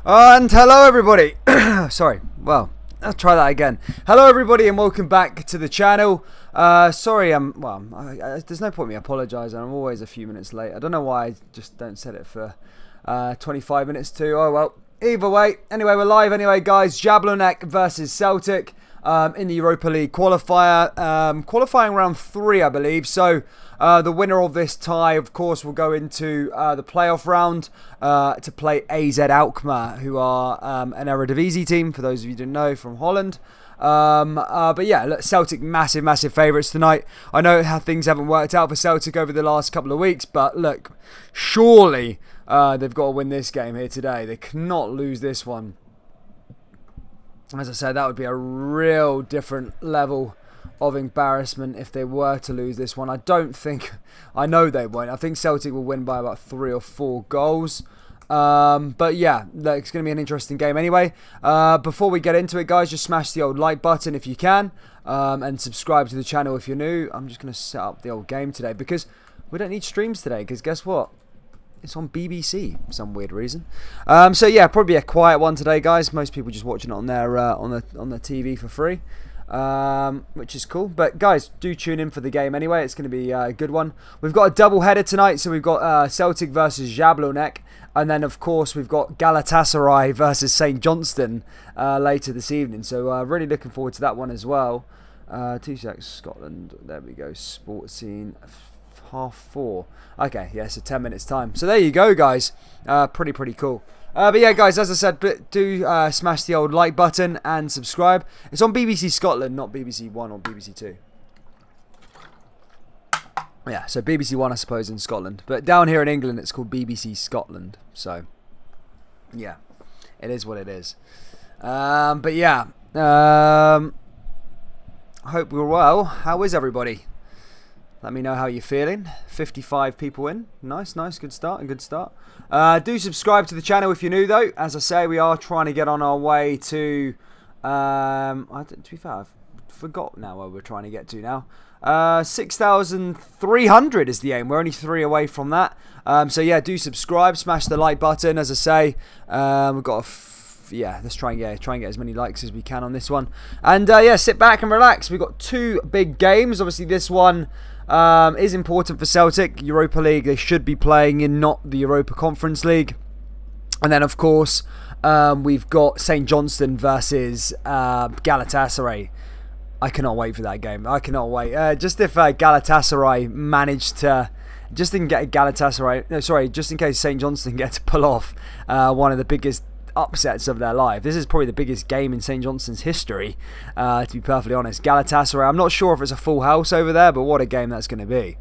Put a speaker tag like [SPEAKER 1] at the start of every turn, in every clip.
[SPEAKER 1] And hello everybody. Sorry, well, I'll try that again. Hello everybody and welcome back to the channel. Sorry, there's no point me apologising. I'm always a few minutes late. I don't know why I just don't set it for 25 minutes too. Oh well, either way. Anyway, we're live anyway, guys. Jablonec versus Celtic in the Europa League qualifier. Qualifying round 3, I believe. So the winner of this tie, of course, will go into the playoff round to play AZ Alkmaar, who are an Eredivisie team, for those of you who didn't know, from Holland. But yeah, look, Celtic massive favourites tonight. I know how things haven't worked out for Celtic over the last couple of weeks, but look, surely they've got to win this game here today. They cannot lose this one. As I said, that would be a real different level of embarrassment if they were to lose this one. I know they won't. I think Celtic will win by about 3 or 4 goals. But yeah, look, it's going to be an interesting game anyway. Before we get into it, guys, just smash the old like button if you can, and subscribe to the channel if you're new. I'm just going to set up the old game today because we don't need streams today, because guess what? It's on BBC for some weird reason. So yeah, probably a quiet one today, guys. Most people just watching it on their on the TV for free, which is cool. But guys, do tune in for the game anyway. It's going to be a good one. We've got a double header tonight, so we've got Celtic versus Jablonec, and then of course we've got Galatasaray versus St Johnstone later this evening. So really looking forward to that one as well. 2 secs, Scotland. There we go. Sports scene. 4:30. Okay, yeah, so 10 minutes time. So there you go, guys. Pretty cool. But yeah, guys, as I said, do smash the old like button and subscribe. It's on BBC Scotland, not BBC One or BBC Two. Yeah, so BBC One, I suppose, in Scotland. But down here in England, it's called BBC Scotland. So, yeah, it is what it is. But yeah, hope we're well. How is everybody? Let me know how you're feeling. 55 people in. Nice. Good start. Do subscribe to the channel if you're new, though. As I say, we are trying to get on our way to... to be fair, I've forgot now where we're trying to get to now. 6,300 is the aim. We're only 3 away from that. So yeah, do subscribe. Smash the like button. As I say, we've got yeah, let's try and get as many likes as we can on this one. And yeah, sit back and relax. We've got 2 big games. Obviously, this one is important for Celtic. Europa League, they should be playing in, not the Europa Conference League. And then, of course, we've got St Johnstone versus Galatasaray. I cannot wait for that game. I cannot wait. Just if Galatasaray managed to... just in case St Johnstone get to pull off one of the biggest upsets of their life. This is probably the biggest game in St Johnstone's history, to be perfectly honest. Galatasaray, I'm not sure if it's a full house over there, but what a game that's going to be.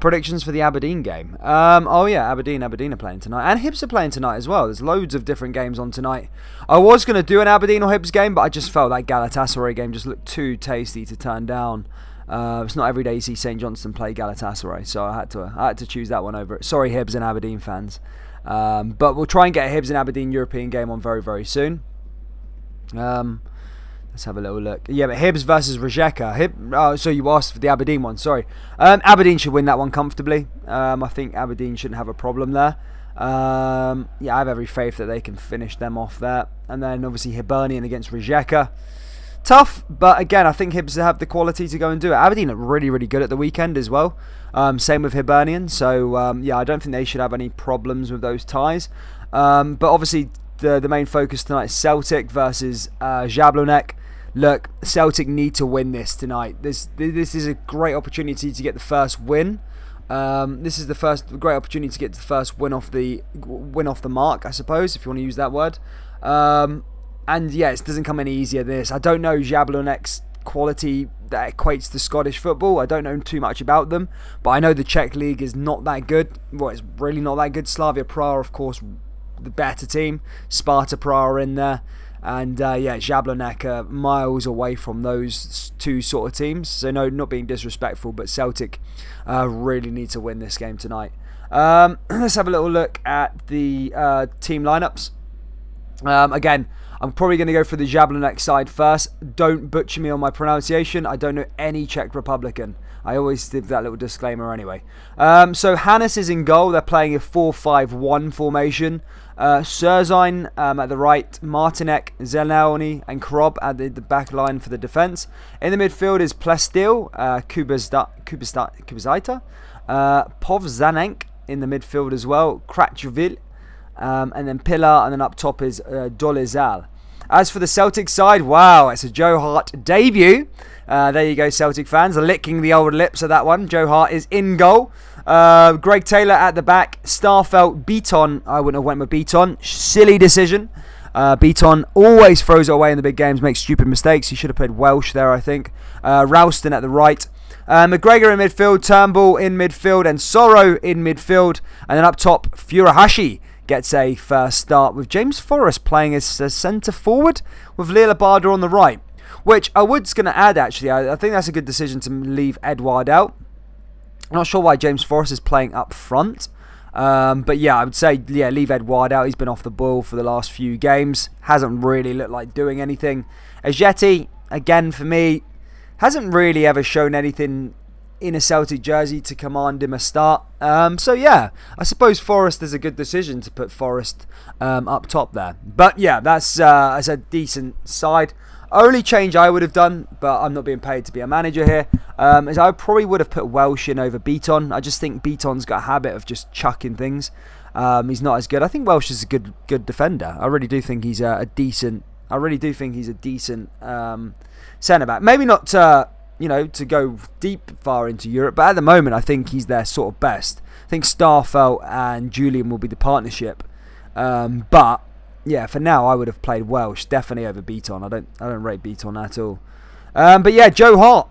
[SPEAKER 1] Predictions for the Aberdeen game. Oh yeah, Aberdeen are playing tonight, and Hibs are playing tonight as well. There's loads of different games on tonight. I was going to do an Aberdeen or Hibs game, but I just felt that Galatasaray game just looked too tasty to turn down. It's not every day you see St Johnstone play Galatasaray, so I had to choose that one over it. Sorry, Hibs and Aberdeen fans. But we'll try and get a Hibs and Aberdeen European game on very soon. Let's have a little look. Yeah, but Hibs versus Rijeka. So you asked for the Aberdeen one, sorry. Aberdeen should win that one comfortably. I think Aberdeen shouldn't have a problem there. Yeah, I have every faith that they can finish them off there. And then obviously Hibernian against Rijeka. Tough, but again, I think Hibs have the quality to go and do it. Aberdeen are really good at the weekend as well. Same with Hibernian. So, yeah, I don't think they should have any problems with those ties. But obviously, the main focus tonight is Celtic versus Jablonec. Look, Celtic need to win this tonight. This is a great opportunity to get the first win. This is the great opportunity to get the first win off the mark, I suppose, if you want to use that word. And yeah, it doesn't come any easier than this. I don't know Jablonec's quality that equates to Scottish football. I don't know too much about them, but I know the Czech league is not that good. Well, it's really not that good. Slavia Praha, of course, the better team. Sparta Praha in there. And yeah, Jablonec are miles away from those 2 sort of teams. So no, not being disrespectful, but Celtic really need to win this game tonight. Let's have a little look at the team lineups. Again, I'm probably going to go for the Jablonec side first. Don't butcher me on my pronunciation. I don't know any Czech Republican. I always give that little disclaimer anyway. So Hannes is in goal. They're playing a 4-5-1 formation. Serzine at the right, Martinek, Zelnaoni and Krob at the back line for the defence. In the midfield is Plestil, Kubizaita, Povzanenk in the midfield as well, Kratjovil, and then Pilar, and then up top is Dolezal. As for the Celtic side, wow, it's a Joe Hart debut. There you go, Celtic fans, licking the old lips of that one. Joe Hart is in goal. Greg Taylor at the back. Starfelt, Beaton. I wouldn't have went with Beaton. Silly decision. Beaton always throws it away in the big games, makes stupid mistakes. He should have played Welsh there, I think. Ralston at the right. McGregor in midfield, Turnbull in midfield, and Sorrow in midfield. And then up top, Furuhashi gets a first start with James Forrest playing as a centre forward with Lila Barder on the right. Which I was going to add, actually. I think that's a good decision to leave Edouard out. I'm not sure why James Forrest is playing up front. But yeah, I would say, leave Edouard out. He's been off the ball for the last few games. Hasn't really looked like doing anything. Ajeti, again, for me, hasn't really ever shown anything in a Celtic jersey to command him a start. So yeah, I suppose Forrest is a good decision to put Forrest up top there. But yeah, that's a decent side. Only change I would have done, but I'm not being paid to be a manager here, is I probably would have put Welsh in over Beaton. I just think Beaton's got a habit of just chucking things. He's not as good. I think Welsh is a good defender. I really do think he's a decent centre back. Maybe not to go far into Europe, but at the moment I think he's their sort of best. I think Starfelt and Julian will be the partnership, but yeah, for now I would have played Welsh definitely over Beaton. I don't rate Beaton at all. But yeah, Joe Hart,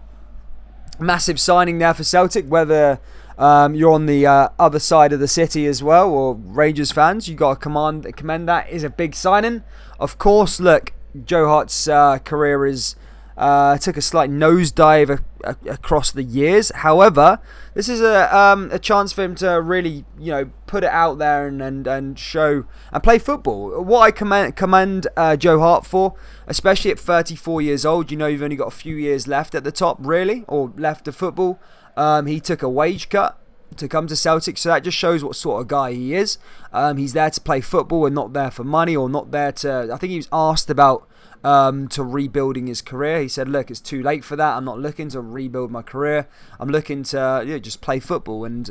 [SPEAKER 1] massive signing there for Celtic. Whether you're on the other side of the city as well, or Rangers fans, you got to commend that. Is a big signing. Of course, look, Joe Hart's career is took a slight nosedive across the years. However, this is a chance for him to really, put it out there and show and play football. What I commend Joe Hart for, especially at 34 years old, you've only got a few years left at the top, really, or left of football. He took a wage cut to come to Celtic, so that just shows what sort of guy he is. He's there to play football and not there for money, or not there to... I think he was asked about to rebuilding his career. He said, look, it's too late for that. I'm not looking to rebuild my career. I'm looking to just play football. And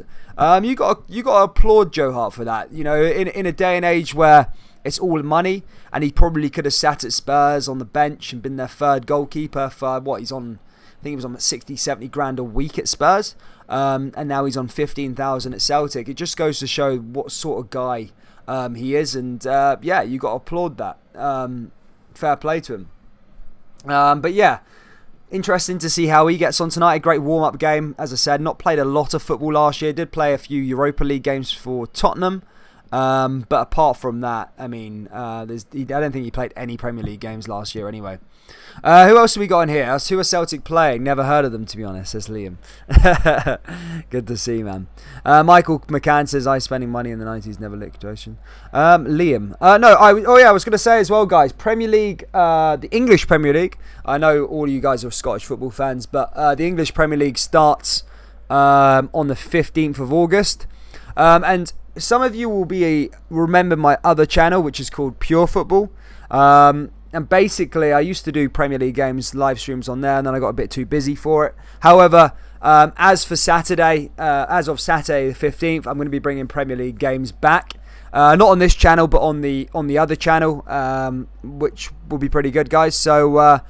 [SPEAKER 1] you got to applaud Joe Hart for that. In a day and age where it's all money, and he probably could have sat at Spurs on the bench and been their third goalkeeper for he's on... I think he was on 60, 70 grand a week at Spurs, and now he's on 15,000 at Celtic. It just goes to show what sort of guy he is, and you got to applaud that. Fair play to him. But yeah, interesting to see how he gets on tonight. A great warm-up game, as I said. Not played a lot of football last year. Did play a few Europa League games for Tottenham. But apart from that, I don't think he played any Premier League games last year anyway. Who else have we got in here? Who are Celtic playing? Never heard of them, to be honest, says Liam. Good to see, man. Michael McCann says, I spending money in the 90s, never liquidation. Liam. I was going to say as well, guys, Premier League, the English Premier League. I know all of you guys are Scottish football fans, but the English Premier League starts on the 15th of August. And some of you will remember my other channel, which is called Pure Football. And basically, I used to do Premier League games, live streams on there, and then I got a bit too busy for it. However, as of Saturday the 15th, I'm going to be bringing Premier League games back. Not on this channel, but on the other channel, which will be pretty good, guys. So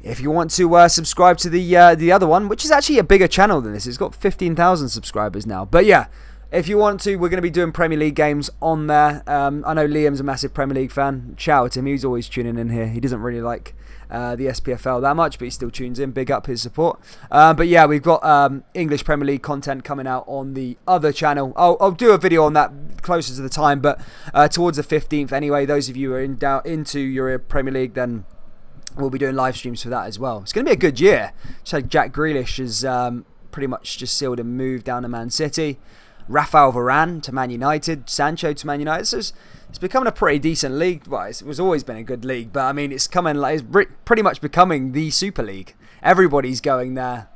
[SPEAKER 1] if you want to subscribe to the other one, which is actually a bigger channel than this, it's got 15,000 subscribers now. But yeah, if you want to, we're going to be doing Premier League games on there. I know Liam's a massive Premier League fan. Shout out to him. He's always tuning in here. He doesn't really like the SPFL that much, but he still tunes in. Big up his support. But yeah, we've got English Premier League content coming out on the other channel. I'll do a video on that closer to the time, but towards the 15th anyway. Those of you who are into your Premier League, then we'll be doing live streams for that as well. It's going to be a good year. So Jack Grealish has pretty much just sealed a move down to Man City. Rafael Varane to Man United, Sancho to Man United. So it's becoming a pretty decent league. Well, it was always been a good league, but I mean, it's pretty much becoming the Super League everybody's going there,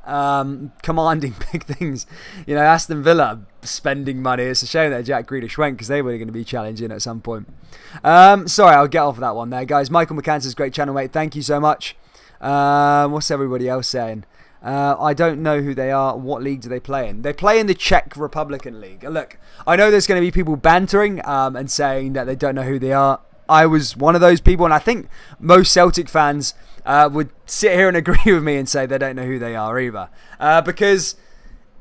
[SPEAKER 1] commanding big things. You know, Aston Villa spending money. It's a shame that Jack Grealish went because they were going to be challenging at some point. Sorry, I'll get off of that one there, guys. Michael McCann great channel, mate. Thank you so much. What's everybody else saying? I don't know who they are. What league do they play in? They play in the Czech Republican League. Look, I know there's going to be people bantering and saying that they don't know who they are. I was one of those people, and I think most Celtic fans would sit here and agree with me and say they don't know who they are either. Because,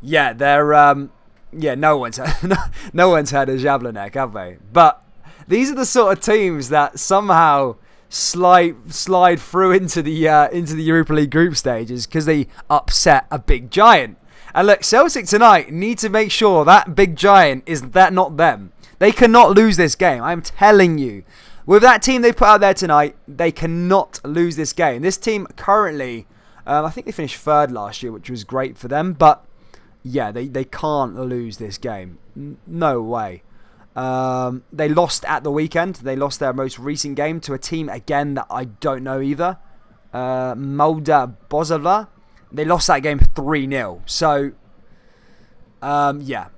[SPEAKER 1] yeah, they're no one's heard of Jablonec, have they? But these are the sort of teams that somehow slide through into the Europa League group stages because they upset a big giant. And look, Celtic tonight need to make sure that big giant is not them. They cannot lose this game. I'm telling you. With that team they put out there tonight, they cannot lose this game. This team currently, I think they finished third last year, which was great for them. But yeah, they can't lose this game. No way. They lost at the weekend. They lost their most recent game to a team, again, that I don't know either. Molda Bozova. They lost that game 3-0. So, yeah.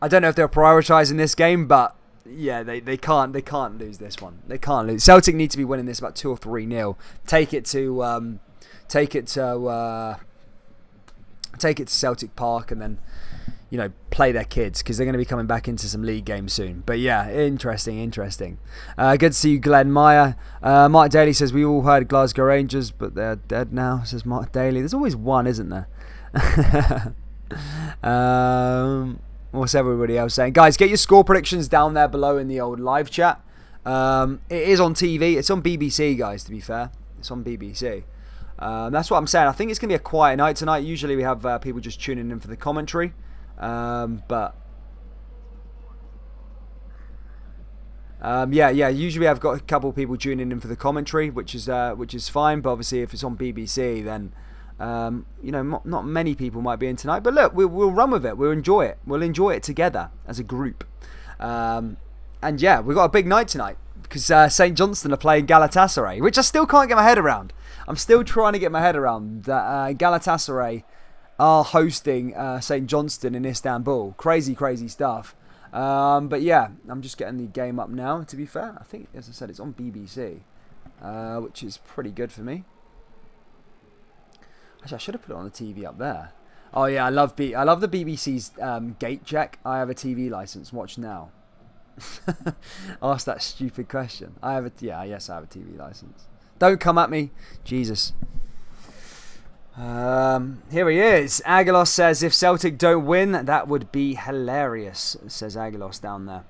[SPEAKER 1] I don't know if they're prioritising this game, but yeah, they can't lose this one. They can't lose. Celtic need to be winning this about 2 or 3-0. Take it to Celtic Park and then, you know, play their kids because they're going to be coming back into some league games soon. But yeah, interesting. Good to see you, Glenn Meyer. Mark Daly says, we all heard Glasgow Rangers, but they're dead now, says Mark Daly. There's always one, isn't there? What's everybody else saying? Guys, get your score predictions down there below in the old live chat. It is on TV. It's on BBC, guys, to be fair. It's on BBC. That's what I'm saying. I think it's going to be a quiet night tonight. Usually we have people just tuning in for the commentary. But usually I've got a couple of people tuning in for the commentary, which is fine. But obviously, if it's on BBC, then not many people might be in tonight. But look, we'll run with it. We'll enjoy it. We'll enjoy it together as a group. And yeah, we've got a big night tonight because St Johnstone are playing Galatasaray, which I still can't get my head around. I'm still trying to get my head around that Galatasaray are hosting St Johnstone in Istanbul. Crazy stuff. But yeah, I'm just getting the game up now, to be fair. I think, as I said, it's on BBC, which is pretty good for me. Actually, I should have put it on the TV up there. Oh yeah, I love the BBC's gate check. I have a TV license. Watch now. Ask that stupid question. Yes, I have a TV license. Don't come at me. Jesus. Here he is. Aguilos says, if Celtic don't win, that would be hilarious, says Aguilos down there.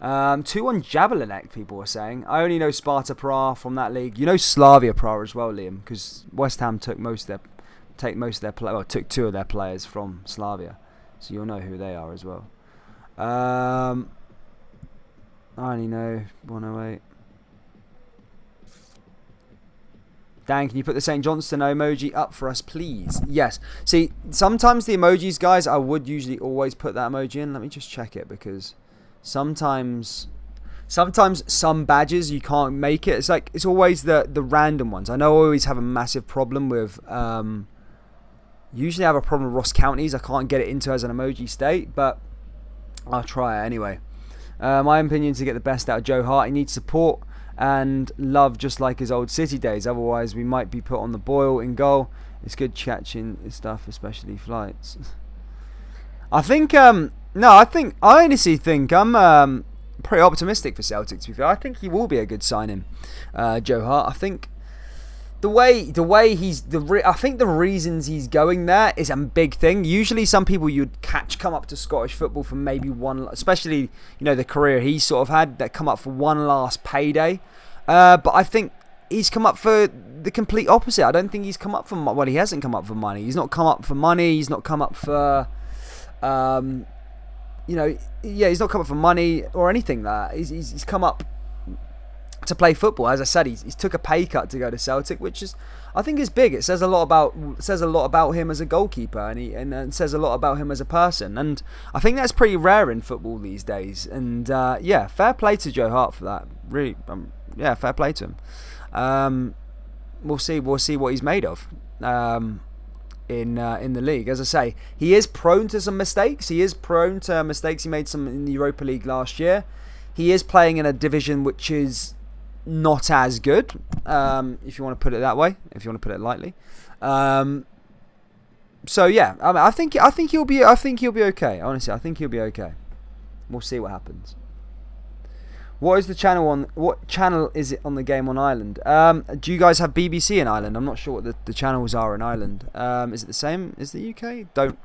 [SPEAKER 1] 2-1 Jablonec, people were saying. I only know Sparta Prague from that league. You know Slavia Prague as well, Liam, because West Ham took took 2 of their players from Slavia. So you'll know who they are as well. I only know 108. Dan, can you put the St. Johnston emoji up for us, please? Yes. See, sometimes the emojis, guys, I would usually always put that emoji in. Let me just check it because sometimes some badges you can't make it. It's always the random ones. I know I always have a massive problem with. Usually I have a problem with Ross Counties. I can't get it into as an emoji state, but I'll try it anyway. My opinion, to get the best out of Joe Hart, he needs support and love just like his old City days. Otherwise, we might be put on the boil in goal. It's good catching stuff, especially flights. I honestly think I'm pretty optimistic for Celtic, to be fair. I think he will be a good signing, Joe Hart. I think the reasons he's going there is a big thing. Usually some people you'd catch come up to Scottish football for maybe one, especially, the career he sort of had, that come up for one last payday. But I think he's come up for the complete opposite. I don't think he's come up for, well, he hasn't come up for money. He's not come up for money. He's not come up for, he's not come up for money or anything like that. He's come up to play football. As I said, he's took a pay cut to go to Celtic, which I think is big. It says a lot about him as a goalkeeper, and says a lot about him as a person. And I think that's pretty rare in football these days. And fair play to Joe Hart for that. Really, fair play to him. We'll see what he's made of. in the league. As I say, he is prone to some mistakes. He made some in the Europa League last year. He is playing in a division which is not as good, if you want to put it that way, if you want to put it lightly. So yeah, I think he'll be okay. Honestly, I think he'll be okay. We'll see what happens. What channel is it on the game on Ireland? Do you guys have BBC in Ireland? I'm not sure what the channels are in Ireland. Is it the same as the UK? Don't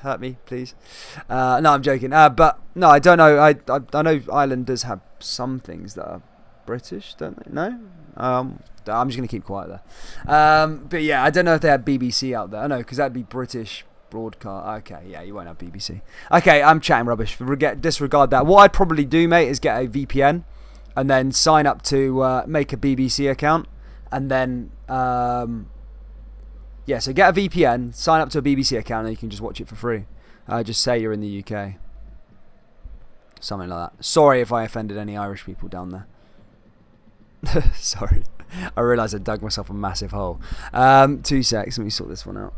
[SPEAKER 1] hurt me, please. No, I'm joking. But no, I don't know. I know Ireland does have some things that are British, don't they? No? I'm just going to keep quiet there. But yeah, I don't know if they have BBC out there. I know, because that'd be British broadcast. Okay, yeah, you won't have BBC. Okay, I'm chatting rubbish. Disregard that. What I'd probably do, mate, is get a VPN and then sign up to make a BBC account. And then, so get a VPN, sign up to a BBC account, and you can just watch it for free. Just say you're in the UK. Something like that. Sorry if I offended any Irish people down there. Sorry. I realised I dug myself a massive hole. 2 secs. Let me sort this one out.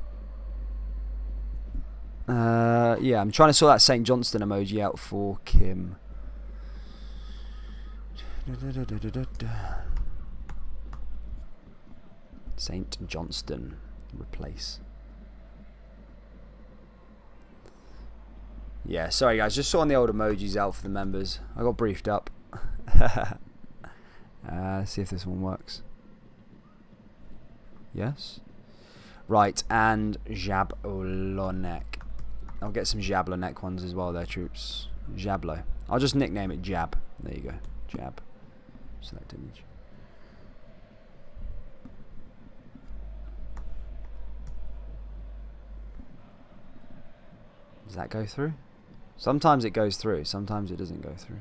[SPEAKER 1] Yeah, I'm trying to sort that St. Johnston emoji out for Kim. St. Johnston. Replace. Yeah, sorry guys. Just sorting the old emojis out for the members. I got briefed up. Let's see if this one works. Yes. Right, and Jablonec. I'll get some Jablonec ones as well there, troops. Jablo. I'll just nickname it Jab. There you go. Jab. Select image. Does that go through? Sometimes it goes through. Sometimes it doesn't go through.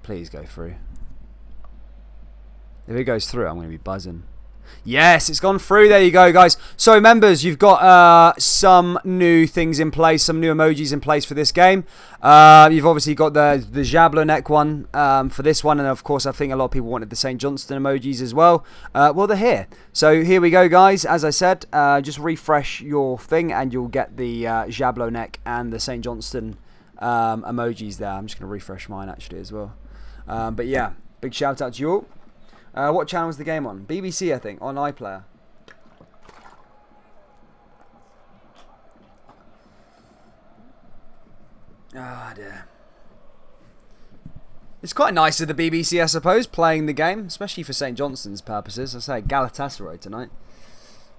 [SPEAKER 1] Please go through. If it goes through, I'm going to be buzzing. Yes, it's gone through. There you go, guys. So, members, you've got some new things in place, some new emojis in place for this game. You've obviously got the Jablonec one for this one, and of course, I think a lot of people wanted the St. Johnston emojis as well. Well, they're here. So here we go, guys. As I said, just refresh your thing, and you'll get the Jablonec and the St. Johnston emojis there. I'm just going to refresh mine actually as well. But yeah, big shout out to you all. What channel is the game on? BBC, I think, on iPlayer. Ah, dear. It's quite nice of the BBC, I suppose, playing the game, especially for St. Johnston's purposes. I say Galatasaray tonight.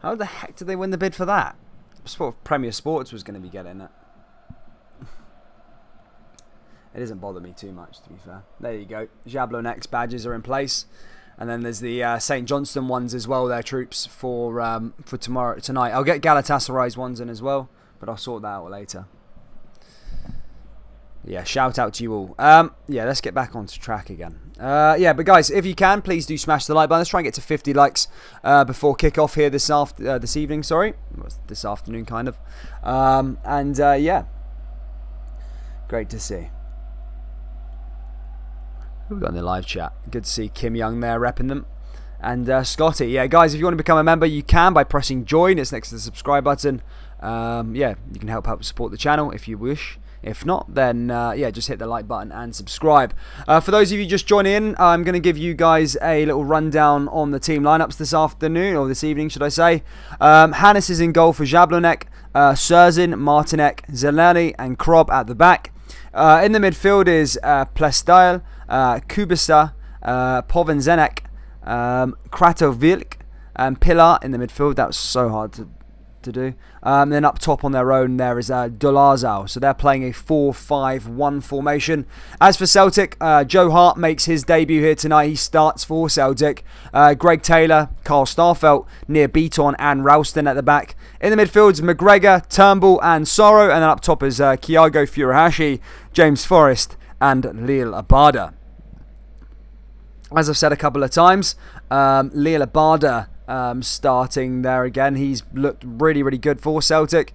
[SPEAKER 1] How the heck did they win the bid for that? I thought Premier Sports was going to be getting it. It doesn't bother me too much, to be fair. There you go. Jablonec's badges are in place. And then there's the St. Johnston ones as well, their troops, for tonight. I'll get Galatasaray's ones in as well, but I'll sort that out later. Yeah, shout out to you all. Yeah, let's get back onto track again. Yeah, but guys, if you can, please do smash the like button. Let's try and get to 50 likes before kick-off here this evening. Sorry, this afternoon, kind of. Yeah, great to see. We've got in the live chat. Good to see Kim Young there repping them. And Scotty. Yeah, guys, if you want to become a member, you can by pressing join. It's next to the subscribe button. Yeah, you can help support the channel if you wish. If not, then yeah, just hit the like button and subscribe. For those of you just joining in, I'm going to give you guys a little rundown on the team lineups this afternoon, or this evening, should I say. Hannes is in goal for Jablonec. Surzin, Martinek, Zeleny and Krob at the back. In the midfield is Plestil, Kubisa, Povenzenek, Kratovilk, and Pilar in the midfield. That was so hard to do. Then up top on their own there is Dolazau. So they're playing a 4-5-1 formation. As for Celtic, Joe Hart makes his debut here tonight. He starts for Celtic. Greg Taylor, Carl Starfelt, Nir Beaton and Ralston at the back. In the midfield is McGregor, Turnbull and Sorrow. And then up top is Kyago Furuhashi, James Forrest and Lille Abada. As I've said a couple of times, Lille Abada starting there again. He's looked really, really good for Celtic.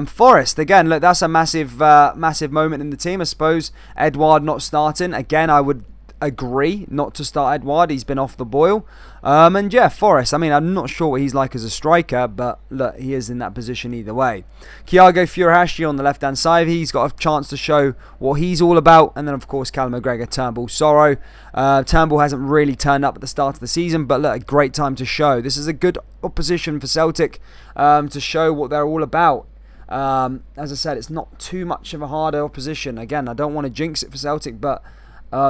[SPEAKER 1] Forrest, again, look, that's a massive moment in the team, I suppose. Edouard not starting. Again, I would agree not to start Edouard. He's been off the boil. And yeah, Forrest, I mean, I'm not sure what he's like as a striker, but look, he is in that position either way. Thiago Furuhashi on the left-hand side, he's got a chance to show what he's all about. And then, of course, Callum McGregor, Turnbull, Sorrow. Turnbull hasn't really turned up at the start of the season, but look, a great time to show. This is a good opposition for Celtic to show what they're all about. As I said, it's not too much of a harder opposition. Again, I don't want to jinx it for Celtic, but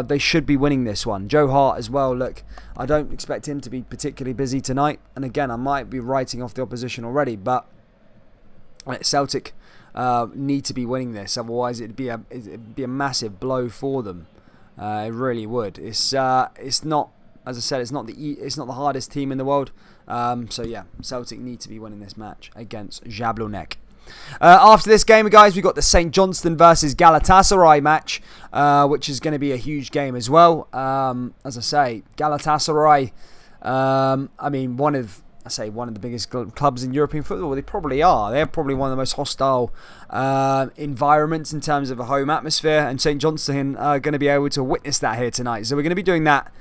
[SPEAKER 1] they should be winning this one. Joe Hart as well. Look, I don't expect him to be particularly busy tonight. And again, I might be writing off the opposition already, but Celtic need to be winning this. Otherwise, it'd be a massive blow for them. It really would. It's not, as I said, it's not the hardest team in the world. So yeah, Celtic need to be winning this match against Jablonec. After this game, guys, we've got the St Johnstone versus Galatasaray match, which is going to be a huge game as well. As I say, Galatasaray, I mean, one of the biggest clubs in European football. They probably are. They're probably one of the most hostile environments in terms of a home atmosphere, and St Johnstone are going to be able to witness that here tonight. So we're going to be doing that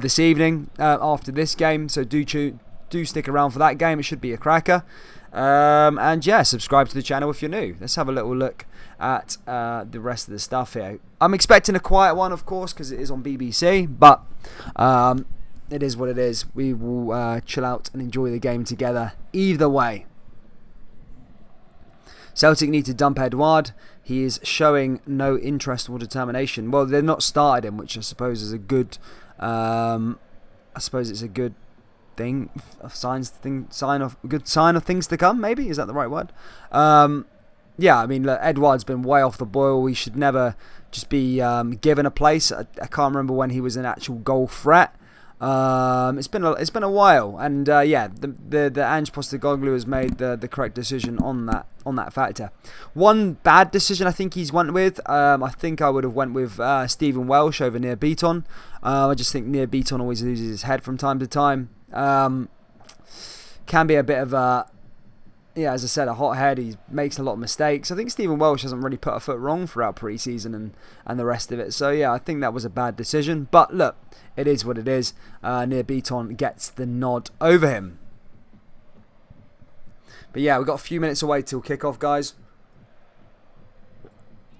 [SPEAKER 1] this evening after this game. So do stick around for that game. It should be a cracker. And yeah, subscribe to the channel if you're new. Let's have a little look at the rest of the stuff here. I'm expecting a quiet one, of course, because it is on BBC, but it is what it is. We will chill out and enjoy the game together either way. Celtic need to dump Edouard. He is showing no interest or determination. Well, they've not started him, which I suppose is a good it's a good thing, good sign of things to come. Maybe, is that the right word? Yeah, I mean, look, Edouard's been way off the boil. We should never just be given a place. I can't remember when he was an actual goal threat. It's been a while, and yeah, the Ange Postecoglou has made the correct decision on that factor. One bad decision I think he's went with. I think I would have went with Stephen Welsh over Nir Beaton. I just think Nir Beaton always loses his head from time to time. Can be a bit of a, yeah, as I said, a hothead. He makes a lot of mistakes. I think Stephen Welsh hasn't really put a foot wrong throughout pre-season and the rest of it. So yeah, I think that was a bad decision. But look, it is what it is. Nir Beaton gets the nod over him. But yeah, we've got a few minutes away till kickoff, guys.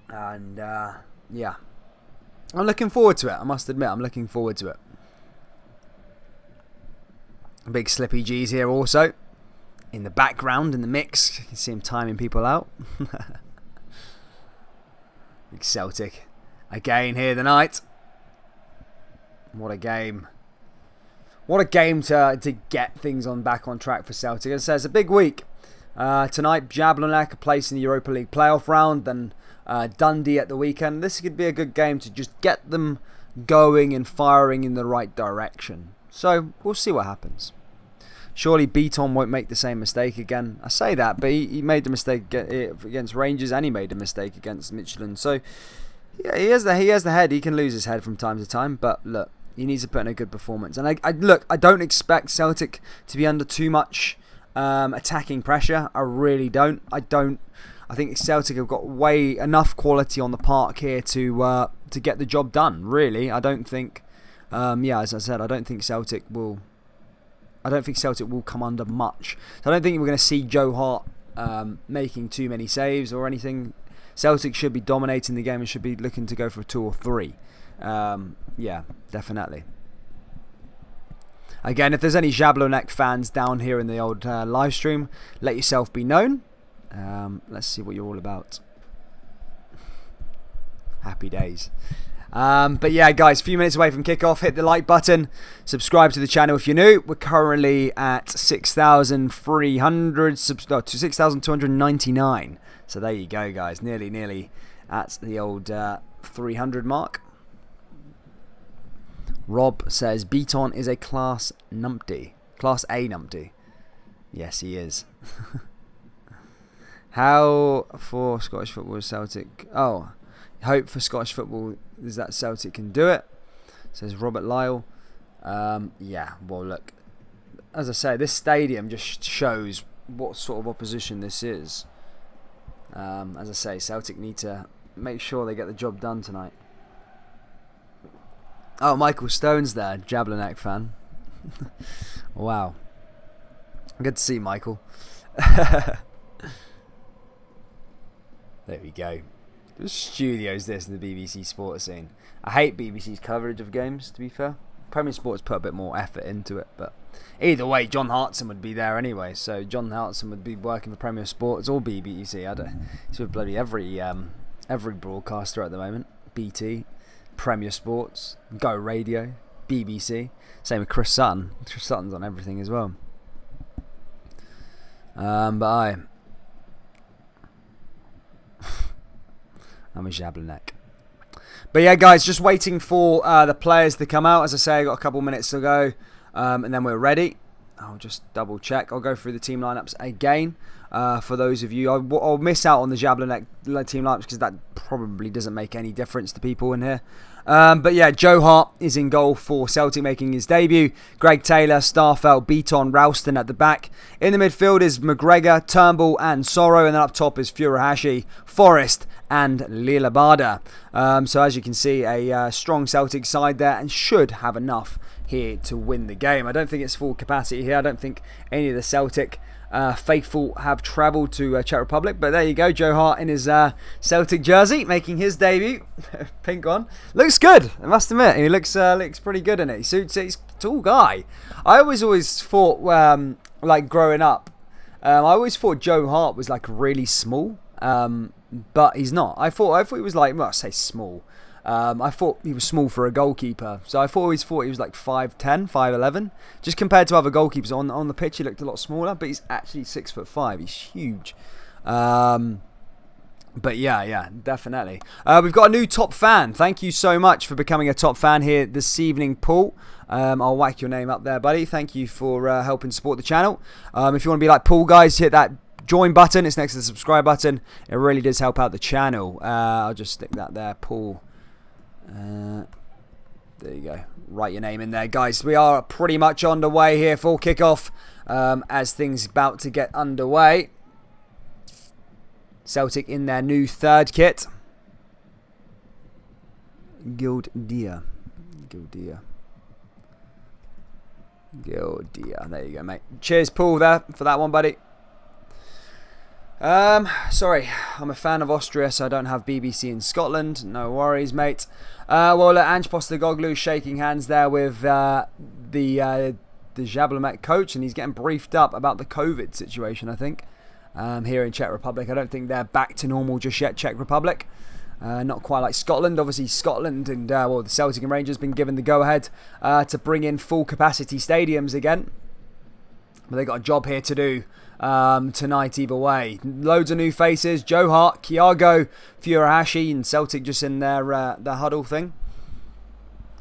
[SPEAKER 1] And yeah, I'm looking forward to it. I must admit, I'm looking forward to it. Big Slippy G's here also. In the background, in the mix. You can see him timing people out. Big Celtic. Again here tonight. What a game. What a game to get things back on track for Celtic. As I say, it's a big week. Tonight, Jablonec, a place in the Europa League playoff round. Then Dundee at the weekend. This could be a good game to just get them going and firing in the right direction. So, we'll see what happens. Surely Beaton won't make the same mistake again. I say that, but he made the mistake against Rangers and he made a mistake against Michelin. So, yeah, he has the head. He can lose his head from time to time, but look, he needs to put in a good performance. And I don't expect Celtic to be under too much attacking pressure. I really don't. I think Celtic have got enough quality on the park here to get the job done. Really, I don't think. Yeah, as I said, I don't think Celtic will come under much. So I don't think we're going to see Joe Hart making too many saves or anything. Celtic should be dominating the game and should be looking to go for 2 or 3. Yeah, definitely. Again, if there's any Jablonec fans down here in the old live stream, let yourself be known. Let's see what you're all about. Happy days. But yeah, guys, a few minutes away from kickoff. Hit the like button. Subscribe to the channel if you're new. We're currently at 6,299. So there you go, guys. Nearly at the old 300 mark. Rob says Beaton is a Class A numpty. Yes, he is. How for Scottish football is Celtic? Oh, hope for Scottish football is that Celtic can do it, says Robert Lyle. Yeah, well, look, as I say, this stadium just shows what sort of opposition this is. As I say, Celtic need to make sure they get the job done tonight. Oh, Michael Stone's there, Jablonec fan. Wow. Good to see Michael. There we go. The studios this in the BBC Sports scene. I hate BBC's coverage of games, to be fair. Premier Sports put a bit more effort into it, but either way, John Hartson would be there anyway. So John Hartson would be working for Premier Sports or BBC. It's with bloody every broadcaster at the moment. BT, Premier Sports, Go Radio, BBC. Same with Chris Sutton. Chris Sutton's on everything as well. I'm a Jablonec. But yeah, guys, just waiting for the players to come out. As I say, I got a couple minutes to go, and then we're ready. I'll just double check. I'll go through the team lineups again for those of you. I'll miss out on the Jablonec team lineups because that probably doesn't make any difference to people in here. But yeah, Joe Hart is in goal for Celtic, making his debut. Greg Taylor, Starfelt, Beaton, Ralston at the back. In the midfield is McGregor, Turnbull and Sorrow. And then up top is Furuhashi, Forrest and Lillabada. So as you can see, a strong Celtic side there and should have enough here to win the game. I don't think it's full capacity here. I don't think any of the Celtic faithful have travelled to Czech Republic, but there you go, Joe Hart in his Celtic jersey making his debut. Pink on, looks good, I must admit. He looks pretty good in it. He suits it. He's a tall guy. I always thought like growing up, I always thought Joe Hart was like really small, but he's not. I thought he was like, well, I say small. I thought he was small for a goalkeeper, so I always thought he was like 5'10", 5'11". Just compared to other goalkeepers on the pitch, he looked a lot smaller, but he's actually 6'5". He's huge. But yeah, definitely. We've got a new top fan. Thank you so much for becoming a top fan here this evening, Paul. I'll whack your name up there, buddy. Thank you for helping support the channel. If you want to be like Paul, guys, hit that join button. It's next to the subscribe button. It really does help out the channel. I'll just stick that there, Paul. There you go. Write your name in there, guys. We are pretty much on the way here. Full kickoff as things about to get underway. Celtic in their new third kit. Gildia. There you go, mate. Cheers, Paul, there for that one, buddy. Sorry, I'm a fan of Austria, so I don't have BBC in Scotland. No worries, mate. Well, Ange Postecoglou shaking hands there with the Jablonec coach, and he's getting briefed up about the COVID situation, I think, here in Czech Republic. I don't think they're back to normal just yet, Czech Republic. Not quite like Scotland. Obviously, Scotland and the Celtic and Rangers have been given the go-ahead to bring in full-capacity stadiums again. But they've got a job here to do tonight either way. Loads of new faces. Joe Hart, Thiago, Furuhashi, and Celtic just in their huddle thing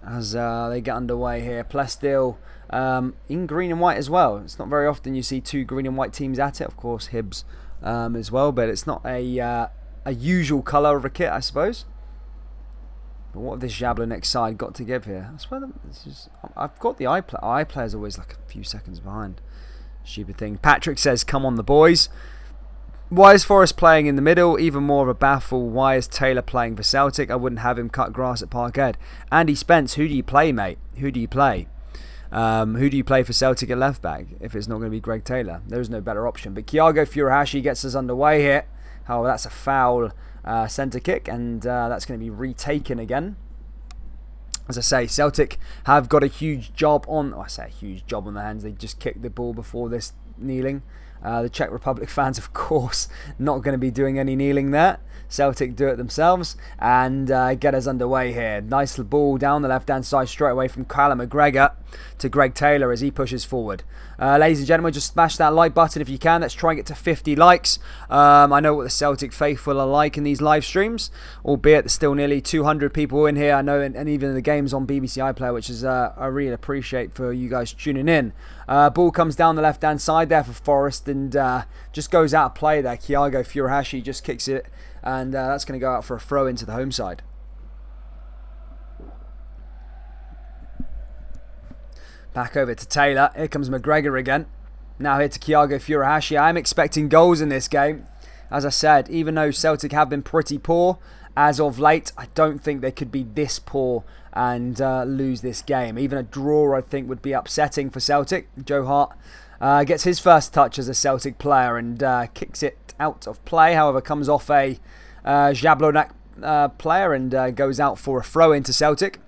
[SPEAKER 1] as they get underway here. Plestil in green and white as well. It's not very often you see two green and white teams at it. Of course, Hibs as well, but it's not a usual colour of a kit, I suppose. But what have this Jablonec side got to give here? I swear I've got the iPlayer's always like a few seconds behind. Stupid thing. Patrick says, come on the boys. Why is Forrest playing in the middle? Even more of a baffle. Why is Taylor playing for Celtic? I wouldn't have him cut grass at Parkhead. Andy Spence, who do you play, mate? Who do you play? Who do you play for Celtic at left back if it's not going to be Greg Taylor? There's no better option. But Thiago Furuhashi gets us underway here. However, that's a foul centre kick, and that's going to be retaken again. As I say, Celtic have got a huge job on... I say a huge job on their hands. They just kicked the ball before this kneeling. The Czech Republic fans, of course, not going to be doing any kneeling there. Celtic do it themselves and get us underway here. Nice ball down the left-hand side straight away from Callum McGregor to Greg Taylor as he pushes forward. Ladies and gentlemen, just smash that like button if you can. Let's try and get to 50 likes. I know what the Celtic faithful are like in these live streams, albeit there's still nearly 200 people in here. I know, and even the games on BBC iPlayer, which is I really appreciate for you guys tuning in. Ball comes down the left-hand side there for Forrest and just goes out of play there. Thiago Furuhashi just kicks it, and that's going to go out for a throw into the home side. Back over to Taylor. Here comes McGregor again. Now here to Thiago Furuhashi. I'm expecting goals in this game. As I said, even though Celtic have been pretty poor as of late. I don't think they could be this poor and lose this game. Even a draw, I think, would be upsetting for Celtic. Joe Hart gets his first touch as a Celtic player and kicks it out of play. However, comes off a Jablonec player and goes out for a throw into Celtic.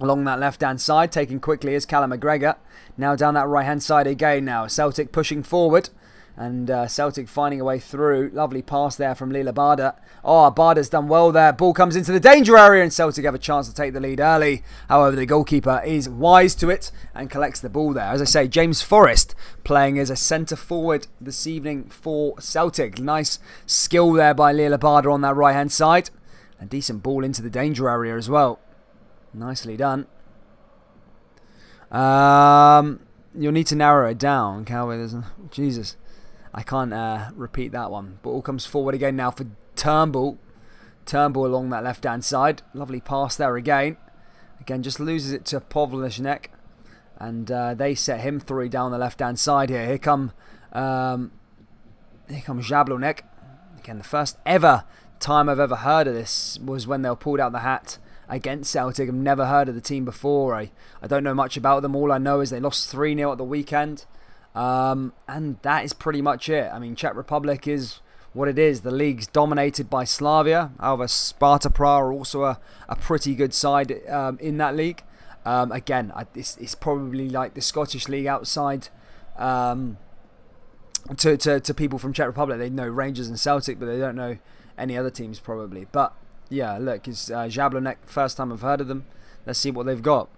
[SPEAKER 1] Along that left-hand side, taking quickly is Callum McGregor. Now down that right-hand side again now. Celtic pushing forward. And Celtic finding a way through. Lovely pass there from Lila Barda. Oh, Barda's done well there. Ball comes into the danger area and Celtic have a chance to take the lead early. However, the goalkeeper is wise to it and collects the ball there. As I say, James Forrest playing as a centre-forward this evening for Celtic. Nice skill there by Lila Barda on that right-hand side. A decent ball into the danger area as well. Nicely done. You'll need to narrow it down, Calvin. Jesus. I can't repeat that one. Ball comes forward again now for Turnbull. Turnbull along that left-hand side. Lovely pass there again. Again, just loses it to Povlishnek. And they set him through down the left-hand side here. Here comes Jablonec. Again, the first ever time I've ever heard of this was when they were pulled out the hat against Celtic. I've never heard of the team before. I don't know much about them. All I know is they lost 3-0 at the weekend. And that is pretty much it. I mean, Czech Republic is what it is. The league's dominated by Slavia. However, Sparta Prague are also a pretty good side in that league. Again, it's probably like the Scottish league outside to people from Czech Republic. They know Rangers and Celtic, but they don't know any other teams probably. But yeah, look, it's Jablonec. First time I've heard of them. Let's see what they've got.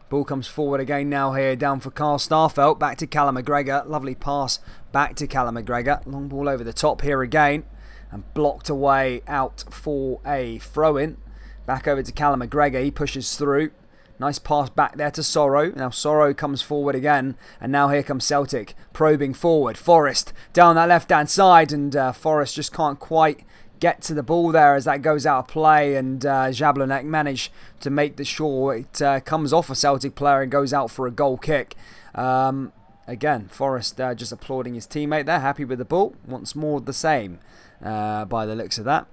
[SPEAKER 1] Ball comes forward again now here, down for Carl Starfelt, back to Callum McGregor, lovely pass back to Callum McGregor, long ball over the top here again, and blocked away out for a throw-in, back over to Callum McGregor, he pushes through, nice pass back there to Sorrow, now Sorrow comes forward again, and now here comes Celtic, probing forward, Forrest down that left-hand side, and Forrest just can't quite get to the ball there as that goes out of play, and Jablonec managed to make the sure. It comes off a Celtic player and goes out for a goal kick. Again, Forrest just applauding his teammate there, happy with the ball. Wants more of the same by the looks of that.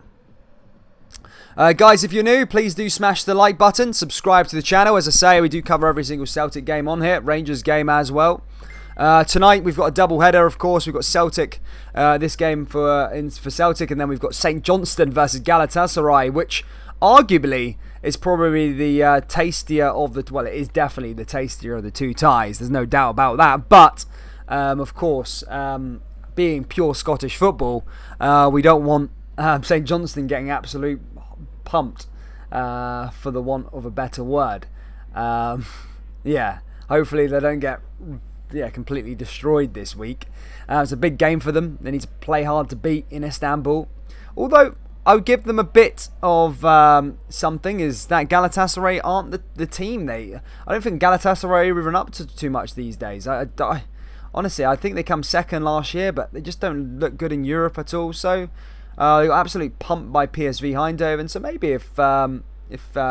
[SPEAKER 1] Guys, if you're new, please do smash the like button, subscribe to the channel. As I say, we do cover every single Celtic game on here, Rangers game as well. Tonight we've got a double header, of course. We've got Celtic, this game for Celtic, and then we've got St Johnstone versus Galatasaray, which arguably is probably the tastier of the. Well, it is definitely the tastier of the two ties. There's no doubt about that. But of course, being pure Scottish football, we don't want St Johnstone getting absolute pumped, for the want of a better word. Yeah, hopefully they don't get completely destroyed this week. It's a big game for them. They need to play hard to beat in Istanbul. Although I would give them a bit of something, is that Galatasaray aren't the team. I don't think Galatasaray are even up to too much these days. Honestly, I think they come second last year, but they just don't look good in Europe at all. So they got absolutely pumped by PSV Eindhoven. So maybe if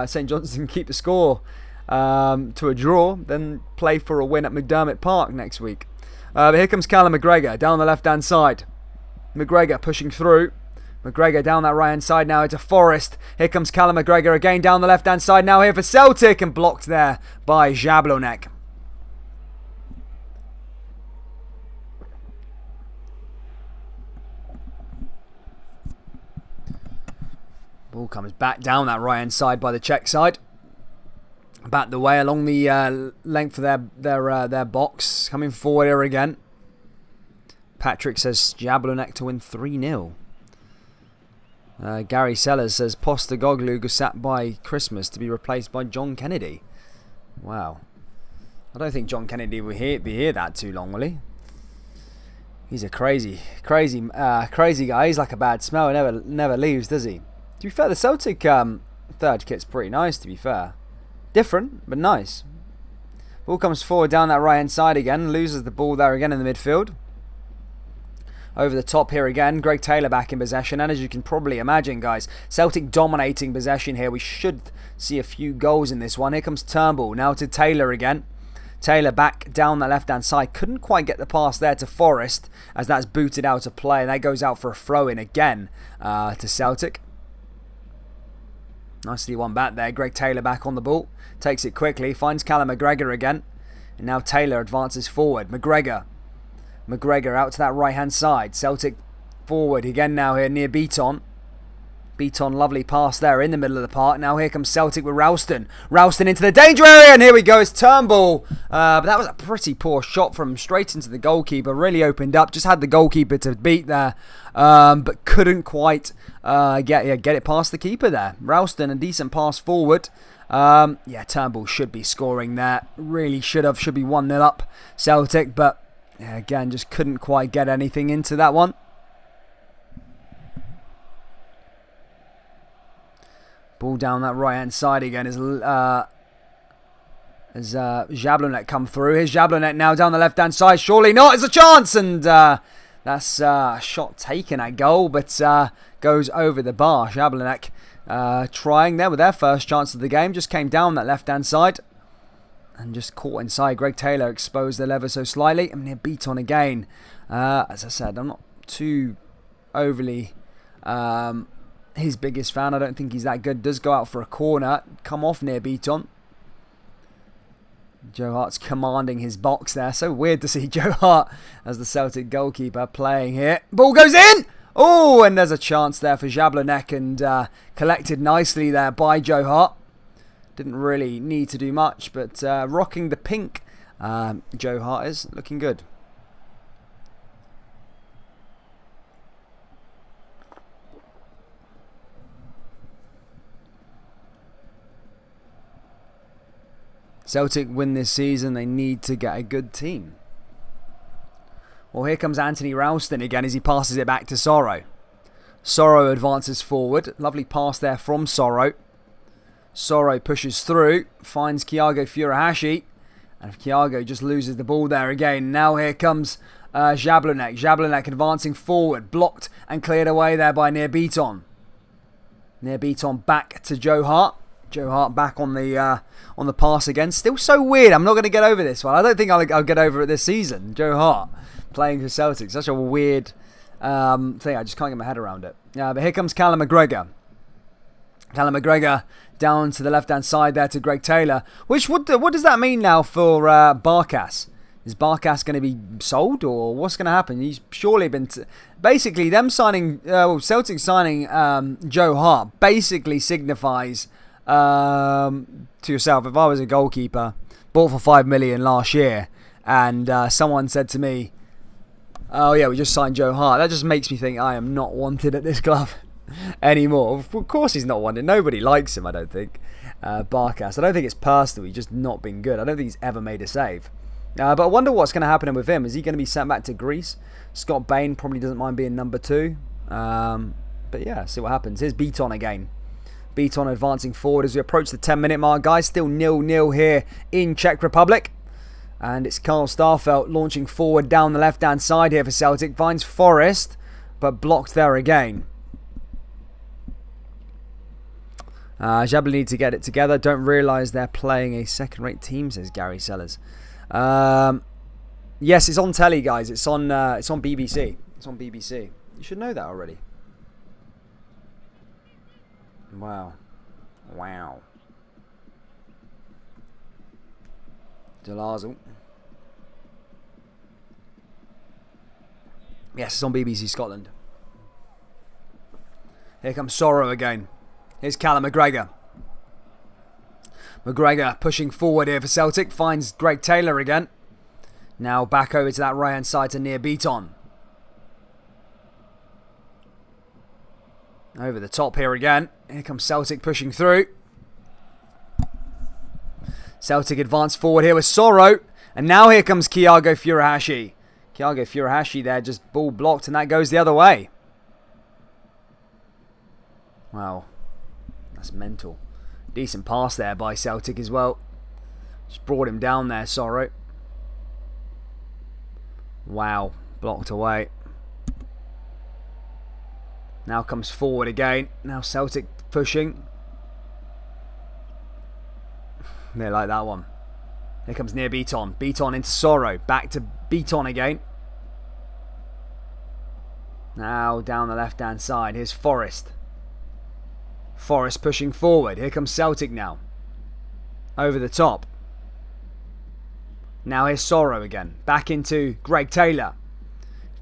[SPEAKER 1] St Johnstone keep the score to a draw, then play for a win at McDermott Park next week. But here comes Callum McGregor down the left hand side. McGregor pushing through. McGregor down that right hand side now into Forrest. Here comes Callum McGregor again down the left hand side now here for Celtic, and blocked there by Jablonec. Ball comes back down that right hand side by the Czech side. Back the way along the length of their box. Coming forward here again. Patrick says Jablonec to win 3-0. Gary Sellers says Postecoglou was sat by Christmas to be replaced by John Kennedy. Wow. I don't think John Kennedy will be here that too long, will he? He's a crazy guy. He's like a bad smell. He never leaves, does he? To be fair, the Celtic third kit's pretty nice, to be fair. Different, but nice. Ball comes forward down that right hand side again. Loses the ball there again in the midfield. Over the top here again. Greg Taylor back in possession. And as you can probably imagine, guys, Celtic dominating possession here. We should see a few goals in this one. Here comes Turnbull. Now to Taylor again. Taylor back down the left hand side. Couldn't quite get the pass there to Forrest, as that's booted out of play. And that goes out for a throw in again to Celtic. Nicely won back there. Greg Taylor back on the ball. Takes it quickly. Finds Callum McGregor again. And now Taylor advances forward. McGregor out to that right hand side. Celtic forward again now here near Beaton. Beaton, lovely pass there in the middle of the park. Now here comes Celtic with Ralston. Ralston into the danger area, and here we go. It's Turnbull. But that was a pretty poor shot from straight into the goalkeeper. Really opened up. Just had the goalkeeper to beat there, but couldn't quite get it past the keeper there. Ralston, a decent pass forward. Turnbull should be scoring there. Really should be 1-0 up Celtic, but again, just couldn't quite get anything into that one. Ball down that right-hand side again as Jablonec come through. Here's Jablonec now down the left-hand side. Surely not. It's a chance. And that's a shot taken at goal, but goes over the bar. Jablonec trying there with their first chance of the game. Just came down that left-hand side and just caught inside. Greg Taylor exposed the lever so slightly. And they're beat on again. As I said, I'm not too overly... his biggest fan. I don't think he's that good. Does go out for a corner. Come off near Beaton. Joe Hart's commanding his box there. So weird to see Joe Hart as the Celtic goalkeeper playing here. Ball goes in! Oh, and there's a chance there for Jablonec and collected nicely there by Joe Hart. Didn't really need to do much, but rocking the pink. Joe Hart is looking good. Celtic win this season, they need to get a good team. Well, here comes Anthony Ralston again as he passes it back to Sorrow. Sorrow advances forward. Lovely pass there from Sorrow. Sorrow pushes through, finds Thiago Furuhashi. And Thiago just loses the ball there again. Now here comes Jablonec. Jablonec advancing forward, blocked and cleared away there by Near Beaton. Near Beaton back to Joe Hart. Joe Hart back on the pass again. Still so weird. I'm not going to get over this one. I don't think I'll get over it this season. Joe Hart playing for Celtic. Such a weird thing. I just can't get my head around it. But here comes Callum McGregor. Callum McGregor down to the left-hand side there to Greg Taylor. What does that mean now for Barkas? Is Barkas going to be sold, or what's going to happen? He's surely been... basically, them signing... Celtic signing Joe Hart basically signifies... to yourself, if I was a goalkeeper, bought for 5 million last year, and someone said to me, "Oh yeah, we just signed Joe Hart," that just makes me think I am not wanted at this club anymore. Of course he's not wanted. Nobody likes him, I don't think. Barkas, I don't think it's personal. He's just not been good. I don't think he's ever made a save. But I wonder what's going to happen with him. Is he going to be sent back to Greece? Scott Bain probably doesn't mind being number 2. But yeah, see what happens. Here's Beaton again. Beaton advancing forward as we approach the 10-minute mark. Guys, still 0-0 here in Czech Republic. And it's Carl Starfelt launching forward down the left-hand side here for Celtic. Finds Forrest, but blocked there again. Jablonec need to get it together. Don't realise they're playing a second-rate team, says Gary Sellers. Yes, it's on telly, guys. It's on BBC. It's on BBC. You should know that already. Wow. Delazel. Yes, it's on BBC Scotland. Here comes Sorrow again. Here's Callum McGregor. McGregor pushing forward here for Celtic. Finds Greg Taylor again. Now back over to that right hand side to Near Beaton. Over the top here again. Here comes Celtic pushing through. Celtic advance forward here with Sorrow. And now here comes Thiago Furuhashi. Thiago Furuhashi there just ball blocked, and that goes the other way. Wow. That's mental. Decent pass there by Celtic as well. Just brought him down there, Sorrow. Wow. Blocked away. Now comes forward again. Now Celtic pushing. They like that one. Here comes Near Beaton. Beaton into Sorrow. Back to Beaton again. Now down the left-hand side. Here's Forrest. Forest pushing forward. Here comes Celtic now. Over the top. Now here's Sorrow again. Back into Greg Taylor.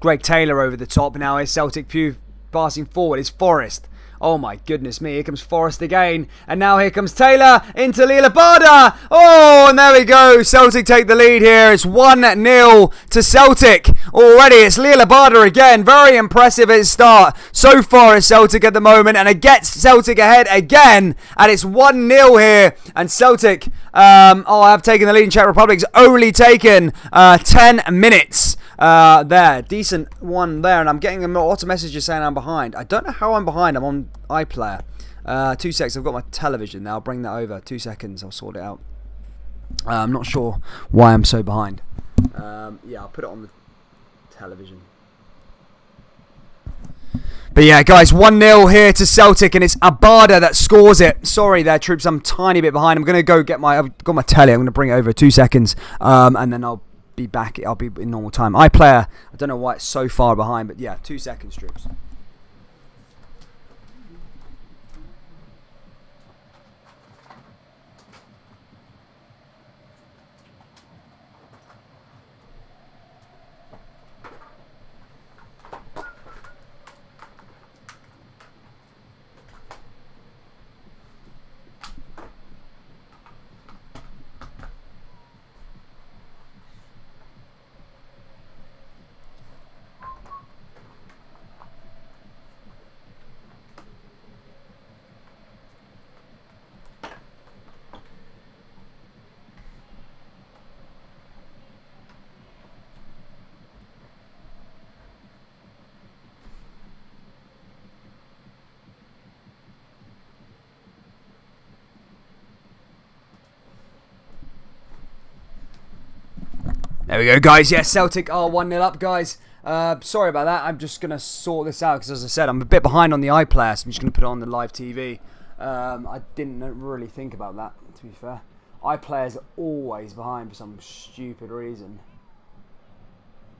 [SPEAKER 1] Greg Taylor over the top. Now here's Celtic Pew passing forward. It's Forest. Oh my goodness me. Here comes Forest again. And now here comes Taylor into Lielabada. Oh, and there we go. Celtic take the lead here. It's 1-0 to Celtic. Already it's Lielabada again. Very impressive at its start. So far it's Celtic at the moment. And it gets Celtic ahead again. And it's 1-0 here. And Celtic, have taken the lead in Czech Republic. It's only taken 10 minutes. There, decent one there, and I'm getting a lot of messages saying I'm behind. I don't know how I'm behind. I'm on iPlayer. 2 seconds. I've got my television now. I'll bring that over. 2 seconds. I'll sort it out. I'm not sure why I'm so behind. Yeah, I'll put it on the television. But yeah, guys, 1-0 here to Celtic, and it's Abada that scores it. Sorry there, troops. I'm a tiny bit behind. I'm gonna go get I've got my telly. I'm gonna bring it over 2 seconds, and then I'll be back. I'll be in normal time. iPlayer, I don't know why it's so far behind, but yeah, 2 seconds, troops. There we go, guys. Yeah, Celtic are 1-0 up, guys. Sorry about that. I'm just going to sort this out because, as I said, I'm a bit behind on the iPlayer, so I'm just going to put it on the live TV. I didn't really think about that, to be fair. iPlayers are always behind for some stupid reason.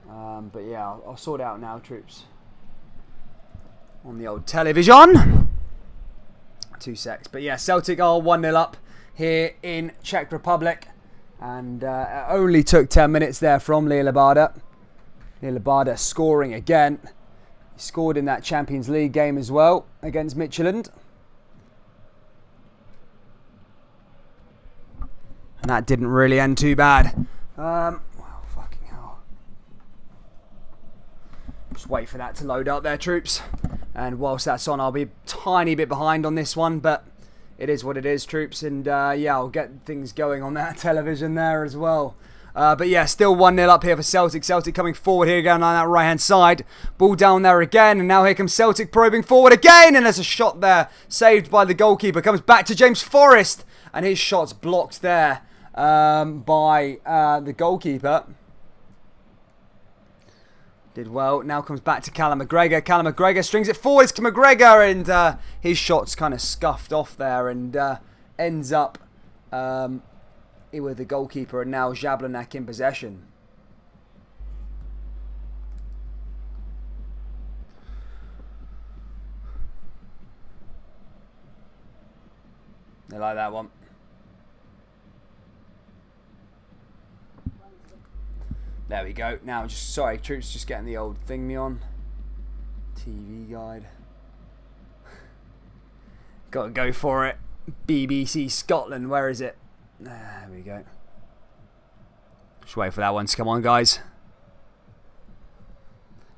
[SPEAKER 1] But yeah, I'll sort it out now, troops. On the old television. 2 secs. But yeah, Celtic are 1-0 up here in Czech Republic. And it only took 10 minutes there from Lielabada. Lielabada scoring again. He scored in that Champions League game as well against Midtjylland. And that didn't really end too bad. Wow, fucking hell. Just wait for that to load up there, troops. And whilst that's on, I'll be a tiny bit behind on this one, but it is what it is, troops, and yeah, I'll get things going on that television there as well. But yeah, still 1-0 up here for Celtic. Celtic coming forward here, going on that right-hand side. Ball down there again, and now here comes Celtic probing forward again, and there's a shot there, saved by the goalkeeper. Comes back to James Forrest, and his shot's blocked there by the goalkeeper. Did well. Now comes back to Callum McGregor. Callum McGregor strings it forwards to McGregor, and his shot's kind of scuffed off there, and ends up with the goalkeeper, and now Jablonec in possession. They like that one. There we go. Now, sorry, troops, just getting the old thing me on. TV guide. Gotta go for it. BBC Scotland, where is it? There we go. Just wait for that one to come on, guys.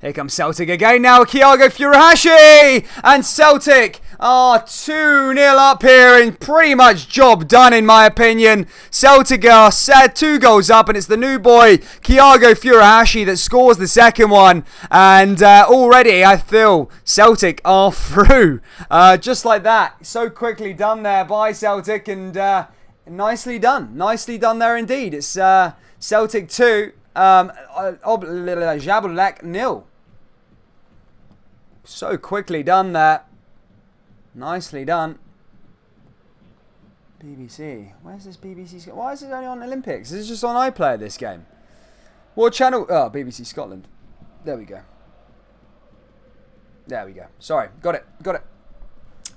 [SPEAKER 1] Here comes Celtic again now. Thiago Furuhashi! And Celtic are 2-0 up here, and pretty much job done in my opinion. Celtic are set 2 goals up, and it's the new boy Thiago Furuhashi that scores the second one. And already I feel Celtic are through. Just like that. So quickly done there by Celtic, and nicely done. Nicely done there indeed. It's Celtic 2, Jablonec 0. So quickly done there. Nicely done. BBC. Where's this BBC? Why is it only on Olympics? This is just on iPlayer, this game. What channel? Oh, BBC Scotland. There we go. There we go. Sorry. Got it. Got it.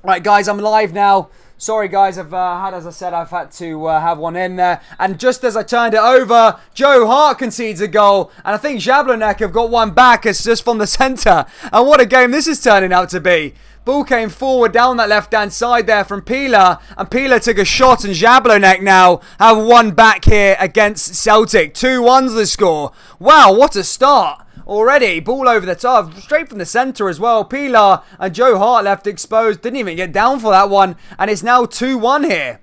[SPEAKER 1] Right, guys, I'm live now. Sorry, guys, I've had to have one in there. And just as I turned it over, Joe Hart concedes a goal. And I think Jablonec have got one back. It's just from the centre. And what a game this is turning out to be. Ball came forward down that left-hand side there from Pila. And Pila took a shot, and Jablonec now have one back here against Celtic. 2-1's the score. Wow, what a start. Already, ball over the top, straight from the centre as well. Pilar and Joe Hart left exposed. Didn't even get down for that one. And it's now 2-1 here.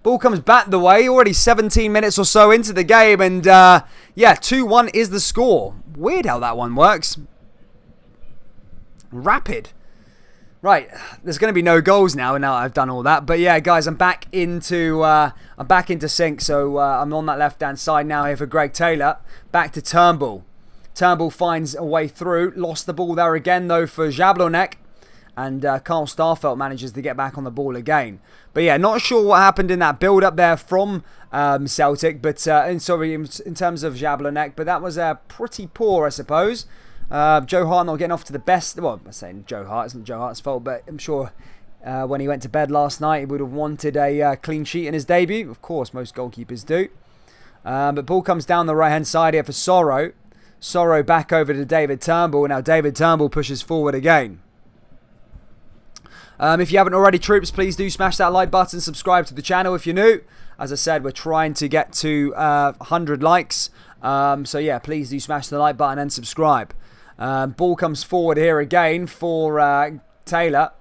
[SPEAKER 1] Ball comes back the way. Already 17 minutes or so into the game. And, yeah, 2-1 is the score. Weird how that one works. Rapid. Right, there's going to be no goals now I've done all that. But, yeah, guys, I'm back into sync. So, I'm on that left-hand side now here for Greg Taylor. Back to Turnbull. Turnbull finds a way through. Lost the ball there again, though, for Jablonec. And Carl Starfelt manages to get back on the ball again. But, yeah, not sure what happened in that build-up there from Celtic. But, in terms of Jablonec. But that was pretty poor, I suppose. Joe Hart not getting off to the best. Well, I'm saying Joe Hart. It's not Joe Hart's fault. But I'm sure when he went to bed last night, he would have wanted a clean sheet in his debut. Of course, most goalkeepers do. But ball comes down the right-hand side here for Sorrow. Sorrow back over to David Turnbull. Now David Turnbull pushes forward again. If you haven't already, troops, please do smash that like button. Subscribe to the channel if you're new. As I said, we're trying to get to 100 likes. So yeah, please do smash the like button and subscribe. Ball comes forward here again for Taylor.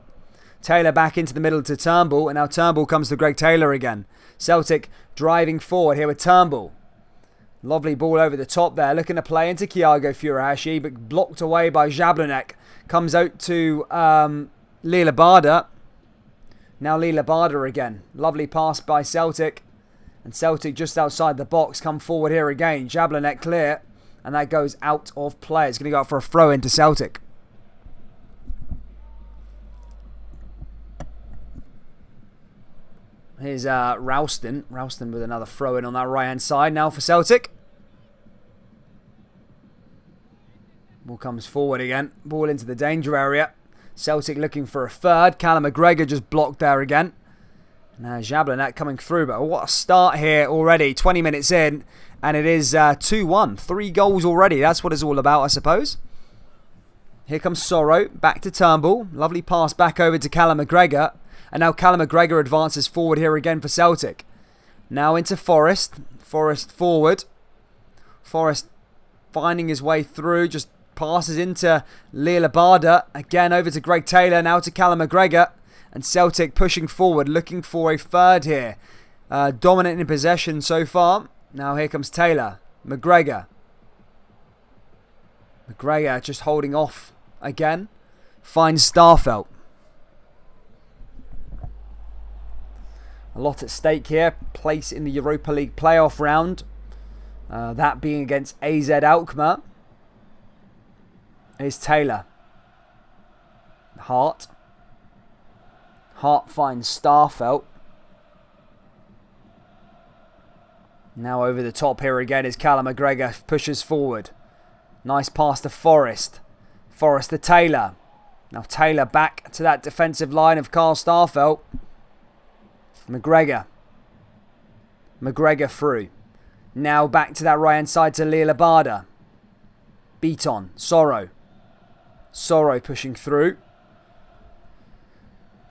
[SPEAKER 1] Taylor back into the middle to Turnbull. And now Turnbull comes to Greg Taylor again. Celtic driving forward here with Turnbull. Lovely ball over the top there. Looking to play into Thiago Furuhashi, but blocked away by Jablonec. Comes out to Lila Barda. Now Lila Barda again. Lovely pass by Celtic. And Celtic just outside the box. Come forward here again. Jablonec clear. And that goes out of play. It's going to go out for a throw into Celtic. Here's Ralston. Ralston with another throw in on that right-hand side now for Celtic. Ball comes forward again. Ball into the danger area. Celtic looking for a third. Callum McGregor just blocked there again. Now Jablonec coming through. But what a start here already. 20 minutes in. And it is 2-1. 3 goals already. That's what it's all about, I suppose. Here comes Sorrow. Back to Turnbull. Lovely pass back over to Callum McGregor. And now Callum McGregor advances forward here again for Celtic. Now into Forrest. Forrest forward. Forrest finding his way through. Just passes into Lila Barda. Again over to Greg Taylor. Now to Callum McGregor. And Celtic pushing forward. Looking for a third here. Dominant in possession so far. Now here comes Taylor. McGregor. McGregor just holding off again. Finds Starfelt. A lot at stake here. Place in the Europa League playoff round. That being against AZ Alkmaar. Here's Taylor. Hart. Hart finds Starfelt. Now over the top here again is Callum McGregor. Pushes forward. Nice pass to Forrest. Forrest to Taylor. Now Taylor back to that defensive line of Carl Starfelt. McGregor. McGregor through. Now back to that right hand side to Lila Barda. Beat on. Sorrow. Sorrow pushing through.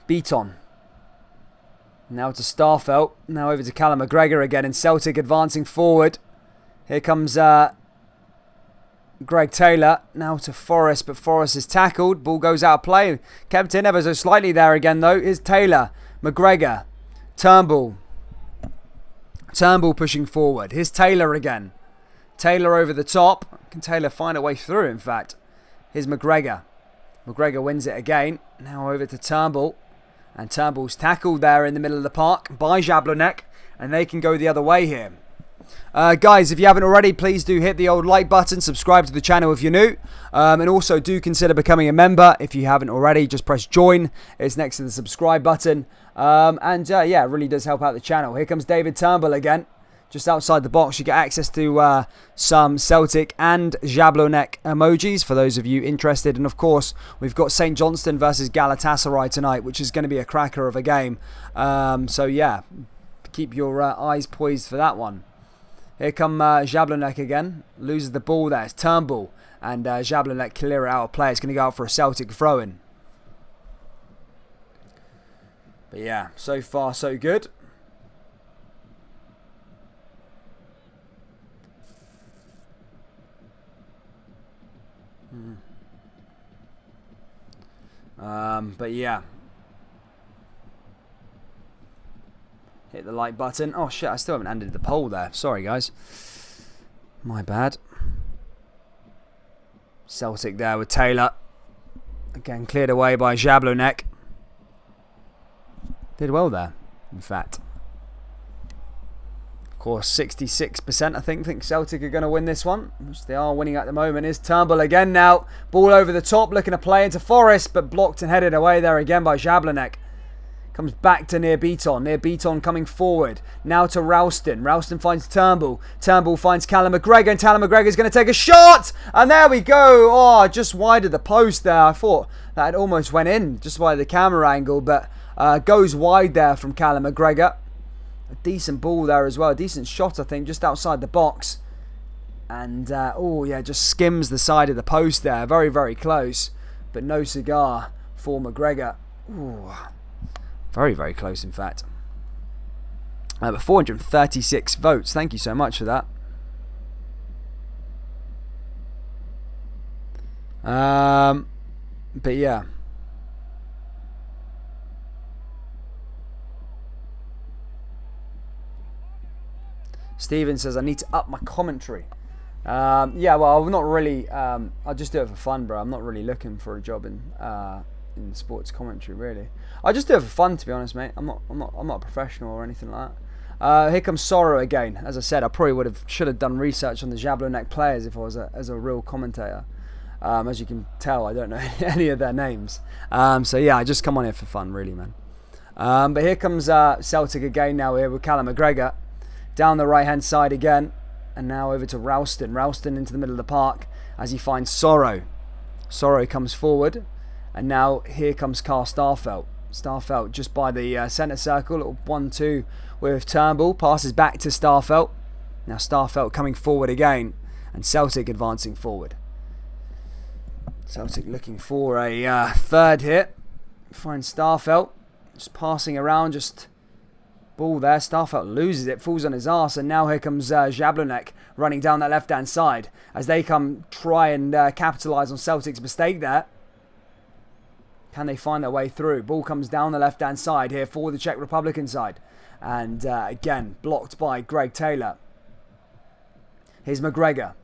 [SPEAKER 1] Beat on. Now to Starfelt. Now over to Callum McGregor again. And Celtic advancing forward. Here comes Greg Taylor. Now to Forrest. But Forrest is tackled. Ball goes out of play. Kept in ever so slightly there again though. Here's Taylor. McGregor. Turnbull. Turnbull pushing forward. Here's Taylor again. Taylor over the top. Can Taylor find a way through, in fact? Here's McGregor. McGregor wins it again. Now over to Turnbull. And Turnbull's tackled there in the middle of the park by Jablonec. And they can go the other way here. Guys, if you haven't already, please do hit the old like button. Subscribe to the channel if you're new. And also do consider becoming a member. If you haven't already, just press join. It's next to the subscribe button. Yeah, it really does help out the channel. Here comes David Turnbull again. Just outside the box, you get access to some Celtic and Jablonec emojis for those of you interested. And of course, we've got St. Johnstone versus Galatasaray tonight, which is going to be a cracker of a game. So yeah, keep your eyes poised for that one. Here come Jablonec again. Loses the ball there. It's Turnbull. And Jablonec clear it out of play. It's going to go out for a Celtic throw-in. But yeah, so far so good. But yeah, hit the like button. Oh shit, I still haven't ended the poll there. Sorry guys, my bad. Celtic there with Taylor. Again cleared away by Jablonec. Did well there, in fact. Of course, 66% I think Celtic are going to win this one, which they are winning at the moment. Is Turnbull again now. Ball over the top, looking to play into Forrest, but blocked and headed away there again by Jablonec. Comes back to Near Beaton. Near Beaton coming forward. Now to Ralston. Ralston finds Turnbull. Turnbull finds Callum McGregor, and Callum McGregor is going to take a shot! And there we go! Oh, just wide of the post there. I thought that almost went in, just by the camera angle, but goes wide there from Callum McGregor. A decent ball there as well. A decent shot, I think, just outside the box. And, oh yeah, just skims the side of the post there. Very, very close. But no cigar for McGregor. Ooh. Very, very close, in fact. But 436 votes. Thank you so much for that. But yeah. Steven says, I need to up my commentary. Yeah, well, I'm not really... I'll just do it for fun, bro. I'm not really looking for a job in sports commentary, really. I just do it for fun, to be honest, mate. I'm not a professional or anything like that. Here comes Sorrow again. As I said, I probably should have done research on the Jablonec players if I was as a real commentator. As you can tell, I don't know any of their names. So yeah, I just come on here for fun, really, man. But here comes Celtic again now here with Callum McGregor. Down the right-hand side again. And now over to Ralston. Ralston into the middle of the park as he finds Sorrow. Sorrow comes forward. And now here comes Carl Starfelt. Starfelt just by the centre circle. Little 1-2 with Turnbull. Passes back to Starfelt. Now Starfelt coming forward again. And Celtic advancing forward. Celtic looking for a third hit. Finds Starfelt. Just passing around. Just... ball there, Starfelt loses it, falls on his arse, and now here comes Jablonec running down that left-hand side as they come try and capitalise on Celtic's mistake there. Can they find their way through? Ball comes down the left-hand side here for the Czech Republican side. And again, blocked by Greg Taylor. Here's McGregor.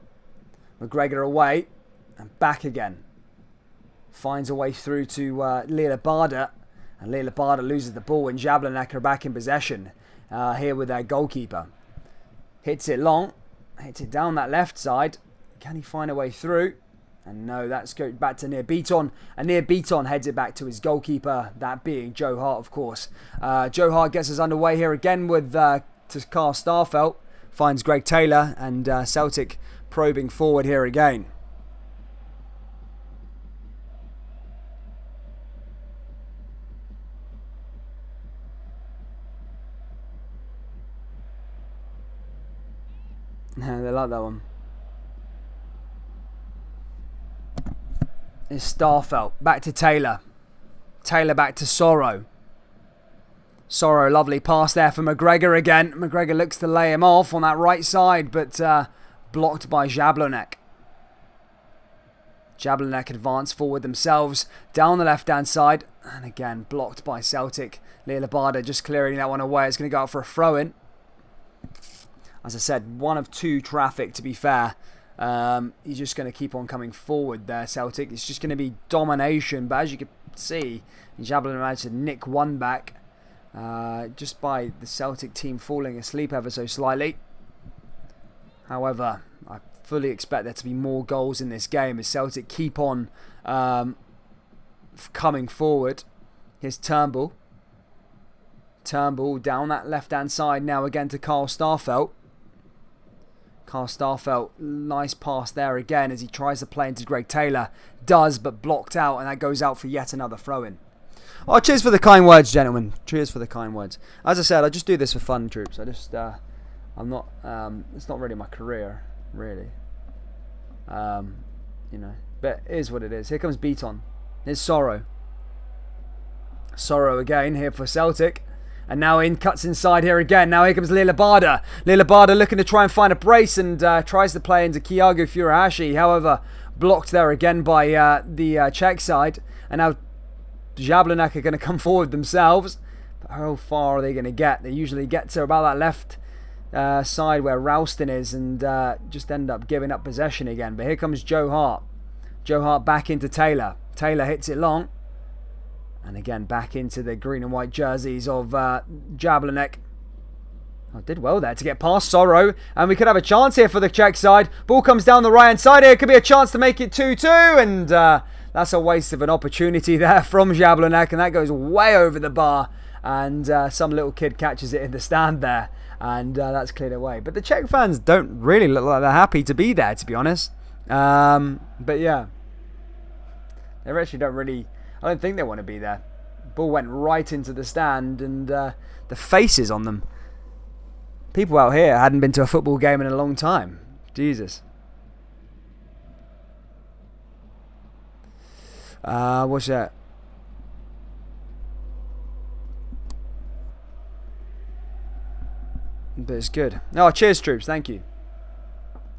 [SPEAKER 1] McGregor away and back again. Finds a way through to Lila Barda. And Lila Barda loses the ball and Jablonec are back in possession here with their goalkeeper. Hits it long. Hits it down that left side. Can he find a way through? And no, that's going back to Near Beaton. And Near Beaton heads it back to his goalkeeper, that being Joe Hart, of course. Joe Hart gets us underway here again with to Carl Starfelt. Finds Greg Taylor and Celtic probing forward here again. Yeah, they like that one. It's Starfelt. Back to Taylor. Taylor back to Sorrow. Sorrow, lovely pass there for McGregor again. McGregor looks to lay him off on that right side, but blocked by Jablonec. Jablonec advance forward themselves down the left-hand side. And again, blocked by Celtic. Lila Barda just clearing that one away. It's going to go out for a throw-in. As I said, one of two traffic, to be fair. He's just going to keep on coming forward there, Celtic. It's just going to be domination. But as you can see, Jablonec managed to nick one back. Just by the Celtic team falling asleep ever so slightly. However, I fully expect there to be more goals in this game as Celtic keep on coming forward. Here's Turnbull. Turnbull down that left-hand side now again to Carl Starfelt. Carl Starfelt, nice pass there again as he tries to play into Greg Taylor. Does, but blocked out, and that goes out for yet another throw-in. Oh, cheers for the kind words, gentlemen. Cheers for the kind words. As I said, I just do this for fun, troops. I just, I'm not, it's not really my career, really. You know, but it is what it is. Here comes Beaton. Here's Sorrow. Sorrow again here for Celtic. And now in cuts inside here again. Now here comes Lilabada. Lilabada looking to try and find a brace and tries to play into Thiago Furuhashi. However, blocked there again by the Czech side. And now Jablonec are going to come forward themselves. But how far are they going to get? They usually get to about that left side where Ralston is and just end up giving up possession again. But here comes Joe Hart. Joe Hart back into Taylor. Taylor hits it long. And again, back into the green and white jerseys of Jablonec. Oh, did well there to get past Sorrow. And we could have a chance here for the Czech side. Ball comes down the right-hand side here. Could be a chance to make it 2-2. And that's a waste of an opportunity there from Jablonec. And that goes way over the bar. And some little kid catches it in the stand there. And that's cleared away. But the Czech fans don't really look like they're happy to be there, to be honest. But yeah. They actually don't really... I don't think they want to be there. Ball went right into the stand and the faces on them. People out here hadn't been to a football game in a long time. Jesus. What's that? But it's good. Oh, cheers, troops. Thank you.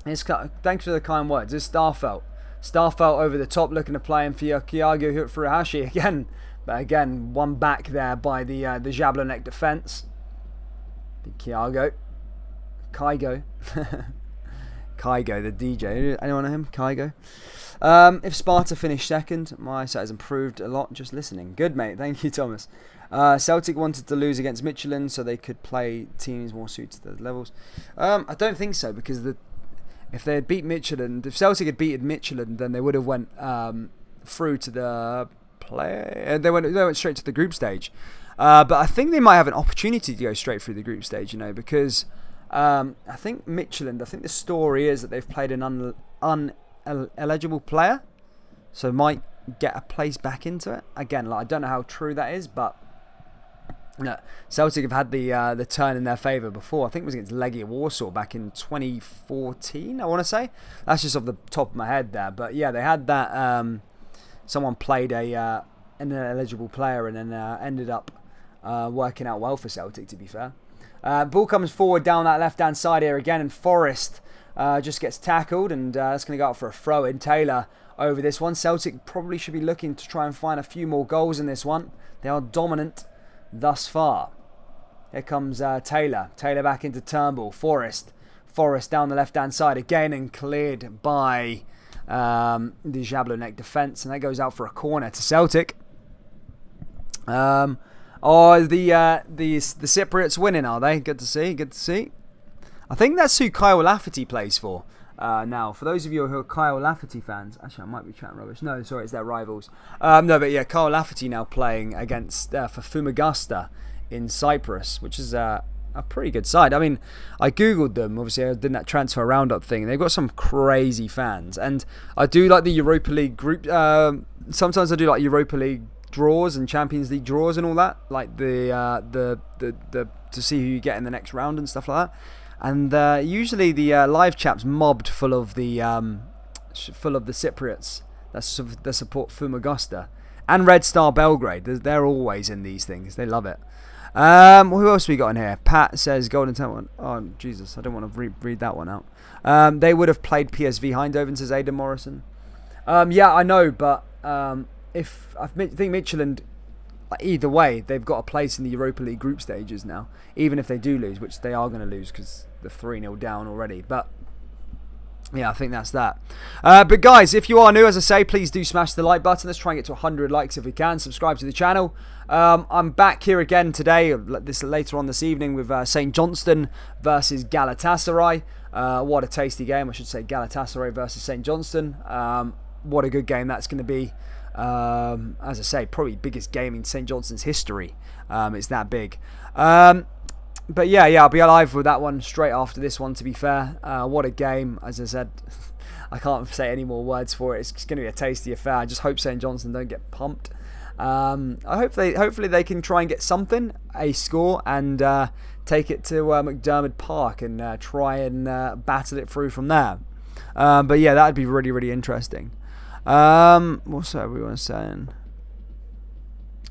[SPEAKER 1] Thanks for the kind words. It's Starfelt. Starfelt over the top looking to play in for Thiago Furuhashi again. But again, one back there by the Jablonec defence. Kygo. Kygo, the DJ. Anyone know him? Kygo. If Sparta finished second, my eyesight has improved a lot just listening. Good, mate. Thank you, Thomas. Celtic wanted to lose against Michelin so they could play teams more suited to their levels. I don't think so because if they had beat Michelin, if Celtic had beaten Michelin, then they would have went through to the play. They went straight to the group stage. But I think they might have an opportunity to go straight through the group stage, you know, because I think Michelin. I think the story is that they've played an uneligible player, so might get a place back into it. Again, I don't know how true that is, but. No, Celtic have had the turn in their favour before. I think it was against Legia Warsaw back in 2014, I want to say. That's just off the top of my head there. But yeah, they had that. Someone played an ineligible player and then ended up working out well for Celtic, to be fair. Ball comes forward down that left-hand side here again, and Forrest just gets tackled, and that's going to go out for a throw-in. Taylor over this one. Celtic probably should be looking to try and find a few more goals in this one. They are dominant thus far. Here comes Taylor. Taylor back into Turnbull. Forrest down the left-hand side again and cleared by the Jablonec defence. And that goes out for a corner to Celtic. The Cypriots winning, are they? Good to see. I think that's who Kyle Lafferty plays for. Now, for those of you who are Kyle Lafferty fans, actually I might be chatting rubbish. No, sorry, it's their rivals. No, but yeah, Kyle Lafferty now playing against for Famagusta in Cyprus, which is a pretty good side. I mean, I googled them. Obviously, I did that transfer roundup thing. They've got some crazy fans, and I do like the Europa League group. Sometimes I do like Europa League draws and Champions League draws and all that, like the to see who you get in the next round and stuff like that. And usually the live chat's mobbed full of the Cypriots that support Famagusta and Red Star Belgrade. They're always in these things. They love it. Who else we got in here? Pat says Golden Temple. Oh Jesus, I don't want to read that one out. They would have played PSV Eindhoven, says Aidan Morrison. Yeah, I know, but I think Michelin. Either way, they've got a place in the Europa League group stages now, even if they do lose, which they are going to lose because they're 3-0 down already. But yeah, I think that's that. But guys, if you are new, as I say, please do smash the like button. Let's try and get to 100 likes if we can. Subscribe to the channel. I'm back here again today, later on this evening, with St Johnstone versus Galatasaray. What a tasty game, I should say. Galatasaray versus St Johnstone. What a good game that's going to be. As I say, probably biggest game in St Johnstone's history. It's that big. But yeah, I'll be alive with that one straight after this one, to be fair. What a game, as I said. I can't say any more words for it. It's going to be a tasty affair. I just hope St Johnstone don't get pumped. Hopefully they can try and get something, a score, and take it to McDermott Park and try and battle it through from there. But yeah, that would be really, really interesting. What's everyone saying?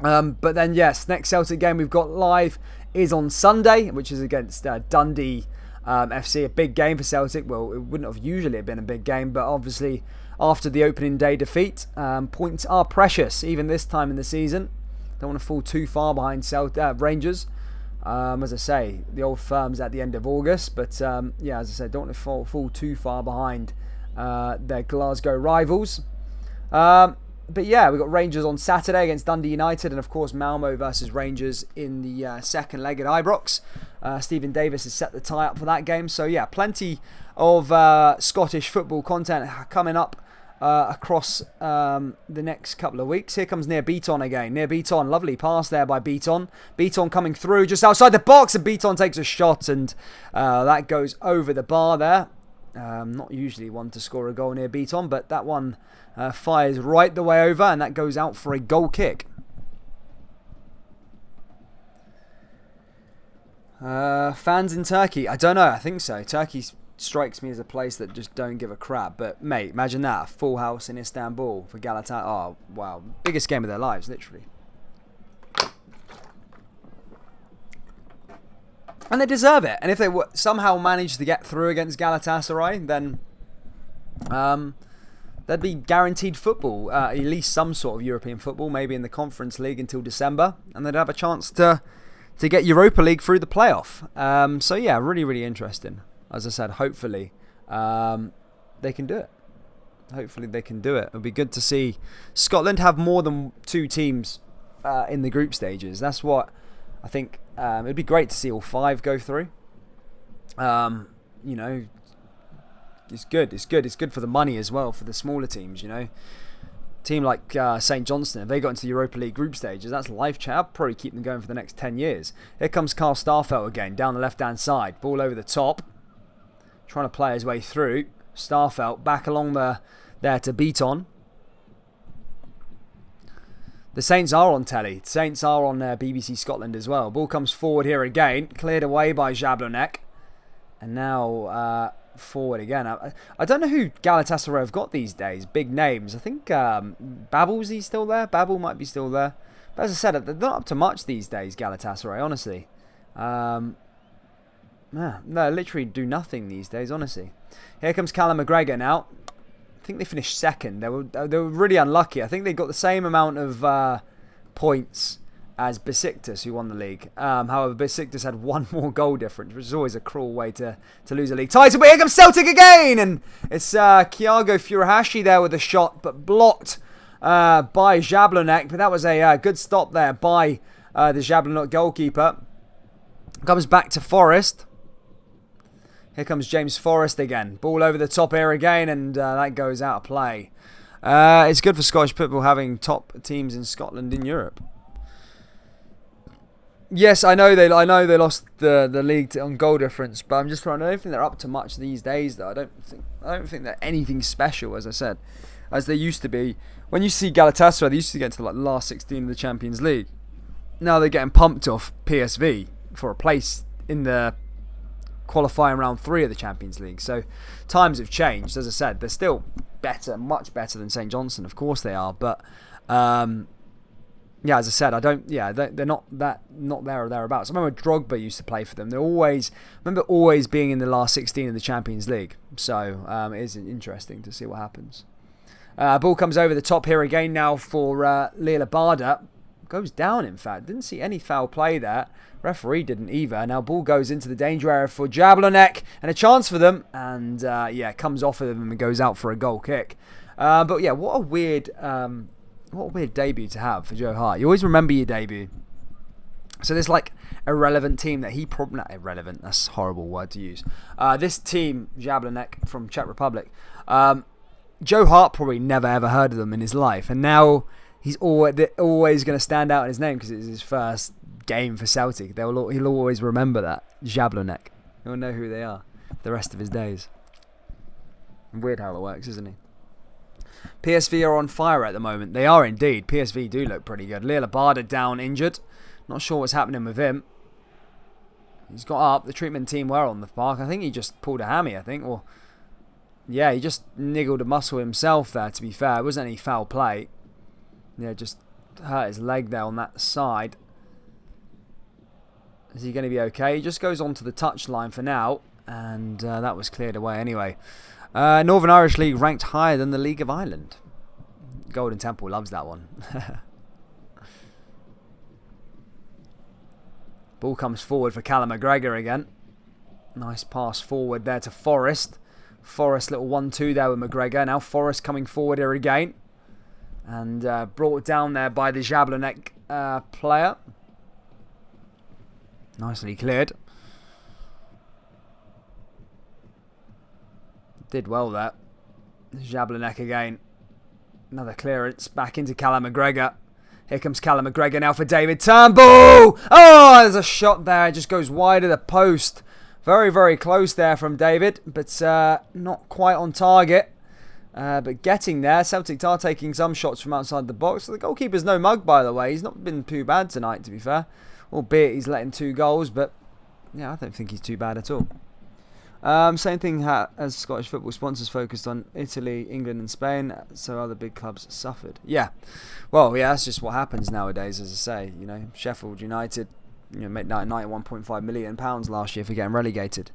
[SPEAKER 1] But then yes, next Celtic game we've got live is on Sunday, which is against Dundee FC. A big game for Celtic. Well, it wouldn't have usually been a big game, but obviously after the opening day defeat, points are precious even this time in the season. Don't want to fall too far behind Rangers. As I say, the old firm's at the end of August, but yeah, as I said, don't want to fall too far behind their Glasgow rivals. But yeah, we've got Rangers on Saturday against Dundee United, and of course Malmo versus Rangers in the second leg at Ibrox. Stephen Davis has set the tie up for that game. So yeah, plenty of Scottish football content coming up across the next couple of weeks. Here comes Near Beaton again. Near Beaton, lovely pass there by Beaton. Beaton coming through just outside the box, and Beaton takes a shot, and that goes over the bar there. Not usually one to score a goal near Beaton, but that one fires right the way over, and that goes out for a goal kick. Fans in Turkey? I don't know. I think so. Turkey strikes me as a place that just don't give a crap. But mate, imagine that, a full house in Istanbul for Galatasaray. Oh wow, biggest game of their lives, literally. And they deserve it. And if they somehow manage to get through against Galatasaray, then they'd be guaranteed football, at least some sort of European football, maybe in the Conference League until December, and they'd have a chance to get Europa League through the playoff. So yeah, really, really interesting. As I said, hopefully they can do it. Hopefully they can do it. It'll be good to see Scotland have more than two teams in the group stages. That's what I think. It'd be great to see all five go through. You know, it's good. It's good for the money as well for the smaller teams. You know, team like St Johnstone, if they got into the Europa League group stages, that's life chat. I'll probably keep them going for the next 10 years. Here comes Carl Starfelt again down the left-hand side, ball over the top, trying to play his way through. Starfelt back along there to Beaton. The Saints are on telly. The Saints are on BBC Scotland as well. Ball comes forward here again. Cleared away by Jablonec. And now forward again. I don't know who Galatasaray have got these days. Big names. I think Babel's he still there? Babel might be still there. But as I said, they're not up to much these days, Galatasaray, honestly. No, literally do nothing these days, honestly. Here comes Callum McGregor now. I think they finished second. They were really unlucky. I think they got the same amount of points as Besiktas, who won the league. However, Besiktas had one more goal difference, which is always a cruel way to lose a league title. But here comes Celtic again, and it's Thiago Furuhashi there with a shot, but blocked by Jablonec. But that was a good stop there by the Jablonec goalkeeper. Comes back to Forrest. Here comes James Forrest again. Ball over the top here again, and that goes out of play. It's good for Scottish football having top teams in Scotland in Europe. Yes, I know they lost the league on goal difference, but I'm just trying. I don't think they're up to much these days, though. I don't think they're anything special, as I said, as they used to be. When you see Galatasaray, they used to get to like the last 16 of the Champions League. Now they're getting pumped off PSV for a place in the qualifying round 3 of the Champions League. So times have changed. As I said, they're still better, much better than St Johnstone. Of course they are, but yeah, as I said, they're not there or thereabouts. I remember Drogba used to play for them. I remember always being in the last 16 of the Champions League. So it is interesting to see what happens. Ball comes over the top here again now for Lila Barda. Goes down, in fact. Didn't see any foul play there. Referee didn't either. Now ball goes into the danger area for Jablonec, and a chance for them. And comes off of them and goes out for a goal kick. But yeah, what a weird debut to have for Joe Hart. You always remember your debut. So this like irrelevant team that he probably not irrelevant. That's a horrible word to use. This team, Jablonec from Czech Republic. Joe Hart probably never ever heard of them in his life, and now he's always going to stand out in his name because it's his first game for Celtic. He'll always remember that. Jablonec. He'll know who they are the rest of his days. Weird how it works, isn't he? PSV are on fire at the moment. They are indeed. PSV do look pretty good. Lila Barda down injured. Not sure what's happening with him. He's got up. The treatment team were on the park. I think he just pulled a hammy, Or yeah, he just niggled a muscle himself there, to be fair. It wasn't any foul play. Yeah, just hurt his leg there on that side. Is he going to be okay? He just goes on to the touchline for now. And that was cleared away anyway. Northern Irish League ranked higher than the League of Ireland. Golden Temple loves that one. Ball comes forward for Callum McGregor again. Nice pass forward there to Forrest. Forrest, little 1-2 there with McGregor. Now Forrest coming forward here again. And brought down there by the Jablonec player. Nicely cleared. Did well there. Jablonec again. Another clearance. Back into Callum McGregor. Here comes Callum McGregor now for David Turnbull. Oh, there's a shot there. It just goes wide of the post. Very, very close there from David. But not quite on target. But getting there. Celtic are taking some shots from outside the box. The goalkeeper's no mug, by the way. He's not been too bad tonight, to be fair. Albeit he's letting 2 goals. But yeah, I don't think he's too bad at all. Same thing as Scottish football sponsors focused on Italy, England and Spain, so other big clubs suffered. Yeah, well, yeah, that's just what happens nowadays, as I say. Sheffield United made £91.5 million last year for getting relegated.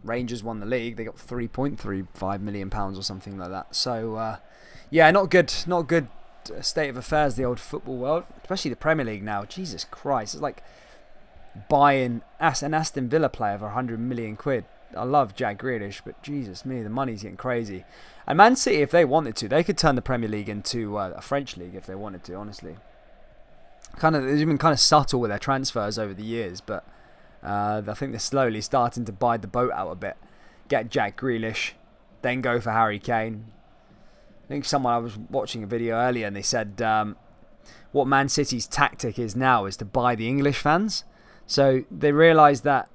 [SPEAKER 1] Rangers won the league, they got £3.35 million or something like that. So, yeah, not good state of affairs, the old football world, especially the Premier League now. Jesus Christ, it's like buying an Aston Villa player for £100 million. I love Jack Grealish, but Jesus me, the money's getting crazy. And Man City, if they wanted to, they could turn the Premier League into a French league if they wanted to, honestly. They've been kind of subtle with their transfers over the years, but I think they're slowly starting to bide the boat out a bit. Get Jack Grealish, then go for Harry Kane. I think I was watching a video earlier and they said what Man City's tactic is now is to buy the English fans. So they realised that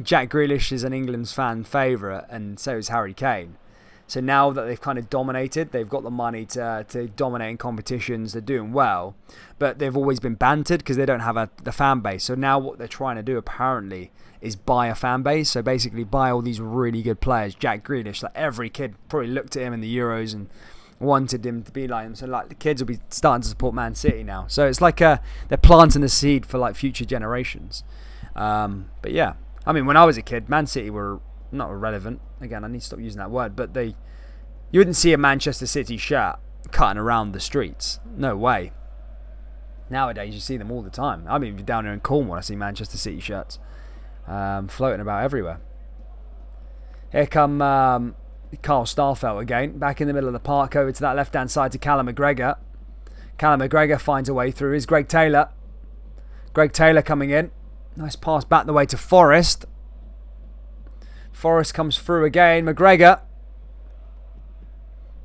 [SPEAKER 1] Jack Grealish is an England's fan favourite, and so is Harry Kane. So now that they've kind of dominated, they've got the money to dominate in competitions, they're doing well, but they've always been bantered because they don't have the fan base. So now what they're trying to do apparently is buy a fan base. So basically buy all these really good players. Jack Grealish, like every kid probably looked at him in the Euros and wanted him to be like him. So like the kids will be starting to support Man City now. So it's like they're planting the seed for like future generations. But yeah. I mean, when I was a kid, Man City were not irrelevant. Again, I need to stop using that word. But you wouldn't see a Manchester City shirt cutting around the streets. No way. Nowadays, you see them all the time. I mean, down here in Cornwall, I see Manchester City shirts floating about everywhere. Here come Carl Starfelt again. Back in the middle of the park, over to that left-hand side to Callum McGregor. Callum McGregor finds a way through. Here's Greg Taylor. Greg Taylor coming in. Nice pass back the way to Forrest. Forrest comes through again. McGregor.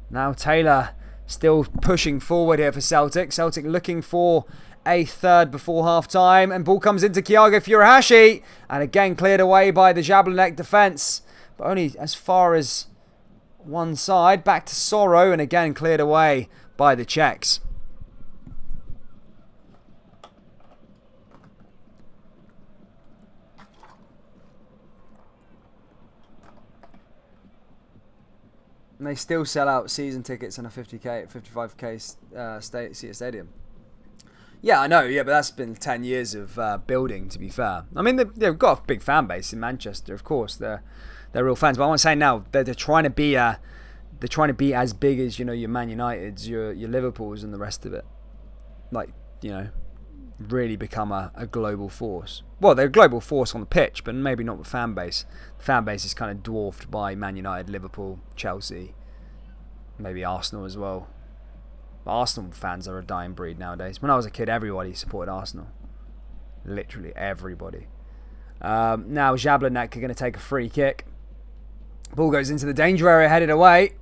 [SPEAKER 1] Now Taylor still pushing forward here for Celtic. Celtic looking for a third before half-time. And ball comes into Thiago Furuhashi. And again cleared away by the Jablonec defence. But only as far as one side. Back to Sorrow. And again cleared away by the Czechs. And they still sell out season tickets in a 55k seater stadium. Yeah, I know. Yeah, but that's been 10 years of building, to be fair. I mean, they've got a big fan base in Manchester, of course. They're real fans. But I want to say now, they're trying to be as big as, your Man Uniteds, your Liverpools and the rest of it. Like, really become a global force. Well, they're a global force on the pitch, but maybe not with fan base. The fan base is kind of dwarfed by Man United, Liverpool, Chelsea, maybe Arsenal as well. But Arsenal fans are a dying breed nowadays. When I was a kid, everybody supported Arsenal. Literally everybody. Now Jablonec are going to take a free kick. Ball goes into the danger area, headed away.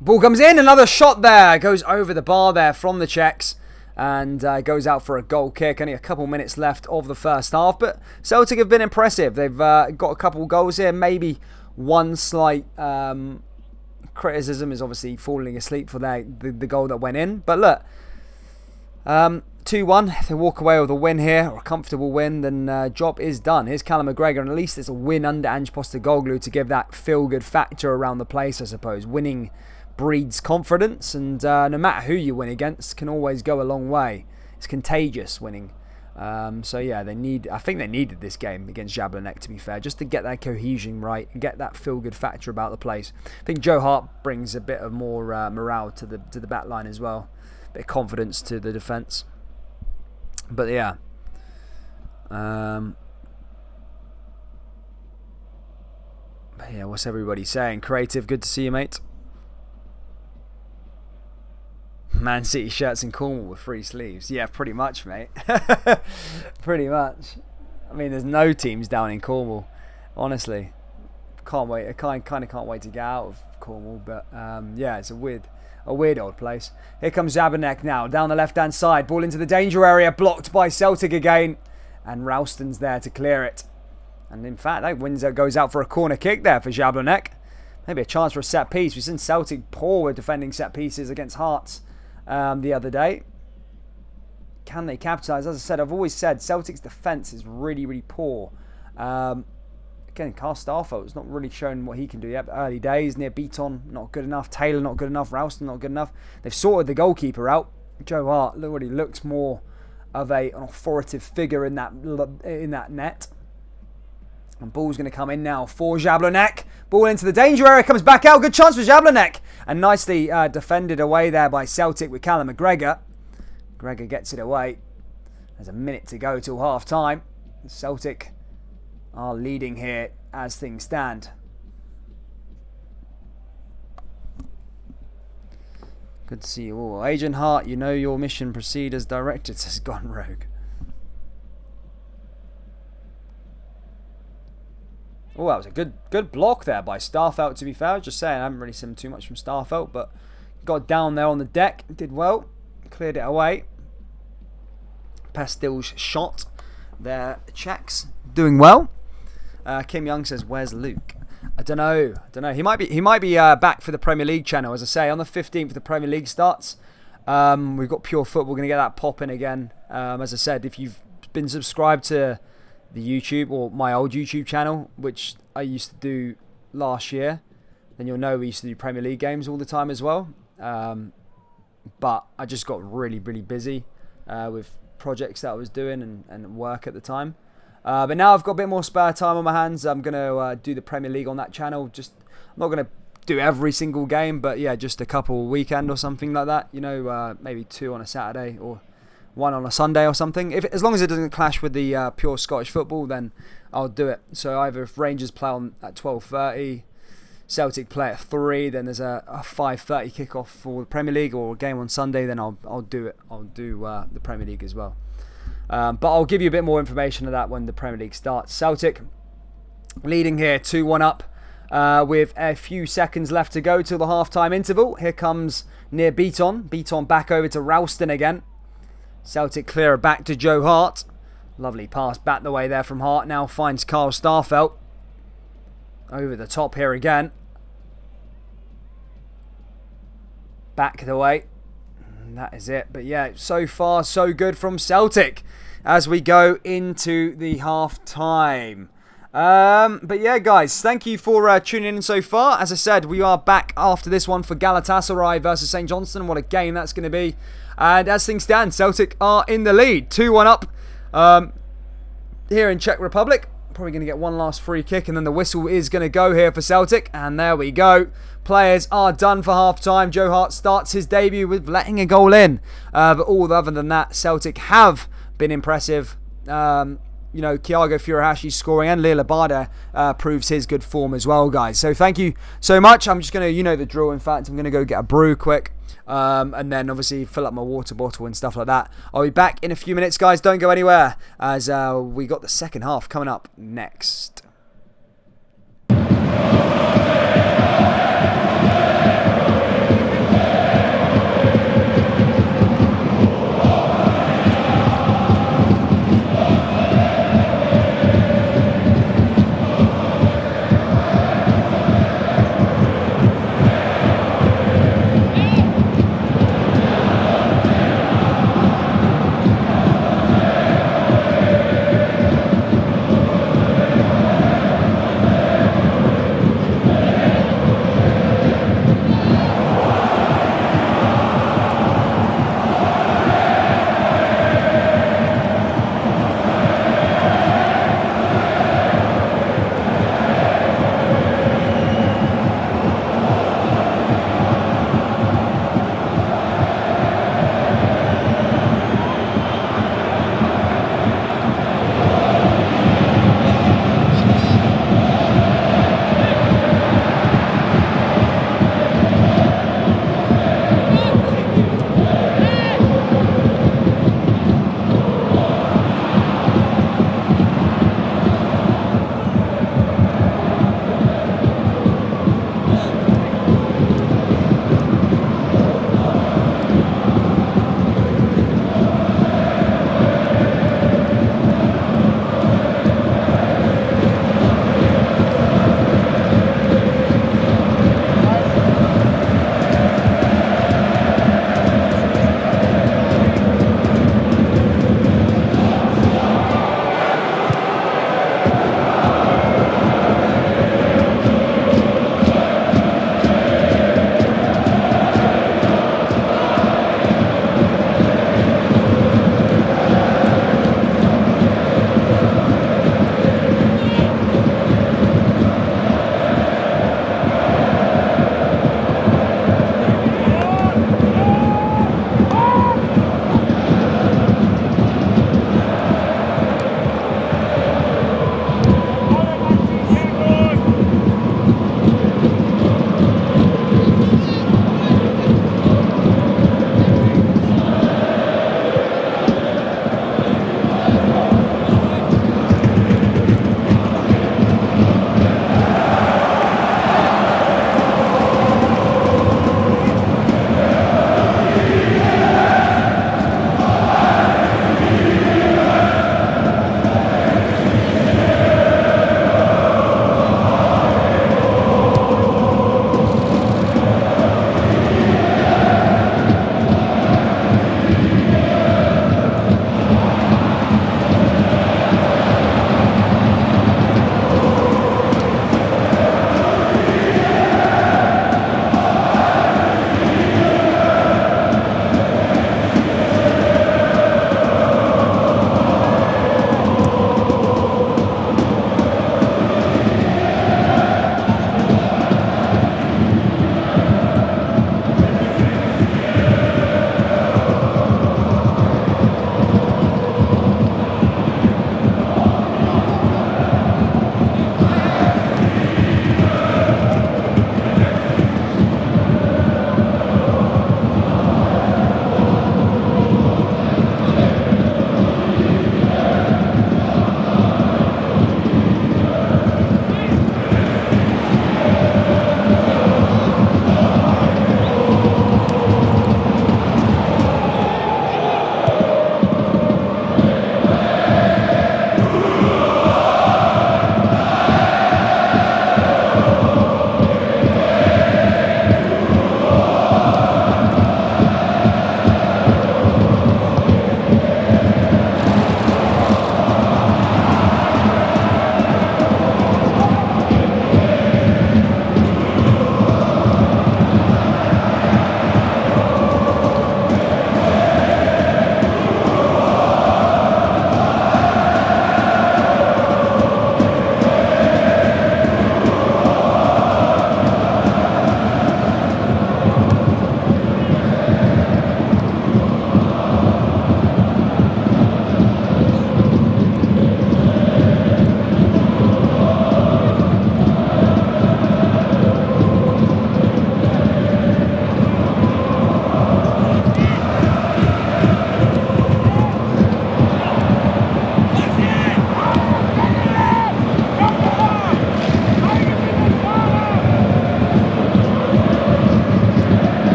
[SPEAKER 1] Ball comes in, another shot there. Goes over the bar there from the Czechs. and goes out for a goal kick. Only a couple minutes left of the first half, but Celtic have been impressive. They've got a couple goals here. Maybe one slight criticism is obviously falling asleep for the goal that went in. But look, 2-1. If they walk away with a win here, or a comfortable win, then job is done. Here's Callum McGregor, and at least it's a win under Ange Postecoglou to give that feel-good factor around the place, I suppose. Winning breeds confidence, and no matter who you win against can always go a long way. It's contagious winning. So yeah, I think they needed this game against Jablonec, to be fair, just to get that cohesion right and get that feel-good factor about the place. I think Joe Hart brings a bit of more morale to the back line as well, a bit of confidence to the defence. But yeah, what's everybody saying? Creative, good to see you, mate. Man City shirts in Cornwall with free sleeves. Yeah, pretty much, mate. Pretty much. I mean, there's no teams down in Cornwall. Honestly, can't wait. I kind of can't wait to get out of Cornwall. But yeah, it's a weird old place. Here comes Jablonec now down the left-hand side. Ball into the danger area, blocked by Celtic again, and Ralston's there to clear it. And in fact, that goes out for a corner kick there for Jablonec. Maybe a chance for a set piece. We've seen Celtic poor with defending set pieces against Hearts the other day. Can they capitalise? As I said, I've always said Celtic's defence is really, really poor. Again, Carl Starfelt's not really shown what he can do yet. Early days, near Beaton, not good enough. Taylor, not good enough. Ralston, not good enough. They've sorted the goalkeeper out. Joe Hart already looks more of an authoritative figure in that net. And ball's going to come in now for Jablonec. Ball into the danger area, comes back out. Good chance for Jablonec. And nicely defended away there by Celtic with Callum McGregor. McGregor gets it away. There's a minute to go till half time. Celtic are leading here as things stand. Good to see you all. Agent Hart, you know your mission, proceed as directed, says Gone Rogue. Oh, that was a good block there by Starfelt, to be fair. Just saying, I haven't really seen too much from Starfelt, but got down there on the deck, did well, cleared it away. Pastil's shot there, checks, doing well. Kim Young says, "Where's Luke?" I don't know. He might be back for the Premier League channel, as I say. On the 15th, the Premier League starts. We've got Pure Football. We're gonna get that popping again. As I said, if you've been subscribed to the YouTube or my old YouTube channel, which I used to do last year, then you'll know we used to do Premier League games all the time as well. But I just got really, really busy with projects that I was doing and work at the time. But now I've got a bit more spare time on my hands. I'm going to do the Premier League on that channel. I'm not going to do every single game, but yeah, just a couple weekend or something like that. You know, maybe 2 on a Saturday or 1 on a Sunday or something. As long as it doesn't clash with the pure Scottish football, then I'll do it. So either if Rangers play on at 12:30, Celtic play at 3, then there's a 5:30 kickoff for the Premier League, or a game on Sunday, then I'll do it. I'll do the Premier League as well. But I'll give you a bit more information of that when the Premier League starts. Celtic leading here 2-1 up with a few seconds left to go till the half-time interval. Here comes near Beaton. Beaton back over to Ralston again. Celtic clear it back to Joe Hart. Lovely pass back the way there from Hart. Now finds Carl Starfelt. Over the top here again. Back the way. And that is it. But yeah, so far so good from Celtic as we go into the half time. But yeah, guys, thank you for tuning in so far. As I said, we are back after this one for Galatasaray versus St Johnstone. What a game that's going to be. And as things stand, Celtic are in the lead. 2-1 up here in Czech Republic. Probably going to get one last free kick, and then the whistle is going to go here for Celtic. And there we go. Players are done for half-time. Joe Hart starts his debut with letting a goal in. But all other than that, Celtic have been impressive. You know, Thiago Furuhashi scoring, and Lila Bada proves his good form as well, guys. So thank you so much. I'm just going to, you know the drill. In fact, I'm going to go get a brew quick. And then obviously fill up my water bottle and stuff like that. I'll be back in a few minutes, guys. Don't go anywhere, as we got the second half coming up next.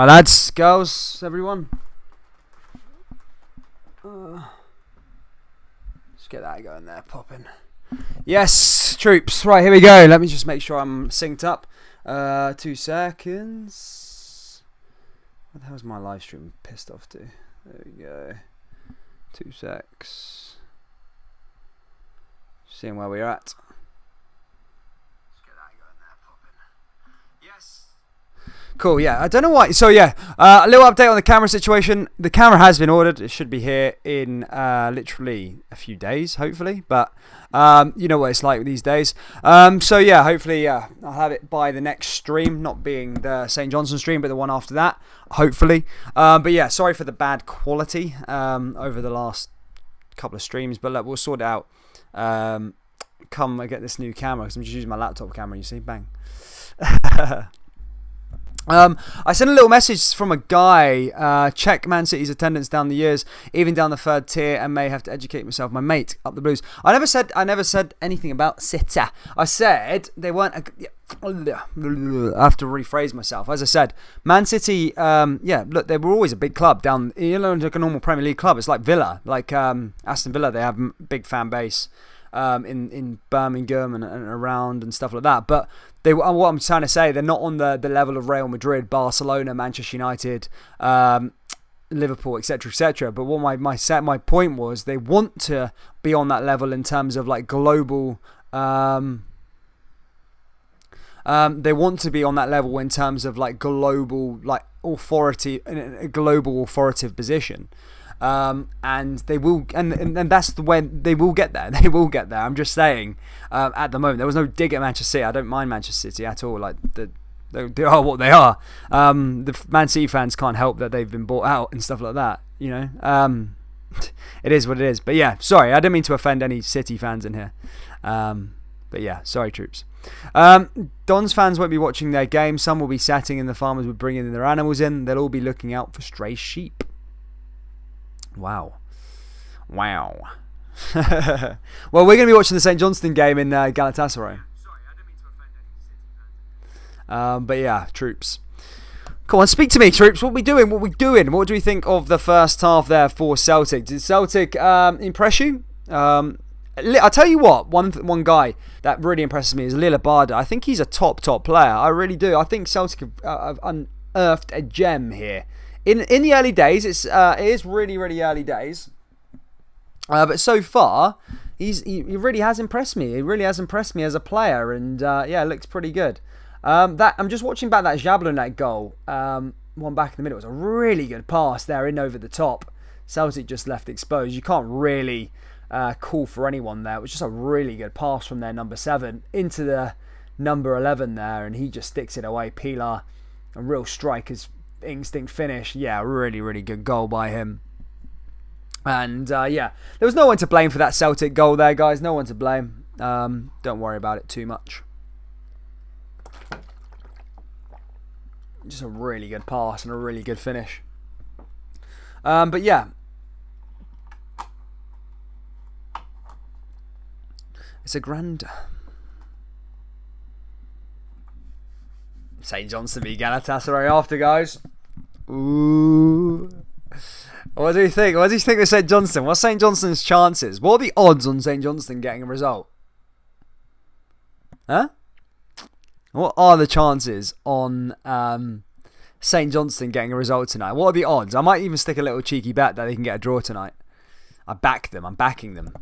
[SPEAKER 1] Right, lads, girls, everyone. Let's get that going there, popping. Yes, troops. Right, here we go. Let me just make sure I'm synced up. 2 seconds. What the hell's my live stream pissed off to? There we go. 2 secs. Seeing where we're at. Let's get that going there, popping. Yes. Cool, yeah. I don't know why. So, yeah, a little update on the camera situation. The camera has been ordered. It should be here in literally a few days, hopefully. But you know what it's like these days. So, yeah, hopefully I'll have it by the next stream. Not being the St. Johnstone stream, but the one after that, hopefully. But, yeah, sorry for the bad quality over the last couple of streams. But, look, we'll sort it out. Come and get this new camera. Because I'm just using my laptop camera, you see. Bang. I sent a little message from a guy. Check Man City's attendance down the years, even down the 3rd tier, and may have to educate myself. My mate up the Blues. I never said anything about City. I said they weren't. I have to rephrase myself. As I said, Man City. Yeah, look, they were always a big club down. You know, like a normal Premier League club. It's like Villa, like Aston Villa. They have a big fan base. In Birmingham and around and stuff like that, but what I'm trying to say, they're not on the level of Real Madrid, Barcelona, Manchester United, Liverpool, etc. But what my point was, they want to be on that level in terms of like global. They want to be on that level in terms of like global, like authority, in a global authoritative position. And they will, and that's the way they will get there. They will get there. I'm just saying. At the moment, there was no dig at Manchester City. I don't mind Manchester City at all. Like they are what they are. The Man City fans can't help that they've been bought out and stuff like that. You know, it is what it is. But yeah, sorry, I didn't mean to offend any City fans in here. But yeah, sorry, troops. Don's fans won't be watching their game. Some will be sitting, and the farmers will bring in their animals in. They'll all be looking out for stray sheep. Wow. Well, we're going to be watching the St. Johnstone game in Galatasaray. Sorry, I didn't mean to offend any City fans. But yeah, troops. Come on, speak to me, troops. What are we doing? What do we think of the first half there for Celtic? Did Celtic impress you? I'll tell you what, one guy that really impresses me is Lila Barda. I think he's a top player. I really do. I think Celtic have unearthed a gem here. In the early days, it is really early days, but so far he really has impressed me. He really has impressed me as a player, and yeah, it looks pretty good. That I'm just watching back that Jablonec goal, one back in the middle. It was a really good pass there, in over the top. Celtic just left exposed. You can't really call for anyone there. It was just a really good pass from their number 7 into the number 11 there, and he just sticks it away. Pilar, a real striker's instinct finish. Yeah, really good goal by him. And yeah, there was no one to blame for that Celtic goal there, guys. No one to blame. Don't worry about it too much. Just a really good pass and a really good finish. But yeah, it's a grand St. Johnstone v Galatasaray after, guys. Ooh. What do you think? What do you think of St. Johnstone? What's St. Johnston's chances? What are the odds on St. Johnstone getting a result? Huh? What are the chances on St. Johnstone getting a result tonight? What are the odds? I might even stick a little cheeky bet that they can get a draw tonight. I back them. I'm backing them.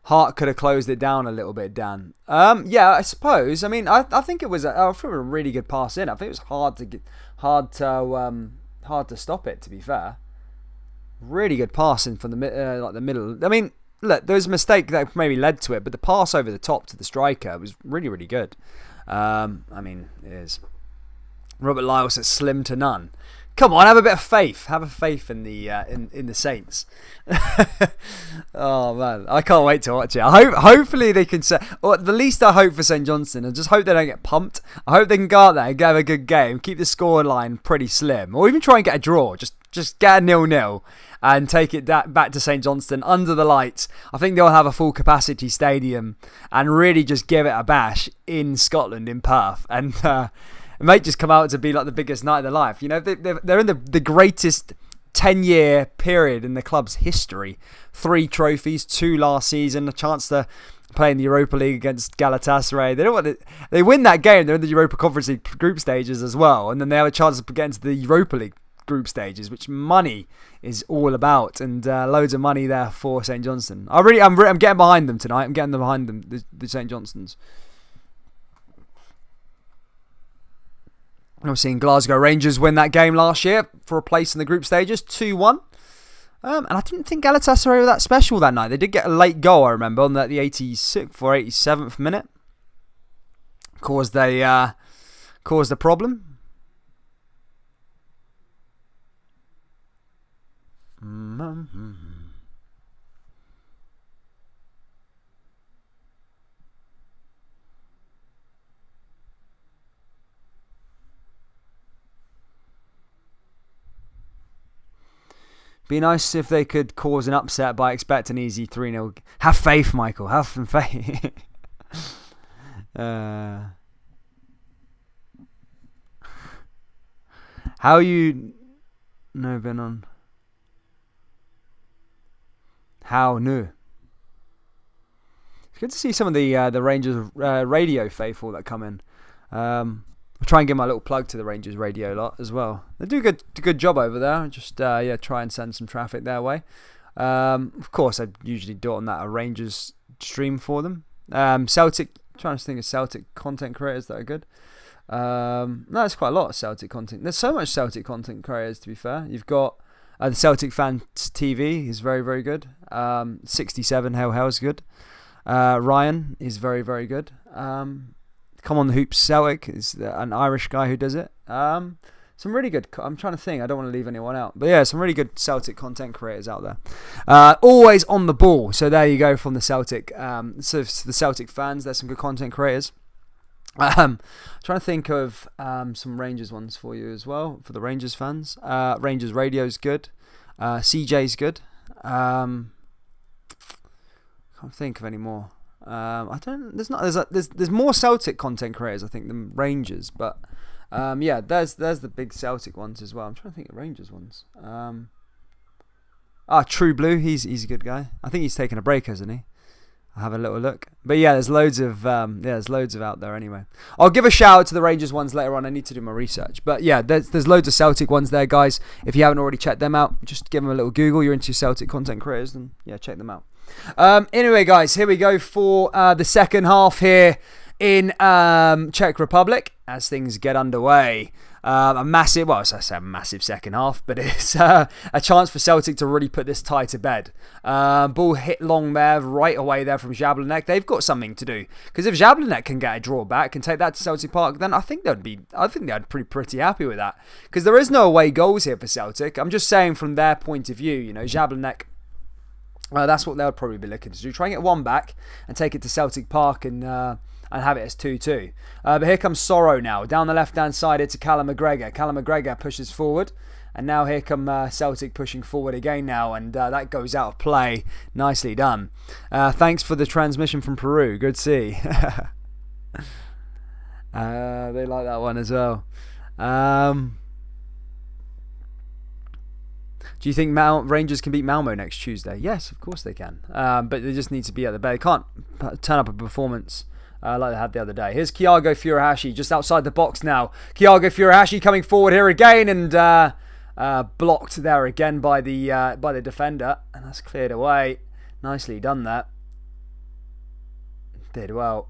[SPEAKER 1] Hart could have closed it down a little bit, Dan. Yeah, I suppose. I mean, I think it was a really good pass in. I think it was hard to stop it. To be fair, really good pass in from the middle. I mean, look, there was a mistake that maybe led to it, but the pass over the top to the striker was really good. I mean, it is. Robert Lyle says slim to none. Come on, have a bit of faith. Have a faith in the Saints. Oh man, I can't wait to watch it. Hopefully they can say, or the least I hope for St. Johnstone, and just hope they don't get pumped. I hope they can go out there and have a good game, keep the scoreline pretty slim, or even try and get a draw. Just get a 0-0, and take it back to St Johnstone under the lights. I think they'll have a full capacity stadium and really just give it a bash in Scotland, in Perth. And it might just come out to be like the biggest night of their life. You know, they're in the greatest 10-year period in the club's history. 3 trophies, 2 last season, a chance to play in the Europa League against Galatasaray. They win that game, they're in the Europa Conference League group stages as well, and then they have a chance to get into the Europa League group stages, which money is all about, and loads of money there for St Johnstone. I'm getting behind them tonight. I'm getting behind them, the St Johnstones. I've seen Glasgow Rangers win that game last year for a place in the group stages, 2-1. And I didn't think Galatasaray were that special that night. They did get a late goal, I remember, on the 86th or 87th minute. Caused a problem. Be nice if they could cause an upset by expecting an easy 3-0. Have faith, Michael. Have some faith. How you no been on? How new? It's good to see some of the Rangers radio faithful that come in. I'll try and give my little plug to the Rangers radio lot as well. They do a good job over there. Just try and send some traffic their way. Of course, I usually do it on that Rangers stream for them. Celtic, trying to think of Celtic content creators that are good. No, there's quite a lot of Celtic content. There's so much Celtic content creators, to be fair. You've got the Celtic Fans TV is very, very good. 67 Hell's good. Ryan is very, very good. Come on the Hoops Celtic is an Irish guy who does it. Some really good. I'm trying to think. I don't want to leave anyone out. But yeah, some really good Celtic content creators out there. Always on the ball. So there you go from the Celtic. So the Celtic fans, there's some good content creators. Trying to think of some Rangers ones for you as well, for the Rangers fans. Rangers Radio's good. CJ's good. Can't think of any more. I don't. There's more Celtic content creators, I think, than Rangers. But there's the big Celtic ones as well. I'm trying to think of Rangers ones. True Blue. He's a good guy. I think he's taking a break, hasn't he? I'll have a little look. But yeah, there's loads of out there anyway. I'll give a shout out to the Rangers ones later on. I need to do my research. But yeah, there's loads of Celtic ones there, guys. If you haven't already checked them out, just give them a little Google. You're into Celtic content creators, then yeah, check them out. Anyway, guys, here we go for the second half here in Czech Republic as things get underway. A massive second half, but it's a chance for Celtic to really put this tie to bed. Ball hit long there, right away there from Jablonec. They've got something to do, because if Jablonec can get a draw back and take that to Celtic Park, then I think they'd be pretty happy with that, because there is no away goals here for Celtic. I'm just saying from their point of view, you know, Jablonec. That's what they would probably be looking to do. Try and get one back and take it to Celtic Park and have it as 2-2. But here comes Sorrow now. Down the left-hand side, it's Callum McGregor. Callum McGregor pushes forward. And now here come Celtic pushing forward again now. And that goes out of play. Nicely done. Thanks for the transmission from Peru. Good to see. They like that one as well. Do you think Rangers can beat Malmo next Tuesday? Yes, of course they can. But they just need to be at the bay. They can't turn up a performance like they had the other day. Here's Thiago Furuhashi just outside the box now. Thiago Furuhashi coming forward here again and blocked there again by the defender. And that's cleared away. Nicely done that. Did well.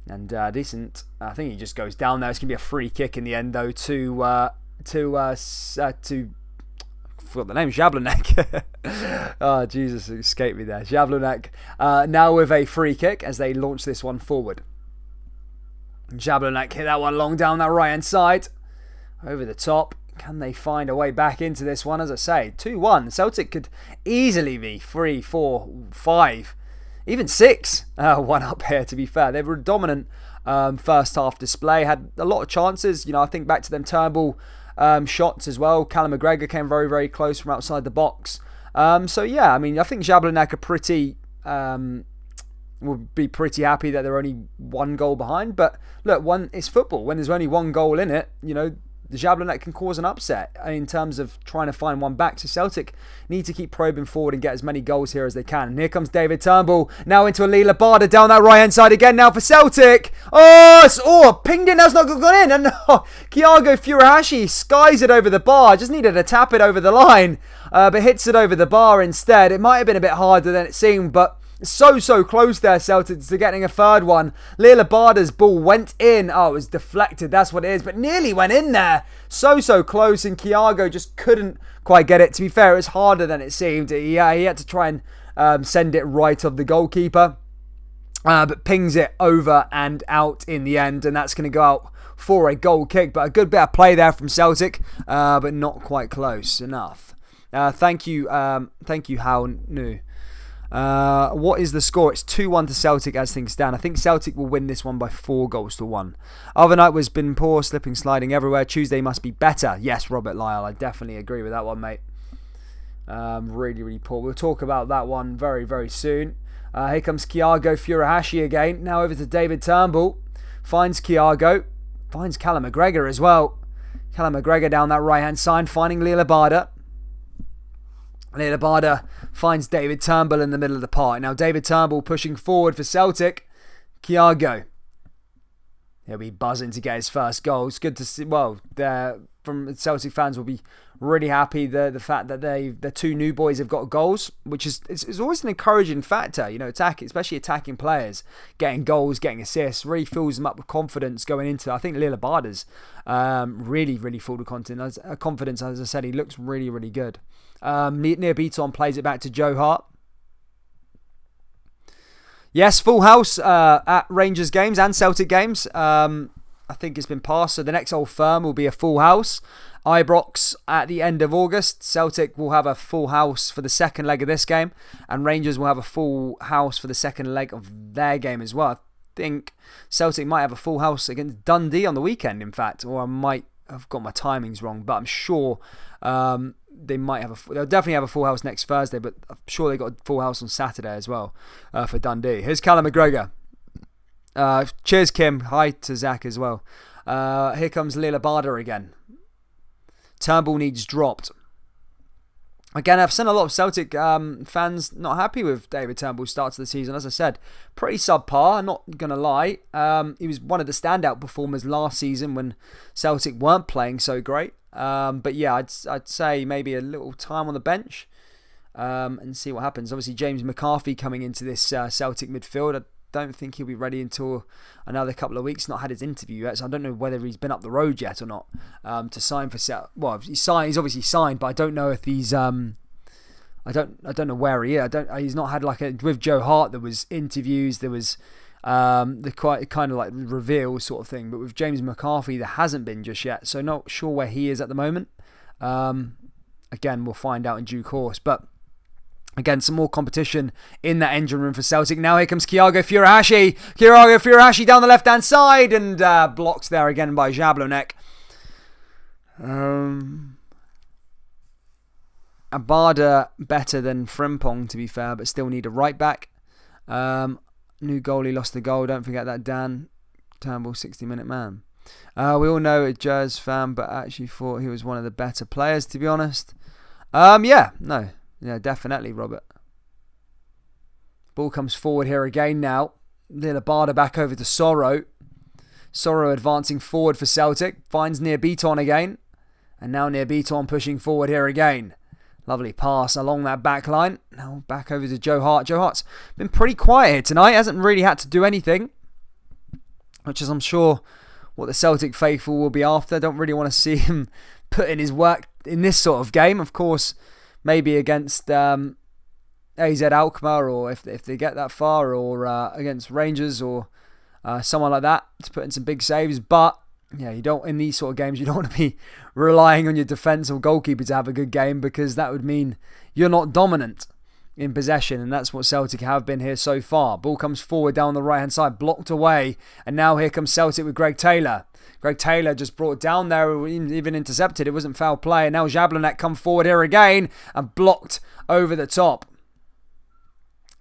[SPEAKER 1] And decent. I think he just goes down there. It's going to be a free kick in the end though to forgot the name, Jablonec. Oh, Jesus, it escaped me there. Jablonec now with a free kick as they launch this one forward. Jablonec hit that one long down that right-hand side. Over the top. Can they find a way back into this one? As I say, 2-1. Celtic could easily be 3, 4, 5, even 6. 1 up here, to be fair. They were a dominant first half display. Had a lot of chances. You know, I think back to them Turnbull shots as well. Callum McGregor came very, very close from outside the box. So yeah, I mean, I think Jablonec are pretty... will be pretty happy that they're only one goal behind. But look, it's football. When there's only one goal in it, the Jablonec can cause an upset in terms of trying to find one back. So Celtic need to keep probing forward and get as many goals here as they can. And here comes David Turnbull now into Ali Labada down that right hand side again now for Celtic. Pinged in, that's not gone in. And Thiago Furuhashi skies it over the bar. Just needed to tap it over the line, but hits it over the bar instead. It might have been a bit harder than it seemed, but so close there, Celtic, to getting a third one. Lila Bada's ball went in. Oh, it was deflected. That's what it is. But nearly went in there. So close. And Thiago just couldn't quite get it. To be fair, it was harder than it seemed. He had to try and send it right of the goalkeeper. But pings it over and out in the end. And that's going to go out for a goal kick. But a good bit of play there from Celtic. But not quite close enough. Thank you, Hao Nu. What is the score? It's 2-1 to Celtic as things stand. I think Celtic will win this one by 4-1. Other night was been poor, slipping, sliding everywhere. Tuesday must be better. Yes, Robert Lyle, I definitely agree with that one, mate. Really poor. We'll talk about that one very, very soon. Here comes Thiago Furuhashi again. Now over to David Turnbull. Finds Thiago. Finds Callum McGregor as well. Callum McGregor down that right-hand side, finding Lila Bada. Lila Bada finds David Turnbull in the middle of the park. Now David Turnbull pushing forward for Celtic. Thiago. He'll be buzzing to get his first goal. It's good to see. Well, from Celtic fans will be really happy the fact that the two new boys have got goals, which is it's always an encouraging factor. Especially attacking players getting goals, getting assists, really fills them up with confidence going into. I think Lila Bada's really full of confidence. As I said, he looks really good. Near Beaton plays it back to Joe Hart. Yes, full house at Rangers games and Celtic games. I think it's been passed. So the next Old Firm will be a full house. Ibrox at the end of August. Celtic will have a full house for the second leg of this game. And Rangers will have a full house for the second leg of their game as well. I think Celtic might have a full house against Dundee on the weekend, in fact. Or I might have got my timings wrong. But I'm sure... they'll definitely have a full house next Thursday, but I'm sure they got a full house on Saturday as well for Dundee. Here's Callum McGregor. Cheers, Kim. Hi to Zach as well. Here comes Lila Bada again. Turnbull needs dropped. Again, I've seen a lot of Celtic fans not happy with David Turnbull's start to the season. As I said, pretty subpar, not going to lie. He was one of the standout performers last season when Celtic weren't playing so great. But yeah, I'd say maybe a little time on the bench and see what happens. Obviously, James McCarthy coming into this Celtic midfield. I don't think he'll be ready until another couple of weeks. Not had his interview yet, so I don't know whether he's been up the road yet or not to sign for Celtic. Well, he's obviously signed, but I don't know if he's. I don't know where he is. He's not had with Joe Hart. There was interviews. There was. The quite kind of like reveal sort of thing, but with James McCarthy there hasn't been just yet, so not sure where he is at the moment. Again, we'll find out in due course, but again, some more competition in that engine room for Celtic. Now here comes Thiago Furuhashi down the left hand side and blocked there again by Jablonec. Abada better than Frimpong, to be fair, but still need a right back. New goalie lost the goal. Don't forget that Dan Turnbull 60-minute man. We all know a Jazz fan, but actually thought he was one of the better players, to be honest. Yeah, definitely, Robert. Ball comes forward here again now. Lila Bada back over to Sorrow. Sorrow advancing forward for Celtic. Finds Near Beaton again. And now Near Beaton pushing forward here again. Lovely pass along that back line. Now back over to Joe Hart. Joe Hart's been pretty quiet here tonight. Hasn't really had to do anything. Which is, I'm sure, what the Celtic faithful will be after. Don't really want to see him put in his work in this sort of game. Of course, maybe against AZ Alkmaar, or if they get that far, or against Rangers or someone like that to put in some big saves. But yeah, you don't, in these sort of games, you don't want to be relying on your defence or goalkeeper to have a good game, because that would mean you're not dominant. in possession, and that's what Celtic have been here so far. Ball comes forward down the right hand side, blocked away, and now here comes Celtic with Greg Taylor. Greg Taylor just brought down there, even intercepted. It wasn't foul play, and now Jablonec come forward here again and blocked over the top.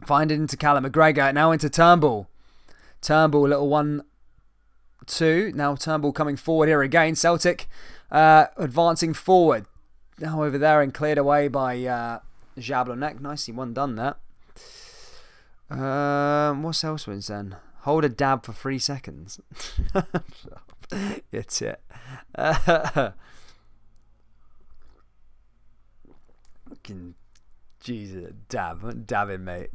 [SPEAKER 1] Find it into Callum McGregor, now into Turnbull. Turnbull, little 1-2. Now Turnbull coming forward here again. Celtic advancing forward. Now over there and cleared away by Jablonec. Nicely one done that. What's else was then? Hold a dab for 3 seconds. It's it. Fucking Jesus, dabbing, mate.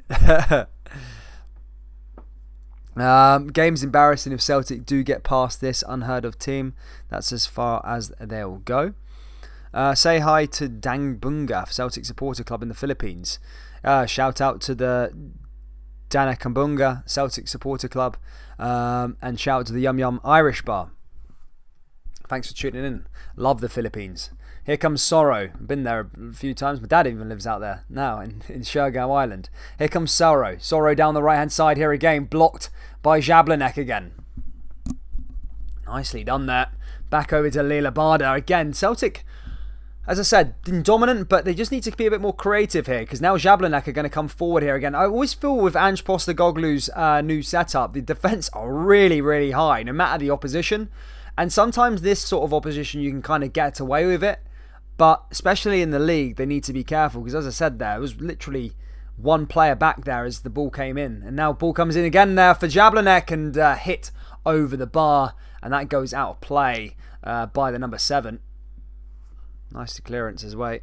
[SPEAKER 1] Game's embarrassing if Celtic do get past this unheard of team. That's as far as they'll go. Say hi to Dangbunga, Celtic supporter club in the Philippines. Shout out to the Danakambunga Celtic supporter club, and shout out to the Yum Yum Irish bar. Thanks for tuning in. Love the Philippines. Here comes Sorrow. Been there a few times. My dad even lives out there now in Shergow Island. Here comes Sorrow. Sorrow down the right hand side here again. Blocked by Jablonec again. Nicely done there. Back over to Lila Barda. Again, Celtic, as I said, dominant, but they just need to be a bit more creative here, because now Jablonec are going to come forward here again. I always feel with Ange Postecoglou's new setup, the defence are really, really high, no matter the opposition. And sometimes this sort of opposition, you can kind of get away with it. But especially in the league, they need to be careful, because as I said there, it was literally one player back there as the ball came in. And now ball comes in again there for Jablonec and hit over the bar. And that goes out of play by the number 7. Nice clearance as well.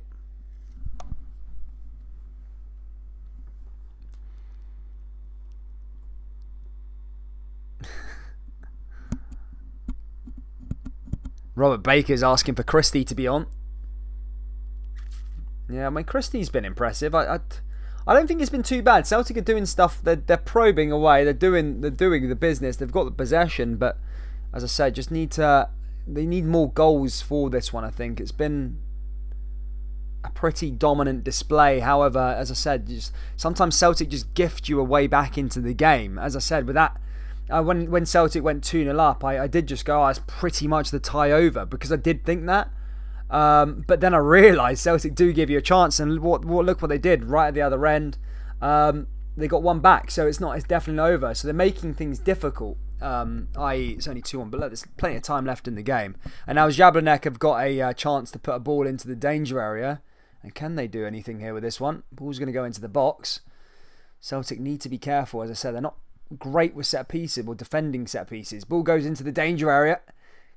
[SPEAKER 1] Robert Baker's asking for Christie to be on. Yeah, I mean, Christie's been impressive. I don't think it's been too bad. Celtic are doing stuff. They're probing away. They're doing the business. They've got the possession, but as I said, they need more goals for this one. I think it's been a pretty dominant display. However, as I said, sometimes Celtic just gift you a way back into the game. As I said, with that, when Celtic went 2-0 up, I did just go, it's pretty much the tie over, because I did think that. But then I realised Celtic do give you a chance, and look what they did right at the other end. They got one back, so it's definitely over. So they're making things difficult. I.e., it's only 2-1, but look, there's plenty of time left in the game. And now Jablonec have got a chance to put a ball into the danger area. And can they do anything here with this one? Ball's going to go into the box. Celtic need to be careful. As I said, they're not great with set pieces or defending set pieces. Ball goes into the danger area.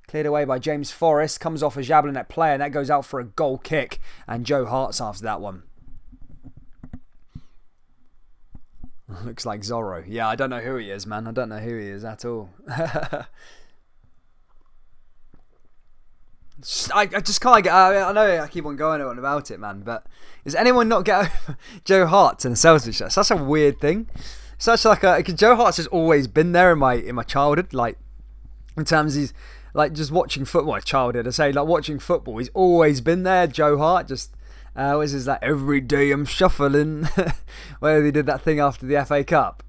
[SPEAKER 1] Cleared away by James Forrest. Comes off a Jablonec player, and that goes out for a goal kick. And Joe Hart's after that one. Looks like Zorro. Yeah, I don't know who he is, man. I don't know who he is at all. I just can't get... I know I keep on going on about it, man, but does anyone not get over Joe Hart and the Celtics? That's such a weird thing. Because Joe Hart's just always been there in my childhood, like, in terms of... Like, just watching football, childhood, I say, like, watching football, he's always been there, Joe Hart, just... what is his, like, every day I'm shuffling, where they did that thing after the FA Cup.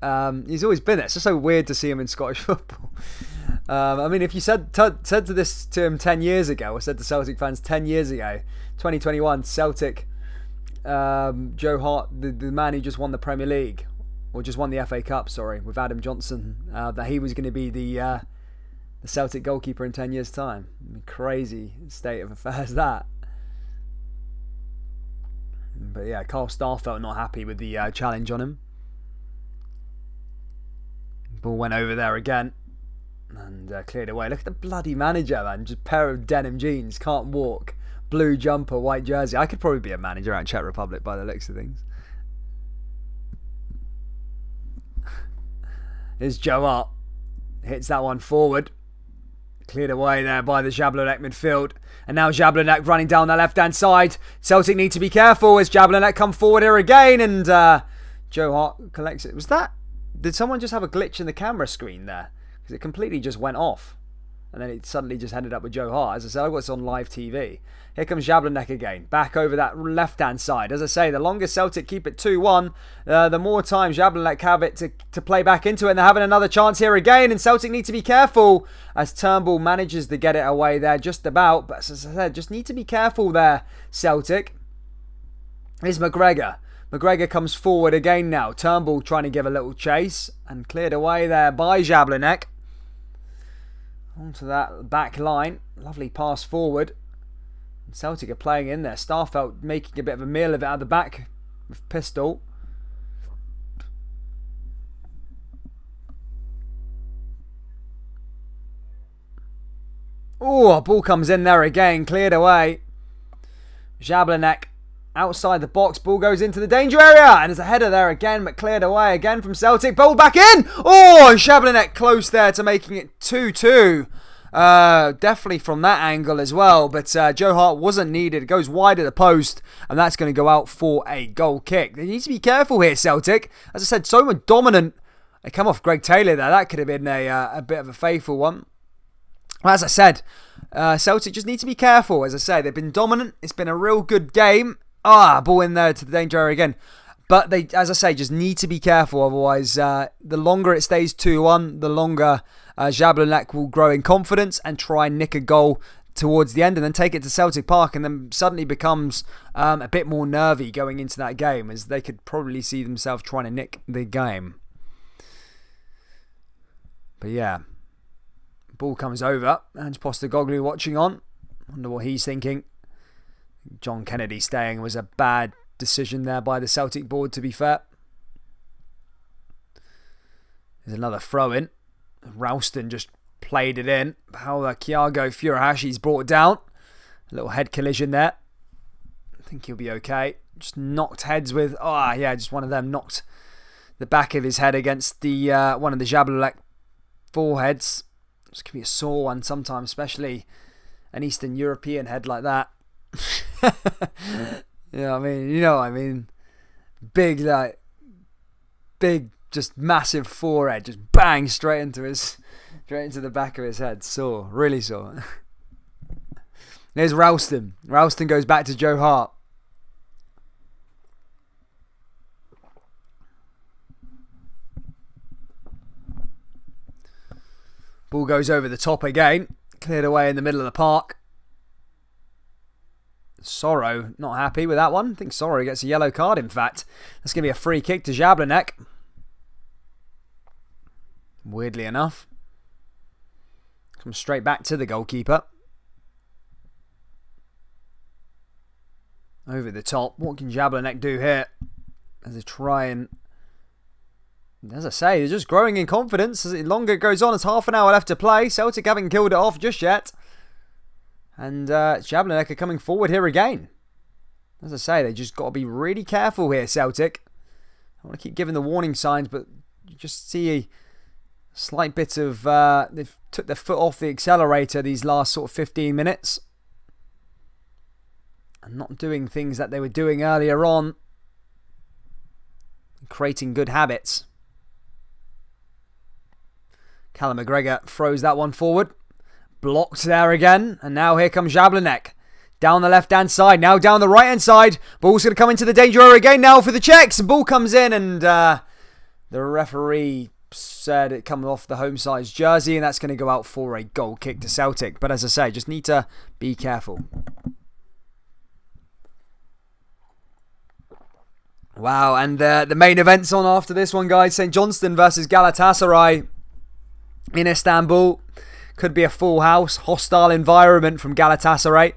[SPEAKER 1] He's always been there. It's just so weird to see him in Scottish football. I mean, if you said this to him 10 years ago, or said to Celtic fans 10 years ago, 2021, Celtic, Joe Hart, the man who just won the Premier League, or just won the FA Cup, sorry, with Adam Johnson, that he was going to be the Celtic goalkeeper in 10 years' time. I mean, crazy state of affairs that. But yeah, Carl Starfelt not happy with the challenge on him. Ball went over there again and cleared away. Look at the bloody manager, man. Just a pair of denim jeans, can't walk, blue jumper, white jersey. I could probably be a manager out in Czech Republic by the looks of things. Here's Joe Hart. Hits that one forward. Cleared away there by the Jablonec midfield. And now Jablonec running down the left-hand side. Celtic need to be careful as Jablonec come forward here again. And Joe Hart collects it. Was that... Did someone just have a glitch in the camera screen there? Because it completely just went off. And then it suddenly just ended up with Joe Hart. As I said, I got this on live TV. Here comes Jablonec again, back over that left-hand side. As I say, the longer Celtic keep it 2-1, the more time Jablonec have it to play back into it. And they're having another chance here again, and Celtic need to be careful as Turnbull manages to get it away there just about. But as I said, just need to be careful there, Celtic. Here's McGregor. McGregor comes forward again now. Turnbull trying to give a little chase and cleared away there by Jablonec. Onto that back line. Lovely pass forward. Celtic are playing in there. Starfelt making a bit of a meal of it at the back with Pistol. Oh, a ball comes in there again. Cleared away. Jablonec outside the box. Ball goes into the danger area. And there's a header there again, but cleared away again from Celtic. Ball back in. Oh, and Jablonec close there to making it 2-2. Definitely from that angle as well, but Joe Hart wasn't needed. It goes wide of the post, and that's going to go out for a goal kick. They need to be careful here, Celtic. As I said, so dominant. They come off Greg Taylor there. That could have been a bit of a faithful one. As I said, Celtic just need to be careful. As I say, they've been dominant. It's been a real good game. Ball in there to the danger area again. But they, as I say, just need to be careful. Otherwise, the longer it stays 2-1, the longer Jablonec will grow in confidence and try and nick a goal towards the end and then take it to Celtic Park, and then suddenly becomes a bit more nervy going into that game, as they could probably see themselves trying to nick the game. But yeah, ball comes over, and Postecoglou watching on. Wonder what he's thinking. John Kennedy staying was a bad decision there by the Celtic board, to be fair. There's another throw in. Ralston just played it in. How Thiago Furahashi's brought it down. A little head collision there. I think he'll be okay. Just knocked heads with... just one of them knocked the back of his head against the one of the Jablonec foreheads. This can be a sore one sometimes, especially an Eastern European head like that. You know what I mean? Big, just massive forehead, just bang straight into the back of his head. Sore, really sore. There's Ralston. Ralston goes back to Joe Hart. Ball goes over the top again, cleared away in the middle of the park. Sorrow not happy with that one. I think Sorrow gets a yellow card, in fact. That's going to be a free kick to Jablonec. Weirdly enough. Comes straight back to the goalkeeper. Over the top. What can Jablonec do here? As they try and... As I say, they're just growing in confidence as the longer it goes on. It's half an hour left to play. Celtic haven't killed it off just yet. And Jablonec are coming forward here again. As I say, they just got to be really careful here, Celtic. I want to keep giving the warning signs, but you just see a slight bit of... they've took their foot off the accelerator these last sort of 15 minutes. And not doing things that they were doing earlier on. Creating good habits. Callum McGregor throws that one forward. Blocked there again. And now here comes Jablonec. Down the left-hand side. Now down the right-hand side. Ball's going to come into the danger area again now for the checks. The ball comes in and the referee said it comes off the home side's jersey. And that's going to go out for a goal kick to Celtic. But as I say, just need to be careful. Wow, and the main event's on after this one, guys. St. Johnstone versus Galatasaray in Istanbul. Could be a full house, hostile environment from Galatasaray.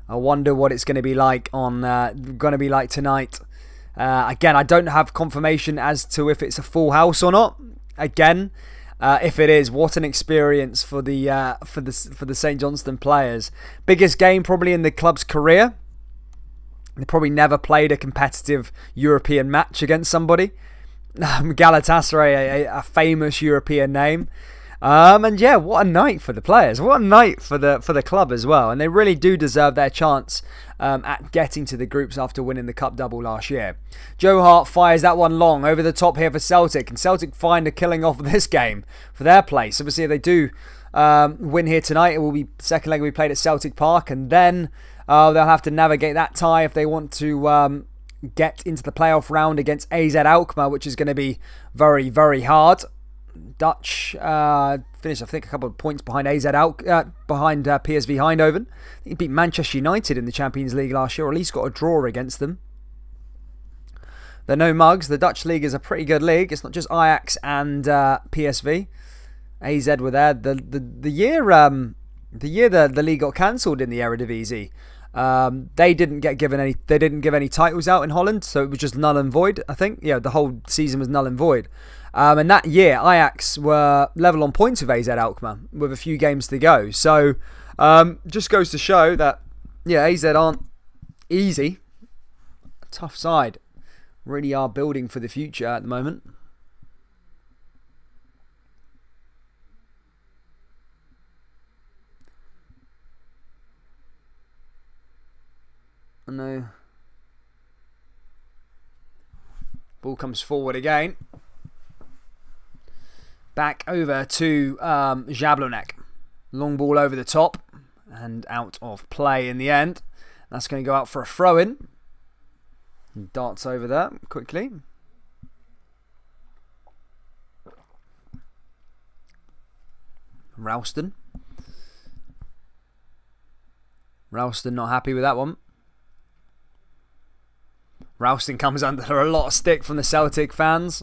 [SPEAKER 1] I wonder what it's going to be like tonight. Again, I don't have confirmation as to if it's a full house or not. Again, if it is, what an experience for the St. Johnstone players. Biggest game probably in the club's career. They probably never played a competitive European match against somebody. Galatasaray, a famous European name. And yeah, what a night for the players. What a night for the club as well. And they really do deserve their chance at getting to the groups after winning the Cup double last year. Joe Hart fires that one long over the top here for Celtic. And Celtic find a killing off of this game for their place. Obviously, if they do win here tonight, it will be second leg will be played at Celtic Park, and then they'll have to navigate that tie if they want to get into the playoff round against AZ Alkmaar, which is going to be very, very hard. Dutch finished, I think, a couple of points behind behind PSV Eindhoven. I think he beat Manchester United in the Champions League last year, or at least got a draw against them. They're no mugs. The Dutch league is a pretty good league. It's not just Ajax and PSV. AZ were there. The year the league got cancelled in the Eredivisie. They didn't give any titles out in Holland, so it was just null and void. I think the whole season was null and void. And that year Ajax were level on points with AZ Alkmaar with a few games to go. So just goes to show that AZ aren't easy. Tough side. Really are building for the future at the moment. I know. Ball comes forward again. Back over to Jablonec. Long ball over the top and out of play in the end. That's going to go out for a throw-in. Darts over there quickly. Ralston not happy with that one. Ralston comes under a lot of stick from the Celtic fans.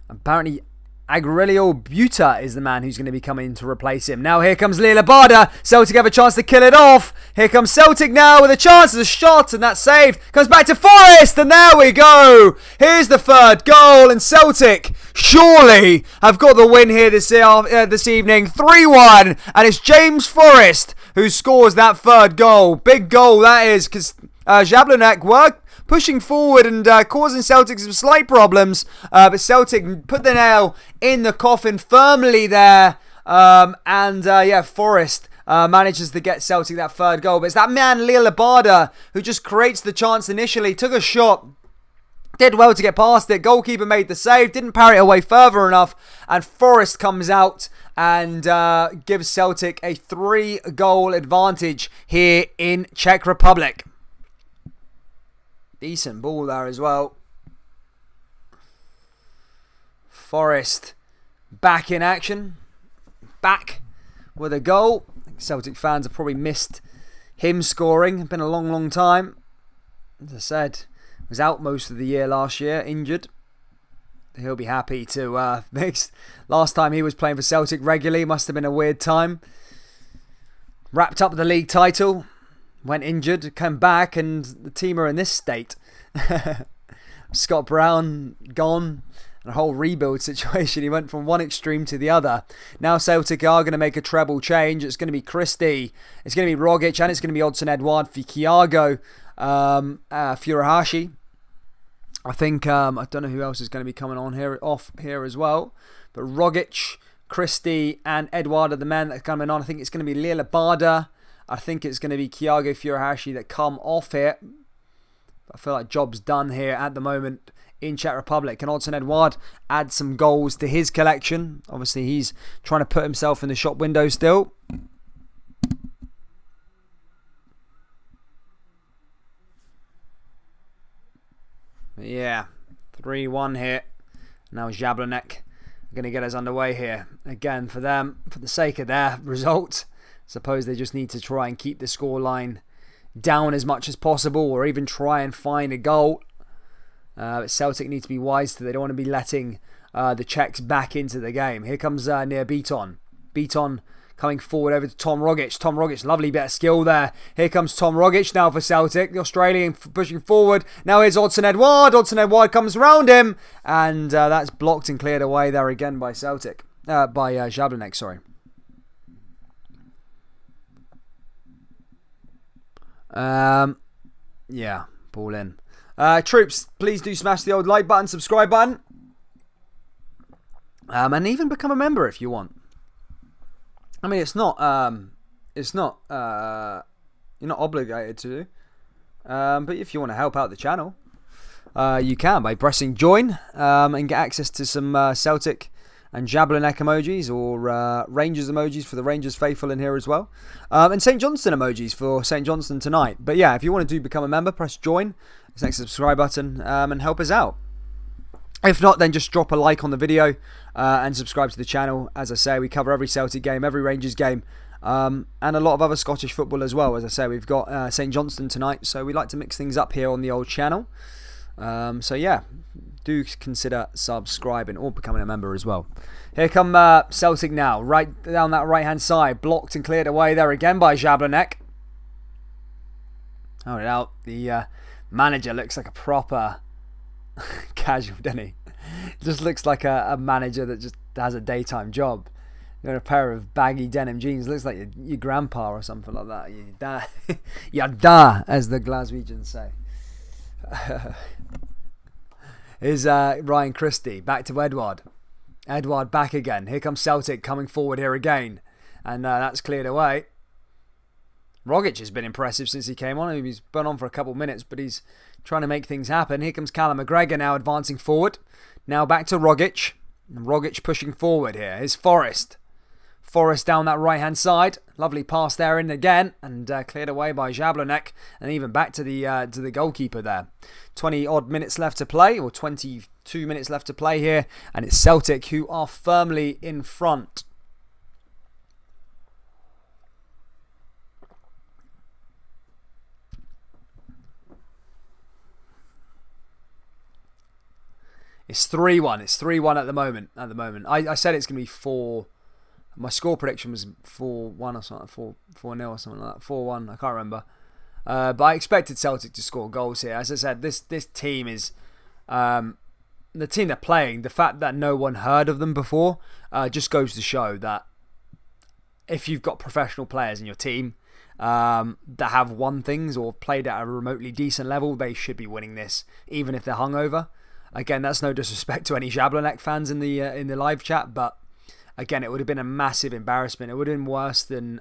[SPEAKER 1] Apparently Aurelio Buta is the man who's going to be coming in to replace him. Now here comes Lila Barda. Celtic have a chance to kill it off. Here comes Celtic now with a chance. There's a shot and that's saved. Comes back to Forrest and there we go. Here's the third goal and Celtic surely have got the win here this evening. 3-1 and it's James Forrest who scores that third goal. Big goal that is, because Jablonec were pushing forward and causing Celtic some slight problems. But Celtic put the nail in the coffin firmly there. Forrest manages to get Celtic that third goal. But it's that man, Lila Barda, who just creates the chance initially. Took a shot. Did well to get past it. Goalkeeper made the save. Didn't parry it away further enough. And Forrest comes out and gives Celtic a 3-goal advantage here in Czech Republic. Decent ball there as well. Forrest back in action. Back with a goal. I think Celtic fans have probably missed him scoring. It's been a long, long time. As I said, was out most of the year last year, injured. He'll be happy to mix. Last time he was playing for Celtic regularly, must have been a weird time. Wrapped up the league title. Went injured, came back, and the team are in this state. Scott Brown gone, and a whole rebuild situation. He went from one extreme to the other. Now Celtic are going to make a treble change. It's going to be Christie, it's going to be Rogic, and it's going to be Odson Edouard for Thiago Furuhashi. I think I don't know who else is going to be coming on here off here as well, but Rogic, Christie, and Edouard are the men that are coming on. I think it's going to be Lila Barda. I think it's going to be Thiago Furuhashi that come off here. I feel like job's done here at the moment in Czech Republic. Can Odson Edouard add some goals to his collection? Obviously, he's trying to put himself in the shop window still. Yeah, 3-1 here. Now Jablonec are going to get us underway here. Again, for them, for the sake of their result. Suppose they just need to try and keep the scoreline down as much as possible, or even try and find a goal. But Celtic need to be wise to. They don't want to be letting the Czechs back into the game. Here comes near Beaton. Beaton coming forward over to Tom Rogic. Tom Rogic, lovely bit of skill there. Here comes Tom Rogic now for Celtic. The Australian pushing forward. Now here's Odson Edouard. Odson Edouard comes around him, and that's blocked and cleared away there again by Celtic. By Jablonec, sorry. Yeah, ball in. Troops, please do smash the old like button, subscribe button, and even become a member if you want. I mean, you're not obligated to, but if you want to help out the channel, you can by pressing join and get access to some Celtic and Jablonec emojis, or Rangers emojis for the Rangers faithful in here as well. And St. Johnstone emojis for St. Johnstone tonight. But yeah, if you want to become a member, press join. It's next to the subscribe button, and help us out. If not, then just drop a like on the video and subscribe to the channel. As I say, we cover every Celtic game, every Rangers game, and a lot of other Scottish football as well. As I say, we've got St. Johnstone tonight, so we like to mix things up here on the old channel. So yeah, do consider subscribing or becoming a member as well. Here come Celtic now, right down that right-hand side, blocked and cleared away there again by Jablonec. Hold it out. The manager looks like a proper casual, doesn't he? Just looks like a manager that just has a daytime job. You know, a pair of baggy denim jeans. Looks like your grandpa or something like that. Ya da, as the Glaswegians say. Here's Ryan Christie. Back to Edouard. Edouard back again. Here comes Celtic coming forward here again. And that's cleared away. Rogic has been impressive since he came on. He's been on for a couple of minutes, but he's trying to make things happen. Here comes Callum McGregor now advancing forward. Now back to Rogic. Rogic pushing forward here. Here's Forrest. Forrest down that right-hand side. Lovely pass there in again. And cleared away by Jablonec. And even back to the goalkeeper there. 20-odd minutes left to play. Or 22 minutes left to play here. And it's Celtic who are firmly in front. It's 3-1. It's 3-1 at the moment. I said it's going to be 4. My score prediction was 4-1 or something. 4-0 or something like that. 4-1. I can't remember. But I expected Celtic to score goals here. As I said, this team is the team they're playing. The fact that no one heard of them before just goes to show that if you've got professional players in your team that have won things or played at a remotely decent level, they should be winning this, even if they're hungover. Again, that's no disrespect to any Jablonec fans in the live chat, but again, it would have been a massive embarrassment. It would have been worse than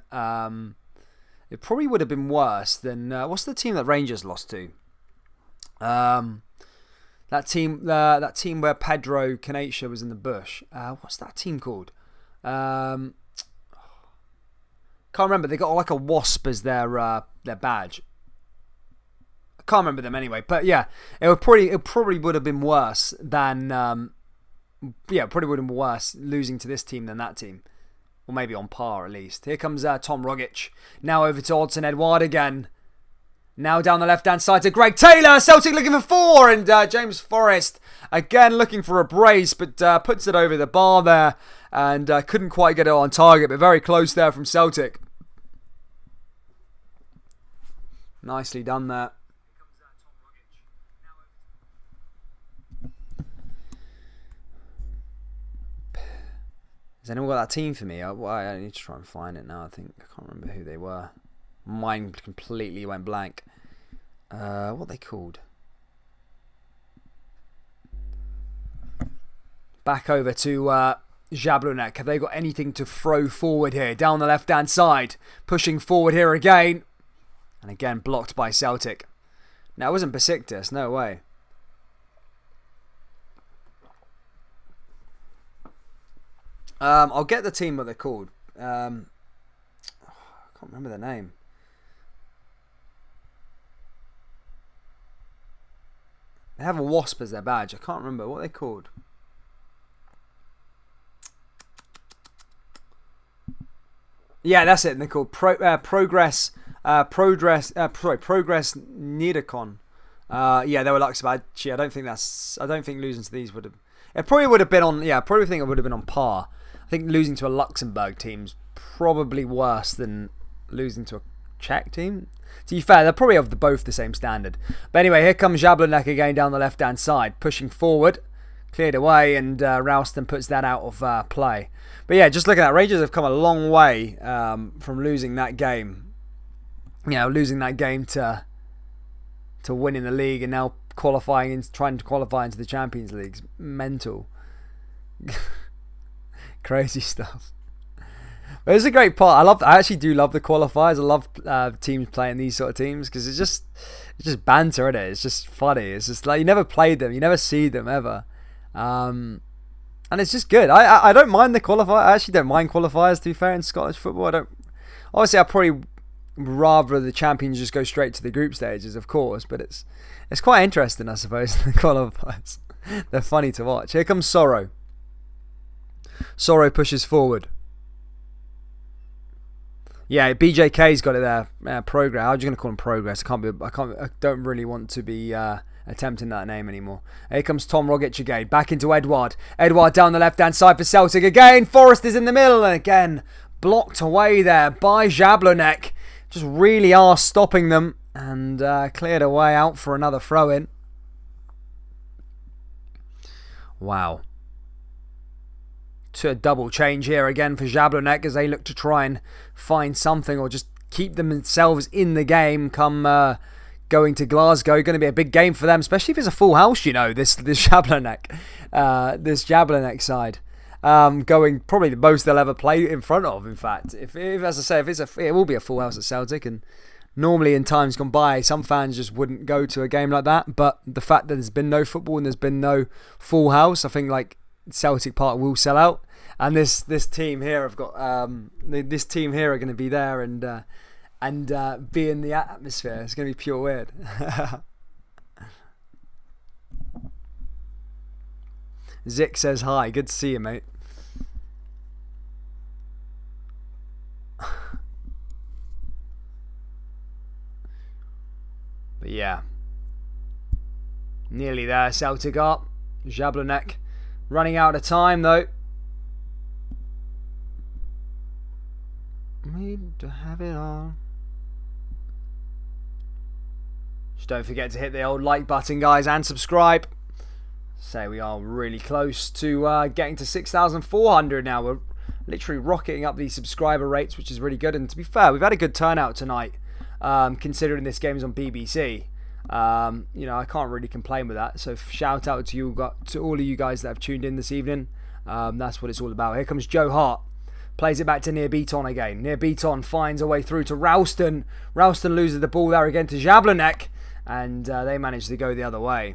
[SPEAKER 1] it probably would have been worse than what's the team that Rangers lost to? That team where Pedro Canacia was in the bush. What's that team called? Can't remember. They got like a wasp as their badge. Can't remember them anyway, but yeah, it probably would have been worse than probably would have been worse losing to this team than that team, or maybe on par at least. Here comes Tom Rogic now over to Odsonne Edouard again. Now down the left hand side to Greg Taylor. Celtic looking for 4, and James Forrest again looking for a brace, but puts it over the bar there and couldn't quite get it on target, but very close there from Celtic. Nicely done there. Has anyone got that team for me? I need to try and find it now. I can't remember who they were. Mine completely went blank. What are they called? Back over to Jablonec. Have they got anything to throw forward here? Down the left-hand side. Pushing forward here again. And again, blocked by Celtic. Now, it wasn't Besiktas. No way. I'll get the team what they're called. I can't remember their name. They have a wasp as their badge. I can't remember what they're called. Yeah, that's it. And they're called Progress Niederkorn. Yeah, they were Luxembourg. I don't think losing to these would have. It probably would have been on. Yeah, I probably think it would have been on par. I think losing to a Luxembourg team's probably worse than losing to a Czech team. To be fair, they're probably of both the same standard. But anyway, here comes Jablonec again down the left-hand side, pushing forward, cleared away, and Ralston puts that out of play. But yeah, just looking at that, Rangers have come a long way from losing that game. You know, losing that game to winning the league, and now trying to qualify into the Champions League. It's mental. Crazy stuff. But it's a great part. I actually do love the qualifiers. I love teams playing these sort of teams because it's just banter, isn't it? It's just funny. It's just like you never played them, you never see them ever. And it's just good. I don't mind the qualifier. I actually don't mind qualifiers, to be fair, in Scottish football. Obviously, I probably rather the champions just go straight to the group stages, of course. But it's quite interesting, I suppose, the qualifiers. They're funny to watch. Here comes Sorrow. Sorrow pushes forward. Yeah, BJK's got it there. Progress. I'm just gonna call him Progress. I don't really want to be attempting that name anymore. Here comes Tom Rogic again. Back into Edouard. Edouard down the left-hand side for Celtic again. Forrest is in the middle, and again blocked away there by Jablonec. Just really are stopping them, and cleared away out for another throw-in. Wow. To a double change here again for Jablonec as they look to try and find something or just keep themselves in the game come going to Glasgow. Going to be a big game for them, especially if it's a full house, you know, this Jablonec side. Going probably the most they'll ever play in front of, in fact. If as I say, it will be a full house at Celtic, and normally in times gone by, some fans just wouldn't go to a game like that. But the fact that there's been no football and there's been no full house, I think like Celtic Park will sell out. And this team here have got this team here are going to be there and be in the atmosphere. It's going to be pure weird. Zick says hi. Good to see you, mate. But yeah, nearly there. Celtic up. Jablonec running out of time though. Need to have it on. Just don't forget to hit the old like button, guys, and subscribe. Say we are really close to getting to 6,400 now. We're literally rocketing up these subscriber rates, which is really good. And to be fair, we've had a good turnout tonight, considering this game is on BBC. You know, I can't really complain with that. So shout out to all of you guys that have tuned in this evening. That's what it's all about. Here comes Joe Hart. Plays it back to Near Beaton again. Near Beaton finds a way through to Ralston. Ralston loses the ball there again to Jablonec. And they manage to go the other way.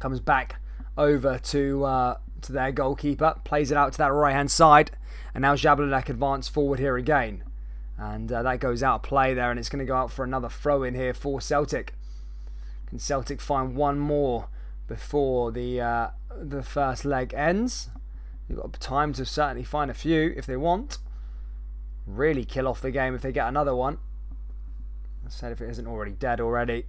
[SPEAKER 1] Comes back over to their goalkeeper. Plays it out to that right hand side. And now Jablonec advance forward here again. And that goes out of play there. And it's going to go out for another throw in here for Celtic. Can Celtic find one more before the first leg ends? You've got time to certainly find a few if they want. Really kill off the game if they get another one. I said if it isn't already dead already.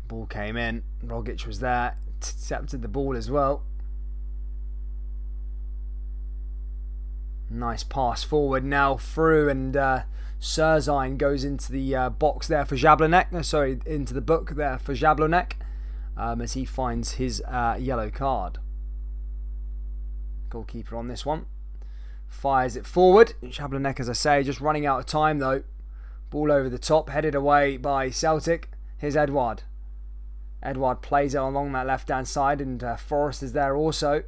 [SPEAKER 1] Ball came in. Rogic was there. Intercepted the ball as well. Nice pass forward now through, and Serzine goes into the box there for Jablonec. Sorry, into the book there for Jablonec. As he finds his yellow card. Goalkeeper on this one. Fires it forward. Jablonec, as I say, just running out of time though. Ball over the top, headed away by Celtic. Here's Edouard. Edouard plays it along that left-hand side, and Forrest is there also.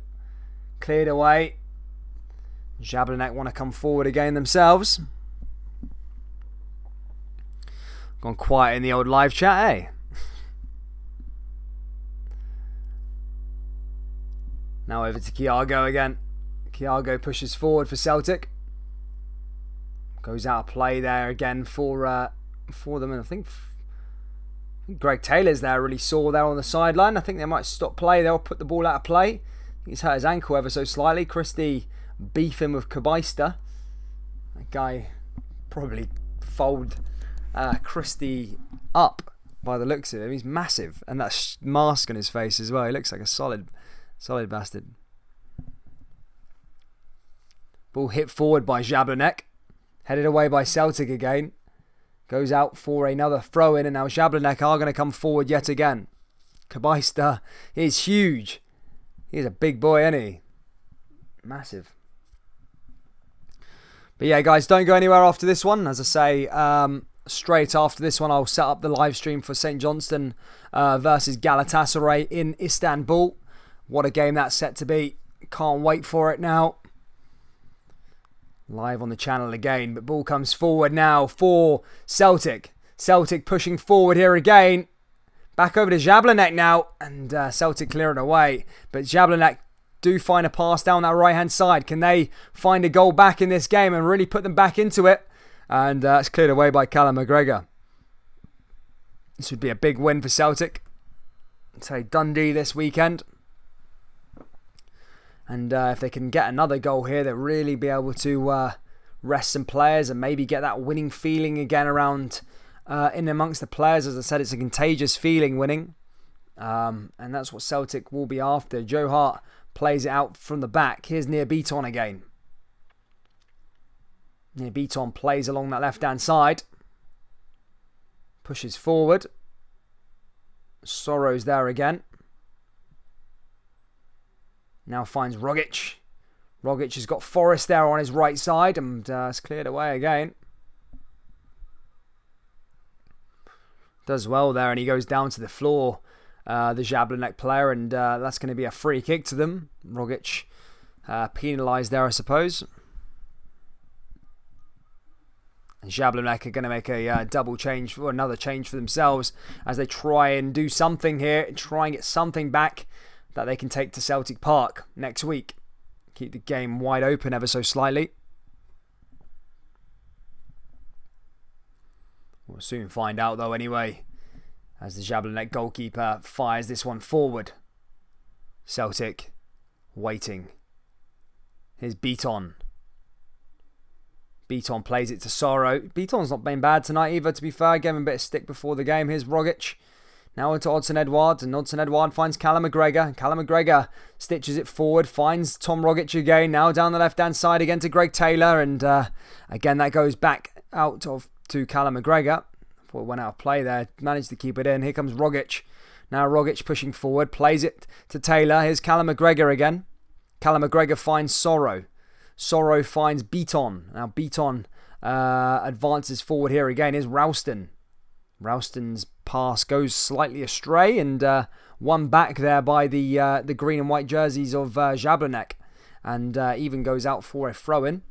[SPEAKER 1] Cleared away. Jablonec want to come forward again themselves. Gone quiet in the old live chat, eh? Now over to Kiago again. Kiago pushes forward for Celtic. Goes out of play there again for them. And I think Greg Taylor's there, really sore there on the sideline. I think they might stop play. They'll put the ball out of play. He's hurt his ankle ever so slightly. Christie beefing with Kabaister. That guy probably fold Christie up by the looks of him. He's massive. And that mask on his face as well. He looks like a solid bastard. Ball hit forward by Jablonec. Headed away by Celtic again. Goes out for another throw in, and now Jablonec are going to come forward yet again. Kabaister is huge. He's a big boy, isn't he? Massive. But yeah, guys, don't go anywhere after this one. As I say, straight after this one, I'll set up the live stream for St. Johnstone versus Galatasaray in Istanbul. What a game that's set to be. Can't wait for it now. Live on the channel again, but ball comes forward now for Celtic. Celtic pushing forward here again. Back over to Jablonec now. And Celtic clearing away. But Jablonec do find a pass down that right-hand side. Can they find a goal back in this game and really put them back into it? And it's cleared away by Callum McGregor. This would be a big win for Celtic. Say Dundee this weekend. And if they can get another goal here, they'll really be able to rest some players and maybe get that winning feeling again around in amongst the players. As I said, it's a contagious feeling winning. And that's what Celtic will be after. Joe Hart plays it out from the back. Here's Near Beaton again. Near Beaton plays along that left-hand side. Pushes forward. Sorrow's there again. Now finds Rogic. Rogic has got Forrest there on his right side. And it's cleared away again. Does well there, and he goes down to the floor. The Jablonec player, and that's going to be a free kick to them. Rogic penalised there, I suppose. And Jablonec are going to make a double change, or another change for themselves, as they try and do something here, try and get something back that they can take to Celtic Park next week. Keep the game wide open ever so slightly. We'll soon find out though anyway, as the Jablonec goalkeeper fires this one forward. Celtic waiting. Here's Beaton. Beaton plays it to Sorrow. Beaton's not been bad tonight either, to be fair. Gave him a bit of stick before the game. Here's Rogic. Now into Odsonne-Edouard, and Odsonne-Edouard finds Callum McGregor. Callum McGregor stitches it forward, finds Tom Rogic again. Now down the left-hand side again to Greg Taylor, and again that goes back out to Callum McGregor. Before it went out of play there, managed to keep it in. Here comes Rogic. Now Rogic pushing forward, plays it to Taylor. Here's Callum McGregor again. Callum McGregor finds Sorrow. Sorrow finds Beaton. Now Beaton advances forward here again. Here's Ralston. Ralston's pass goes slightly astray, and one back there by the green and white jerseys of Jablonec, and even goes out for a throw-in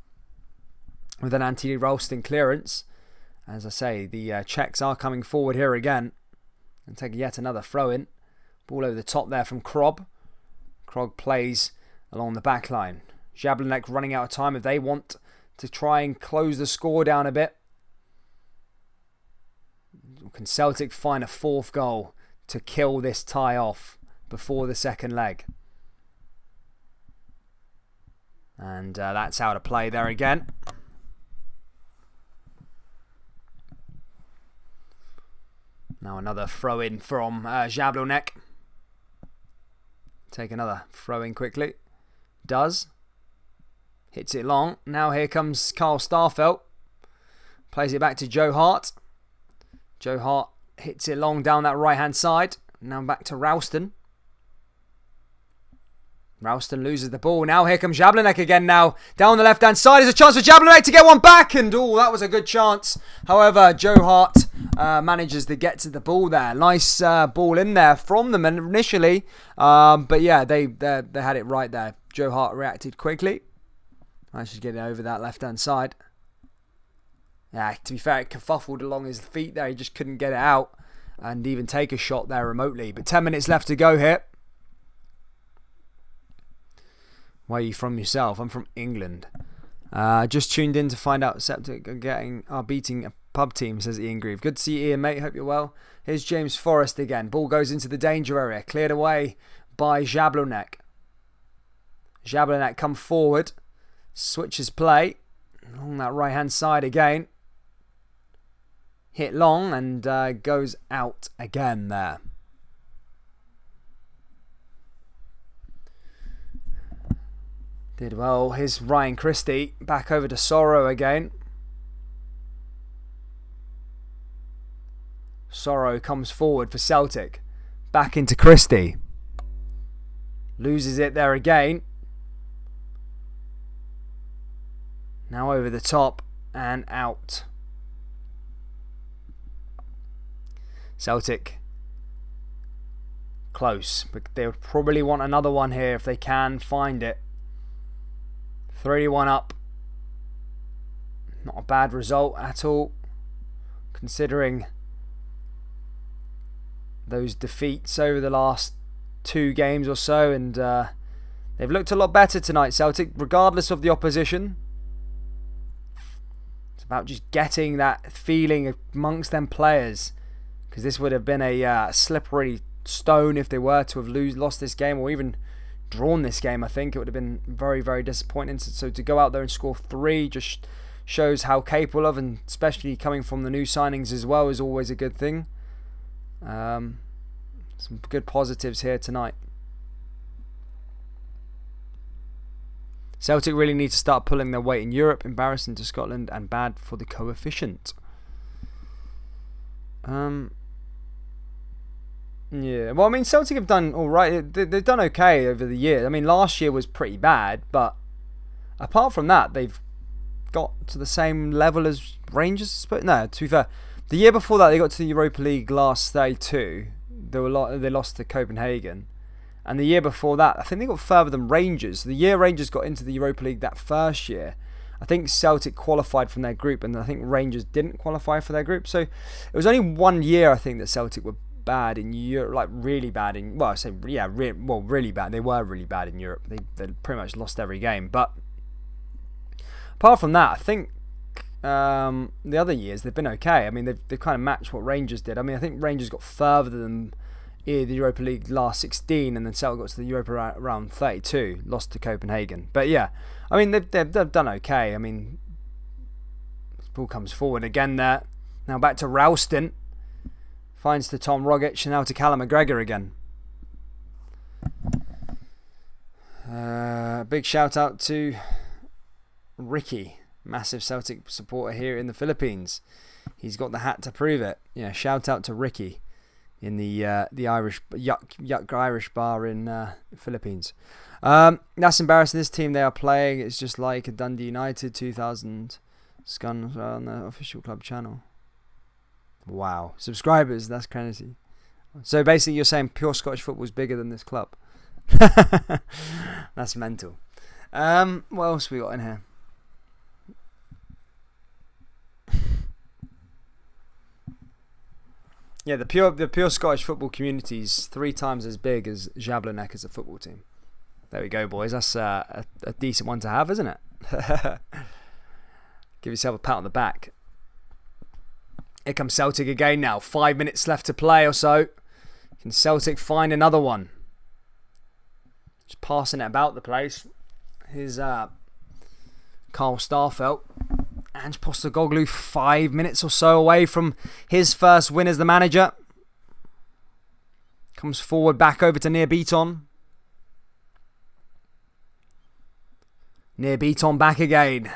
[SPEAKER 1] with an Anthony Ralston clearance. As I say, the Czechs are coming forward here again and take yet another throw-in. Ball over the top there from Krog. Krog plays along the back line. Jablonec running out of time if they want to try and close the score down a bit. Can Celtic find a fourth goal to kill this tie off before the second leg? And that's out of play there again. Now another throw-in from Jablonec. Take another throw-in quickly. Does. Hits it long. Now here comes Carl Starfelt. Plays it back to Joe Hart. Joe Hart hits it long down that right-hand side. Now back to Ralston. Ralston loses the ball. Now here comes Jablonec again now. Down the left-hand side is a chance for Jablonec to get one back. And oh, that was a good chance. However, Joe Hart manages to get to the ball there. Nice ball in there from them initially. But yeah, they had it right there. Joe Hart reacted quickly. Managed to get it over that left-hand side. Yeah, to be fair, it kerfuffled along his feet there. He just couldn't get it out and even take a shot there remotely. But 10 minutes left to go here. Where are you from yourself? I'm from England. Just tuned in to find out Celtic are beating a pub team, says Ian Grieve. Good to see you, Ian, mate. Hope you're well. Here's James Forrest again. Ball goes into the danger area. Cleared away by Jablonec. Jablonec come forward. Switches play. Along that right-hand side again. Hit long and goes out again there. Did well. Here's Ryan Christie. Back over to Sorrow again. Sorrow comes forward for Celtic. Back into Christie. Loses it there again. Now over the top and out. Celtic close, but they would probably want another one here if they can find it. 3-1 up. Not a bad result at all, considering those defeats over the last 2 games or so, and they've looked a lot better tonight, Celtic, regardless of the opposition. It's about just getting that feeling amongst them players, because this would have been a slippery stone if they were to have lost this game, or even drawn this game. I think it would have been very, very disappointing. So to go out there and score 3 just shows how capable of, and especially coming from the new signings as well, is always a good thing. Some good positives here tonight. Celtic really need to start pulling their weight in Europe. Embarrassing to Scotland and bad for the coefficient. Yeah, well, I mean, Celtic have done all right. They've done okay over the year. I mean, last year was pretty bad, but apart from that, they've got to the same level as Rangers. But no, to be fair, the year before that, they got to the Europa League last 32. They lost to Copenhagen, and the year before that, I think they got further than Rangers. The year Rangers got into the Europa League that first year, I think Celtic qualified from their group, and I think Rangers didn't qualify for their group. So it was only 1 year, I think, that Celtic were bad in Europe, like really bad in. Well, I say really bad. They were really bad in Europe. They pretty much lost every game. But apart from that, I think the other years they've been okay. I mean, they've kind of matched what Rangers did. I mean, I think Rangers got further than the Europa League last 16, and then Celtic got to the Europa round 32, lost to Copenhagen. But yeah, I mean they've done okay. I mean, this ball comes forward again there. Now back to Ralston. Finds to Tom Rogic, and now to Callum McGregor again. Big shout out to Ricky, massive Celtic supporter here in the Philippines. He's got the hat to prove it. Yeah, shout out to Ricky in the Irish Yuck Irish bar in the Philippines. That's embarrassing. This team they are playing, it's just like a Dundee United 2000 scun on the official club channel. Wow, subscribers, that's crazy. So basically you're saying pure Scottish football is bigger than this club. That's mental. What else we got in here? Yeah, the pure Scottish football community is 3 times as big as Jablonec as a football team. There we go, boys. That's a decent one to have, isn't it? Give yourself a pat on the back. Here comes Celtic again now. 5 minutes left to play or so. Can Celtic find another one? Just passing it about the place. Here's Carl Starfelt. Ange Postecoglou 5 minutes or so away from his first win as the manager. Comes forward back over to Nir Beaton. Nir Beaton back again.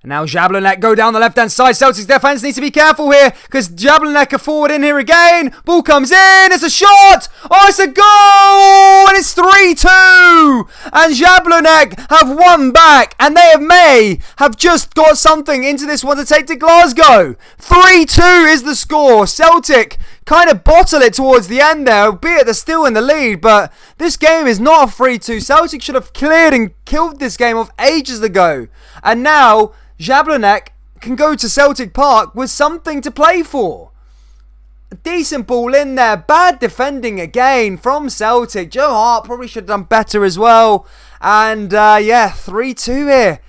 [SPEAKER 1] And now Jablonec go down the left-hand side. Celtic's defence needs to be careful here, because Jablonec are forward in here again. Ball comes in. It's a shot. Oh, it's a goal. And it's 3-2. And Jablonec have won back. And they may have just got something into this one to take to Glasgow. 3-2 is the score. Celtic kind of bottle it towards the end there, albeit they're still in the lead. But this game is not a 3-2. Celtic should have cleared and killed this game off ages ago. And now Jablonec can go to Celtic Park with something to play for. A decent ball in there. Bad defending again from Celtic. Joe Hart probably should have done better as well. And 3-2 here.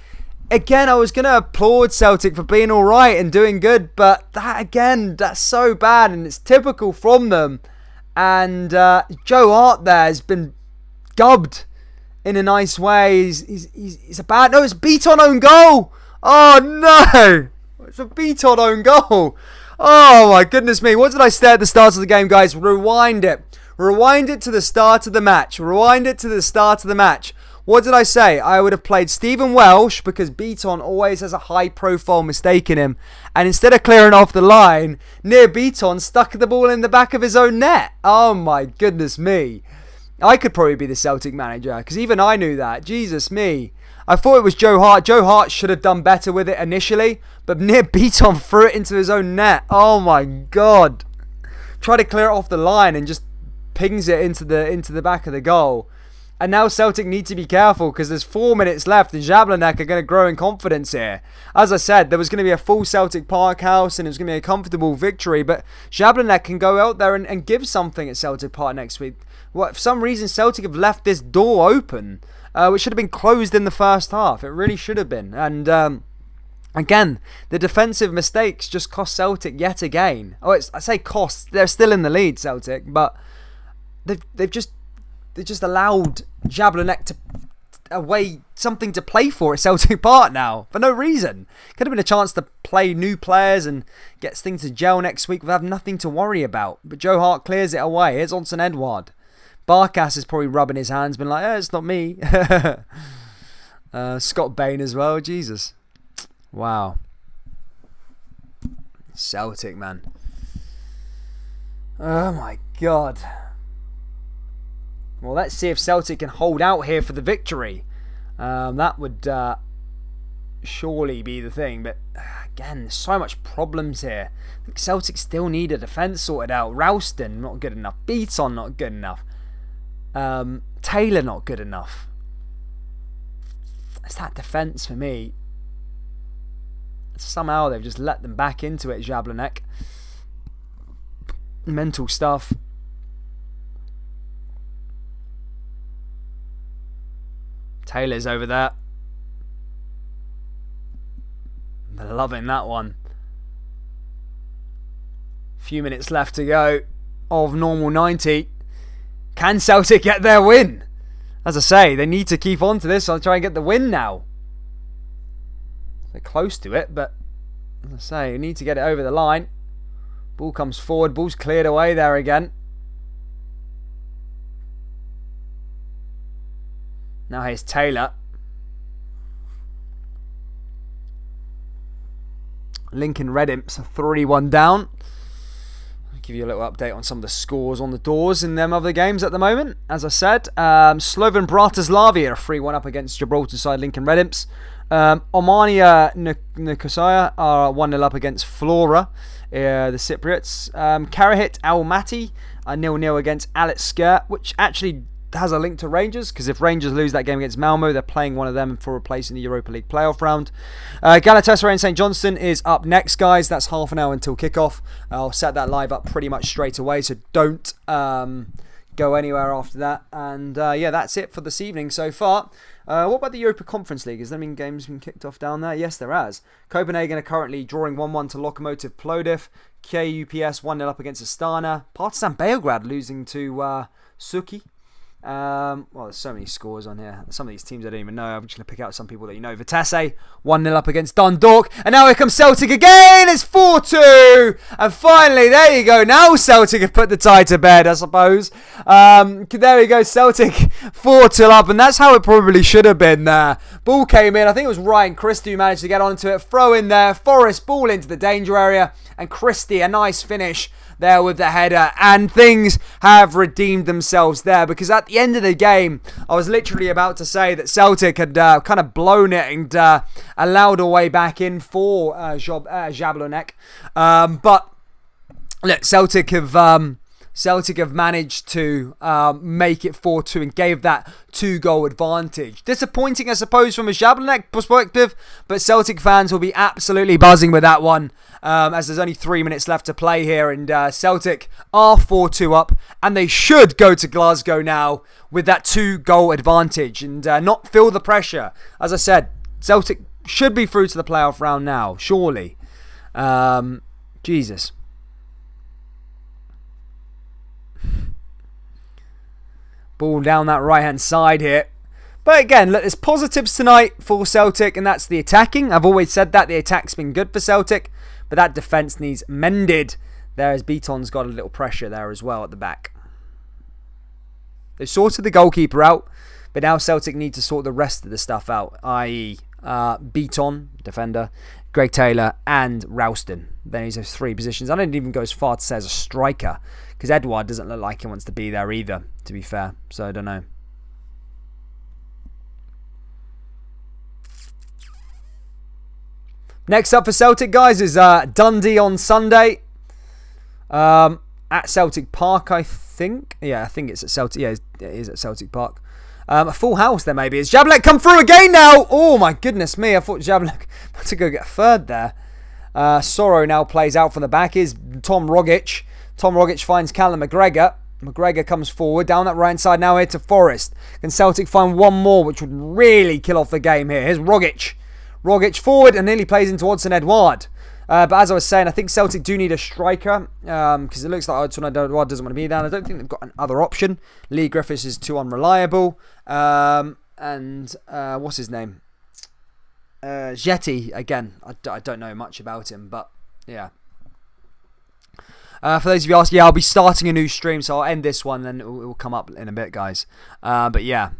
[SPEAKER 1] Again, I was going to applaud Celtic for being alright and doing good. But that again, that's so bad. And it's typical from them. And Joe Hart there has been gubbed in a nice way. He's a bad... No, it's Beaton own goal. Oh no! It's a Beaton own goal. Oh my goodness me. What did I say at the start of the game, guys? Rewind it. Rewind it to the start of the match. Rewind it to the start of the match. What did I say? I would have played Stephen Welsh, because Beaton always has a high profile mistake in him. And instead of clearing off the line, Nir Beaton stuck the ball in the back of his own net. Oh my goodness me. I could probably be the Celtic manager, because even I knew that. Jesus me. I thought it was Joe Hart. Joe Hart should have done better with it initially, but Nir Beaton threw it into his own net. Oh my god. Try to clear it off the line and just pings it into the back of the goal. And now Celtic need to be careful because there's 4 minutes left and Jablonec are going to grow in confidence here. As I said, there was going to be a full Celtic Park house and it was going to be a comfortable victory, but Jablonec can go out there and give something at Celtic Park next week. Well, for some reason, Celtic have left this door open, which should have been closed in the first half. It really should have been. And again, the defensive mistakes just cost Celtic yet again. I say cost. They're still in the lead, Celtic, but they've just allowed Jablonec to away something to play for at Celtic Park now for no reason. Could have been a chance to play new players and get things to gel next week. We have nothing to worry about. But Joe Hart clears it away. Here's Onson Edouard. Barkas is probably rubbing his hands, been like, it's not me. Scott Bain as well. Jesus. Wow. Celtic, man. Oh my God. Well, let's see if Celtic can hold out here for the victory. That would surely be the thing. But again, there's so much problems here. I think Celtic still need a defence sorted out. Ralston, not good enough. Beaton, not good enough. Taylor, not good enough. It's that defence for me. Somehow they've just let them back into it, Jablonec. Mental stuff. Taylor's over there. They're loving that one. Few minutes left to go of normal 90. Can Celtic get their win? As I say, they need to keep on to this and try and get the win now. They're close to it, but as I say, you need to get it over the line. Ball comes forward. Ball's cleared away there again. Now here's Taylor. Lincoln Red Imps 3-1 down. I'll give you a little update on some of the scores on the doors in them other games at the moment. As I said, Slovan Bratislava are 3-1 up against Gibraltar side Lincoln Red Imps. Omania Nicosia are 1-0 up against Flora, the Cypriots. Karahit Almaty are 0-0 against Alitsker, which actually has a link to Rangers, because if Rangers lose that game against Malmo, they're playing one of them for a place in the Europa League playoff round. Galatasaray and St Johnstone is up next, guys. That's half an hour until kickoff. I'll set that live up pretty much straight away, so don't go anywhere after that. And yeah, that's it for this evening so far. What about the Europa Conference League? Has there been games been kicked off down there? Yes, there has. Copenhagen are currently drawing 1-1 to Lokomotiv Plovdiv. KUPS 1-0 up against Astana. Partizan Belgrade losing to Suki. Well, there's so many scores on here. Some of these teams I don't even know. I'm just going to pick out some people that you know. Vitesse 1-0 up against Dundalk. And now here comes Celtic again. It's 4-2. And finally, there you go. Now Celtic have put the tie to bed, I suppose. There we go. Celtic 4-2 up. And that's how it probably should have been there. Ball came in. I think it was Ryan Christie who managed to get onto it. Throw in there. Forrest ball into the danger area. And Christie, a nice finish there with the header, and things have redeemed themselves there, because at the end of the game I was literally about to say that Celtic had kind of blown it and allowed a way back in for Jablonec, but look, Celtic have managed to make it 4-2 and gave that 2-goal advantage. Disappointing, I suppose, from a Jablonec perspective, but Celtic fans will be absolutely buzzing with that one, as there's only 3 minutes left to play here, and Celtic are 4-2 up, and they should go to Glasgow now with that 2-goal advantage and not feel the pressure. As I said, Celtic should be through to the playoff round now, surely. Jesus. Ball down that right-hand side here. But again, look, there's positives tonight for Celtic, and that's the attacking. I've always said that. The attack's been good for Celtic, but that defence needs mended. There, as Beaton's got a little pressure there as well at the back. They've sorted the goalkeeper out, but now Celtic need to sort the rest of the stuff out, i.e. Beaton, defender, Greg Taylor, and Ralston. Then he's those 3 positions. I don't even go as far to say as a striker, because Edouard doesn't look like he wants to be there either, to be fair. So I don't know. Next up for Celtic, guys, is Dundee on Sunday. At Celtic Park, I think. Yeah, I think it's at Celtic. Yeah, it is at Celtic Park. A full house there maybe. Is Jablonec come through again now? Oh my goodness me. I thought Jablonec had to go get a third there. Sorrow now plays out from the back. Is Tom Rogic. Tom Rogic finds Callum McGregor. McGregor comes forward down that right side now here to Forrest. Can Celtic find one more which would really kill off the game here? Here's Rogic. Rogic forward and nearly plays into Odsonne Edouard. But as I was saying, I think Celtic do need a striker because it looks like Odsonne Edouard doesn't want to be there. I don't think they've got another option. Lee Griffiths is too unreliable. And what's his name? Jetty, again, I don't know much about him, but yeah. For those of you asking, I'll be starting a new stream, so I'll end this one and it will come up in a bit, guys. But yeah,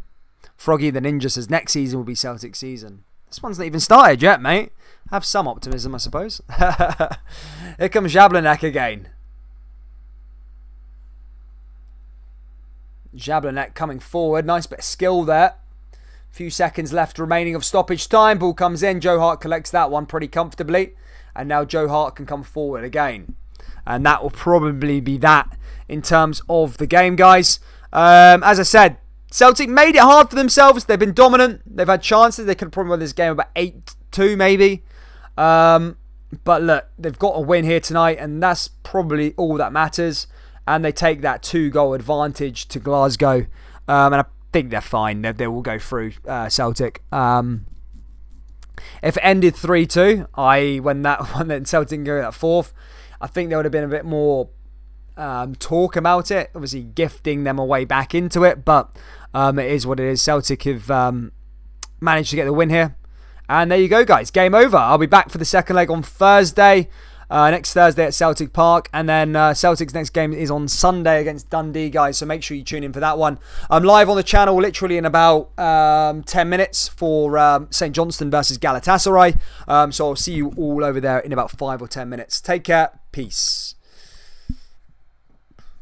[SPEAKER 1] Froggy the Ninja says next season will be Celtic season. This one's not even started yet, mate. Have some optimism, I suppose. Here comes Jablonec again. Jablonec coming forward. Nice bit of skill there. Few seconds left remaining of stoppage time. Ball comes in. Joe Hart collects that one pretty comfortably. And now Joe Hart can come forward again. And that will probably be that in terms of the game, guys. As I said, Celtic made it hard for themselves. They've been dominant. They've had chances. They could have probably won this game about 8-2 maybe. But look, they've got a win here tonight. And that's probably all that matters. And they take that 2-goal advantage to Glasgow. And I think they're fine. They will go through Celtic. If it ended 3-2, i.e. when Celtic go that fourth, I think there would have been a bit more talk about it. Obviously gifting them a way back into it. But it is what it is. Celtic have managed to get the win here. And there you go, guys. Game over. I'll be back for the second leg on Thursday. Next Thursday at Celtic Park. And then Celtic's next game is on Sunday against Dundee, guys. So make sure you tune in for that one. I'm live on the channel literally in about 10 minutes for St Johnstone versus Galatasaray. So I'll see you all over there in about 5 or 10 minutes. Take care. Peace.